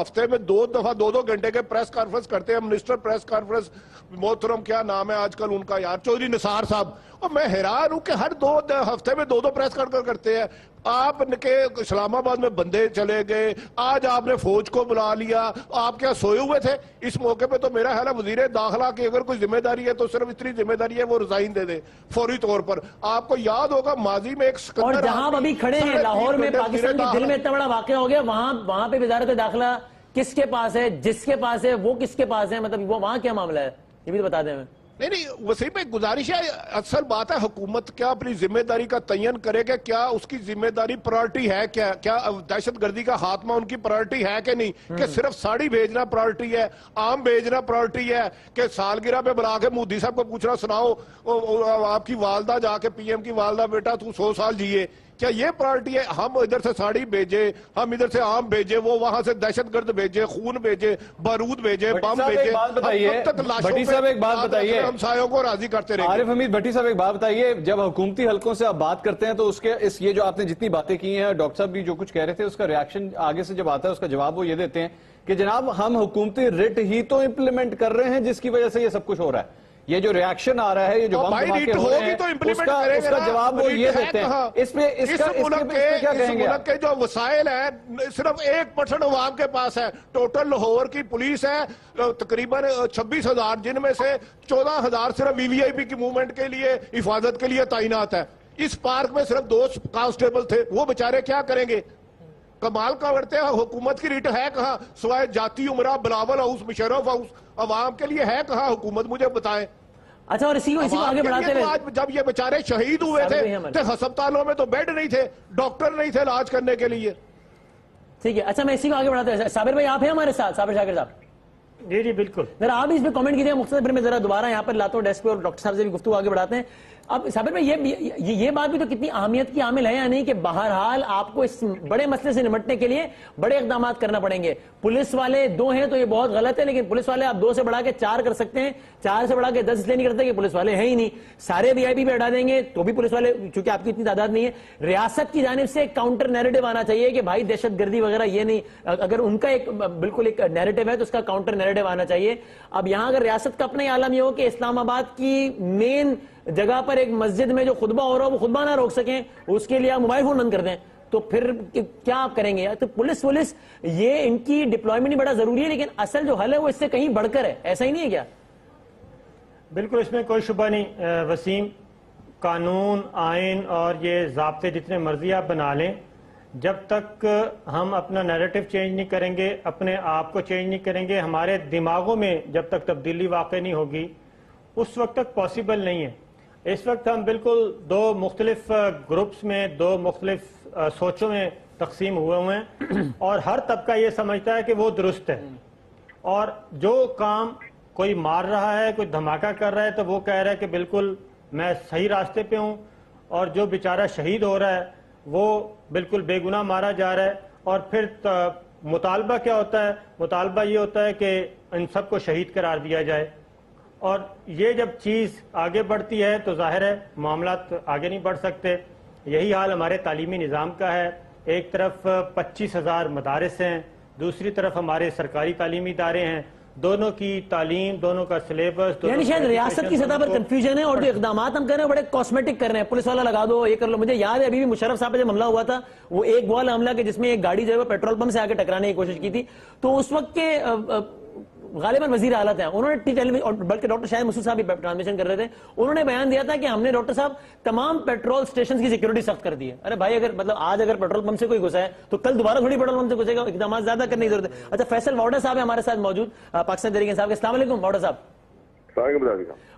ہفتے میں 2 دفعہ 2 گھنٹے کے پریس کانفرنس کرتے ہیں، منسٹر پریس کانفرنس، محترم کیا نام ہے آج کل ان کا یار، چودھری نثار صاحب، اور میں حیران ہوں کہ ہر 2 ہفتے میں 2 پریس کانفرنس کرتے ہیں. آپ کے اسلام آباد میں بندے چلے گئے، آج آپ نے فوج کو بلا لیا، آپ کیا سوئے ہوئے تھے؟ اس موقع پہ تو میرا خیال ہے وزیر داخلہ کی اگر کوئی ذمہ داری ہے تو صرف اتنی ذمہ داری ہے وہ ریزائن دے دے فوری طور پر. آپ کو یاد ہوگا ماضی میں ایک اور جہاں ابھی کھڑے ہیں لاہور میں پاکستان کے دل میں اتنا بڑا واقعہ ہو گیا، وہاں پہ وزارت داخلہ کس کے پاس ہے، جس کے پاس ہے وہ کس کے پاس ہے، مطلب وہ وہاں کیا معاملہ ہے یہ بھی بتا دیں. نہیں وسیم میں گزارش ہے، اصل بات ہے حکومت کیا اپنی ذمہ داری کا تعین کرے کہ کیا اس کی ذمہ داری پرائرٹی ہے، کیا دہشت گردی کا خاتمہ ان کی پرائرٹی ہے کہ نہیں، کہ صرف ساڑی بھیجنا پرائرٹی ہے، آم بھیجنا پرائرٹی ہے، کہ سالگرہ پہ بلا کے مودی صاحب کو پوچھنا سناؤ آپ کی والدہ جا کے پی ایم کی والدہ بیٹا تو 100 سال جیے، کیا یہ پرائرٹی ہے؟ ہم ادھر سے ساڑی بھیجے، ہم ادھر سے آم بھیجے، وہ وہاں سے دہشت گرد بھیجے، خون بھیجے، بارود بھیجے، بم بھیجے. بھٹی صاحب ایک بات بتائیے، ہمسایوں کو راضی کرتے رہے. عارف حمید بھٹی صاحب ایک بات بتائیے، جب حکومتی حلقوں سے آپ بات کرتے ہیں تو یہ جو آپ نے جتنی باتیں کی ہیں، ڈاکٹر صاحب بھی جو کچھ کہہ رہے تھے، اس کا ریاکشن آگے سے جب آتا ہے اس کا جواب وہ یہ دیتے ہیں کہ جناب ہم حکومتی رٹ ہی تو امپلیمنٹ کر رہے ہیں جس کی وجہ سے یہ سب کچھ ہو رہا ہے. یہ جو ریاکشن آ رہا ہے، یہ جو بم دھماکے ہو رہے ہیں، اس کا جواب وہ یہ دیتے ہیں. اس پہ کیا کہیں گے؟ ملک کے جو وسائل ہیں صرف 1% عوام کے پاس ہے. ٹوٹل لاہور کی پولیس ہے تقریباً 26,000، جن میں سے 14,000 صرف وی وی آئی پی کی موومنٹ کے لیے حفاظت کے لیے تعینات ہے. اس پارک میں صرف 2 کانسٹیبل تھے، وہ بیچارے کیا کریں گے؟ کمال کا کرتے ہیں. حکومت کی ریٹ ہے کہاں سوائے جاتی عمرہ، بلاول ہاؤس، مشرف ہاؤس؟ عوام کے لیے ہے کہاں حکومت؟ مجھے بتائیں. اچھا، اور اسی کو آگے بڑھاتے ہوئے جب یہ بیچارے شہید ہوئے تھے تو ہسپتالوں میں تو بیڈ نہیں تھے، ڈاکٹر نہیں تھے علاج کرنے کے لیے. ٹھیک ہے، اچھا میں اسی کو آگے بڑھاتے ہیں. صابر بھائی آپ ہیں ہمارے ساتھ؟ صابر شاکر صاحب جی بالکل، ذرا آپ اس پہ کامنٹ کیجیے مختصر، پھر میں ذرا دوبارہ یہاں پر لاتا ہوں ڈیسک پہ اور ڈاکٹر صاحب سے بھی گفتگو آگے بڑھاتے ہیں. اب صابر بھائی یہ بات بھی تو کتنی اہمیت کی عامل ہے یا نہیں کہ بہرحال آپ کو اس بڑے مسئلے سے نمٹنے کے لیے بڑے اقدامات کرنا پڑیں گے. پولیس والے 2 ہیں تو یہ بہت غلط ہے، لیکن پولیس والے آپ 2 سے بڑھا کے 4 کر سکتے ہیں، 4 سے بڑھا کے 10 اس لیے نہیں کرتے کہ پولیس والے ہیں ہی نہیں. سارے وی آئی پی پہ ہٹا دیں گے تو بھی پولیس والے، چونکہ آپ کی اتنی تعداد نہیں ہے. ریاست کی جانب سے کاؤنٹر نیریٹو آنا چاہیے کہ بھائی دہشت گردی وغیرہ یہ نہیں، اگر ان کا ایک بالکل ایک نیریٹو ہے تو اس کا کاؤنٹر نیریٹو آنا چاہیے. اب یہاں اگر ریاست کا اپنا ہی عالم یہ ہو کہ اسلام آباد کی مین جگہ پر ایک مسجد میں جو خطبہ ہو رہا ہے وہ خطبہ نہ روک سکیں، اس کے لیے آپ موبائل فون بند کر دیں، تو پھر کیا آپ کریں گے؟ تو پولیس یہ ان کی ڈپلائمنٹ بڑا ضروری ہے، لیکن اصل جو حل ہے وہ اس سے کہیں بڑھ کر ہے، ایسا ہی نہیں ہے کیا؟ بالکل، اس میں کوئی شبہ نہیں وسیم. قانون، آئین اور یہ ضابطے جتنے مرضی آپ بنا لیں، جب تک ہم اپنا نیریٹو چینج نہیں کریں گے، اپنے آپ کو چینج نہیں کریں گے، ہمارے دماغوں میں جب تک تبدیلی واقع نہیں ہوگی، اس وقت تک پاسبل نہیں ہے. اس وقت ہم بالکل 2 مختلف گروپس میں، 2 مختلف سوچوں میں تقسیم ہوئے ہیں، اور ہر طبقہ یہ سمجھتا ہے کہ وہ درست ہے، اور جو کام کوئی مار رہا ہے، کوئی دھماکہ کر رہا ہے تو وہ کہہ رہا ہے کہ بالکل میں صحیح راستے پہ ہوں، اور جو بیچارہ شہید ہو رہا ہے وہ بالکل بے گناہ مارا جا رہا ہے. اور پھر مطالبہ کیا ہوتا ہے؟ مطالبہ یہ ہوتا ہے کہ ان سب کو شہید قرار دیا جائے. اور یہ جب چیز آگے بڑھتی ہے تو ظاہر ہے معاملات آگے نہیں بڑھ سکتے. یہی حال ہمارے تعلیمی نظام کا ہے. ایک طرف 25,000 مدارس ہیں، دوسری طرف ہمارے سرکاری تعلیمی ادارے ہیں. دونوں کی تعلیم، دونوں کا سلیبس، یعنی شاید ریاست کی سطح پر کنفیوژن ہے، اور جو اقدامات ہم کر رہے ہیں بڑے کاسمیٹک کر رہے ہیں. پولیس والا لگا دو، یہ کر لو. مجھے یاد ہے ابھی بھی مشرف صاحب پہ جب حملہ ہوا تھا، وہ ایک گوال حملہ کہ جس میں ایک گاڑی جو ہے وہ پیٹرول پمپ سے آ کے ٹکرانے کی کوشش کی تھی. تو اس وقت کے غالباً وزیر اعلیٰ ہیں، انہوں نے بلکہ ڈاکٹر شاہد مسعود صاحب بھی ٹرانسمیشن کر رہے تھے، انہوں نے بیان دیا تھا کہ ہم نے ڈاکٹر صاحب تمام پیٹرول سٹیشن کی سیکیورٹی سخت کر دی ہے. ارے بھائی، اگر مطلب آج اگر پیٹرول پمپ سے کوئی گھسا ہے تو کل دوبارہ تھوڑی پیٹرول پمپ سے گھسے گا. اقدامات زیادہ کرنے کی ضرورت ہے. اچھا، فیصل واڈا صاحب ہمارے ساتھ موجود، پاکستان تحریک انصاف کے. السلام علیکم واڈا صاحب.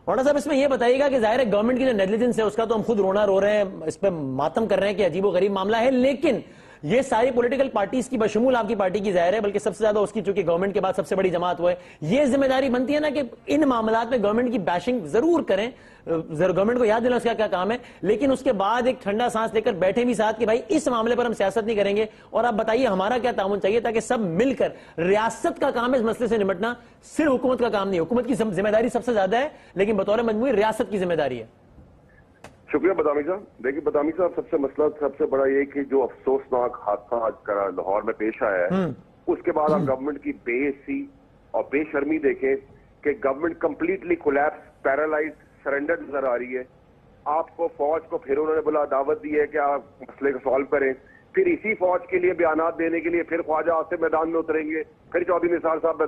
واڈا صاحب، اس میں یہ بتائیے گا کہ ظاہر ہے گورنمنٹ کی جو نیگلیجنس ہے اس کا تو ہم خود رونا رو رہے ہیں، اس پہ ماتم کر رہے ہیں کہ عجیب و غریب معاملہ ہے، لیکن یہ ساری پولیٹیکل پارٹیز کی بشمول آپ کی پارٹی کی ظاہر ہے، بلکہ سب سے زیادہ اس کی، چونکہ گورنمنٹ کے بعد سب سے بڑی جماعت وہ ہے. یہ ذمہ داری بنتی ہے نا کہ ان معاملات میں گورنمنٹ کی بیشنگ ضرور کریں، گورنمنٹ کو یاد دلاؤ اس کا کیا کام ہے، لیکن اس کے بعد ایک ٹھنڈا سانس لے کر بیٹھے بھی ساتھ کہ بھائی اس معاملے پر ہم سیاست نہیں کریں گے، اور آپ بتائیے ہمارا کیا تعاون چاہیے تاکہ سب مل کر. ریاست کا کام ہے اس مسئلے سے نمٹنا، صرف حکومت کا کام نہیں. حکومت کی ذمہ داری سب سے زیادہ ہے، لیکن بطور مجموعی ریاست کی ذمہ داری ہے. شکریہ بدامی صاحب. دیکھیے بدامی صاحب، سب سے مسئلہ سب سے بڑا یہ کہ جو افسوسناک حادثہ آج لاہور میں پیش آیا ہے، اس کے بعد آپ گورنمنٹ کی بے حسی اور بے شرمی دیکھیں کہ government completely collapse, paralyse, surrender نظر آ رہی ہے. آپ کو فوج کو پھر انہوں نے بلا دعوت دی ہے کہ آپ مسئلے کو سالو کریں، پھر اسی فوج کے لیے بیانات دینے کے لیے پھر خواجہ آصف میدان میں اتریں گے، پھر چودھری نثار صاحب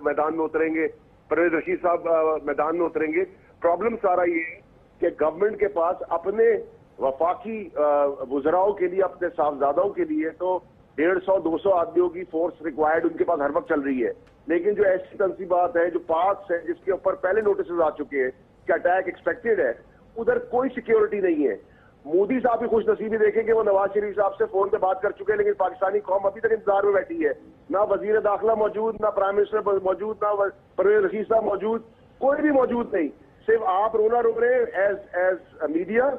میدان میں اتریں گے، پرویز رشید صاحب میدان میں اتریں گے. پرابلم سارا یہ ہے کہ گورنمنٹ کے پاس اپنے وفاقی وزراؤں کے لیے، اپنے صاحبزادوں کے لیے تو 150-200 آدمیوں کی فورس ریکوائرڈ ان کے پاس ہر وقت چل رہی ہے. لیکن جو ایسی تنصیبات ہیں، جو پارکس ہیں جس کے اوپر پہلے نوٹسز آ چکے ہیں کہ اٹیک ایکسپیکٹڈ ہے، ادھر کوئی سیکیورٹی نہیں ہے. مودی صاحب کی خوش نصیبی دیکھیں کہ وہ نواز شریف صاحب سے فون پہ بات کر چکے ہیں، لیکن پاکستانی قوم ابھی تک انتظار میں بیٹھی ہے. نہ وزیر داخلہ موجود، نہ پرائم منسٹر موجود، نہ پرویز رشید صاحب موجود، کوئی بھی موجود نہیں. صرف آپ رونا رو رہے ہیں ایز میڈیا.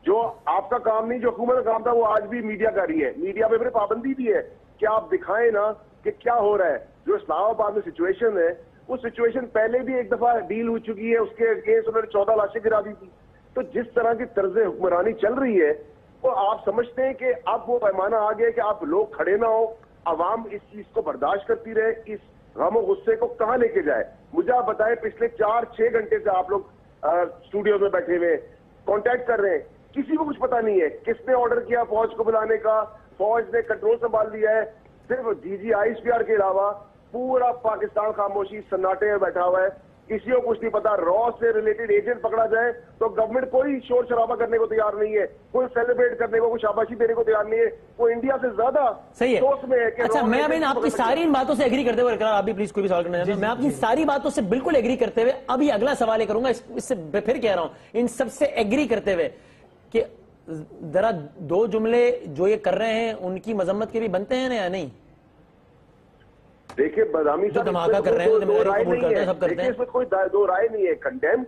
جو آپ کا کام نہیں، جو حکومت کا کام تھا، وہ آج بھی میڈیا کر رہی ہے. میڈیا پہ پھر پابندی بھی ہے کہ آپ دکھائیں نا کہ کیا ہو رہا ہے. جو اسلام آباد میں سچویشن ہے، وہ سچویشن پہلے بھی ایک دفعہ ڈیل ہو چکی ہے، اس کے اگینسٹ انہوں نے 14 لاشیں گرا دی تھی. تو جس طرح کی طرز حکمرانی چل رہی ہے، وہ آپ سمجھتے ہیں کہ اب وہ پیمانہ آ گیا کہ آپ لوگ کھڑے نہ ہو، عوام اس چیز کو برداشت کرتی رہے، اس غم و غصے کو کہاں لے کے جائے. مجھے آپ بتائیں، پچھلے 4-6 گھنٹے سے آپ لوگ اسٹوڈیو میں بیٹھے ہوئے کانٹیکٹ کر رہے ہیں، کسی کو کچھ پتا نہیں ہے کس نے آرڈر کیا فوج کو بلانے کا. فوج نے کنٹرول سنبھال لیا ہے. صرف ISPR کے علاوہ پورا پاکستان خاموشی سناٹے میں بیٹھا ہوا ہے. کسی کو کچھ نہیں پتا. را سے ریلیٹڈ ایجنٹ پکڑا جائے تو گورنمنٹ کوئی شور شرابہ کرنے کو تیار نہیں ہے، کوئی سیلیبریٹ کرنے کو، کوئی شاباشی دینے کو تیار نہیں ہے. وہ انڈیا سے زیادہ افسوس میں ہے کہ اچھا، میں ابھی آپ کی ساری ان باتوں سے ایگری کرتے ہوئے، آپ بھی پلیز کوئی بھی سوال کرنا چاہتے ہیں، میں آپ کی ساری باتوں سے بالکل ایگری کرتے ہوئے ابھی اگلا سوال یہ کروں گا. اس سے پھر کہہ رہا ہوں، ان سب سے ایگری کرتے ہوئے کہ ذرا 2 جملے جو یہ کر رہے ہیں ان کی مذمت کے بھی بنتے ہیں یا نہیں؟ دیکھیے بدامی صاحب، دھماکہ کر رہے ہیں، اس میں کوئی دو رائے نہیں ہے. کنڈیم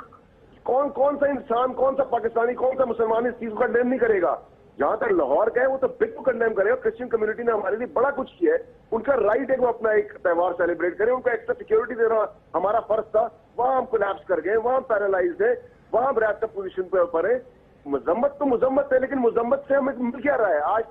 کون سا انسان، کون سا پاکستانی، کون سا مسلمان اس چیز کو کنڈیم نہیں کرے گا. جہاں تک لاہور کا ہے وہ تو بالکل کنڈیم کرے گا. کرسچن کمیونٹی نے ہمارے لیے بڑا کچھ کیا ہے، ان کا رائٹ ہے کہ وہ اپنا ایک تہوار سیلیبریٹ کریں. ان کو ایکسٹرا سیکیورٹی دینا ہمارا فرض تھا. وہاں ہم کولیپس کر گئے، وہاں پیرالائز ہیں، وہاں ہم ریاست پوزیشن پہ اوپر ہیں. مذمت تو مذمت ہے، لیکن مذمت سے ہمیں مل کیا رہا ہے. آج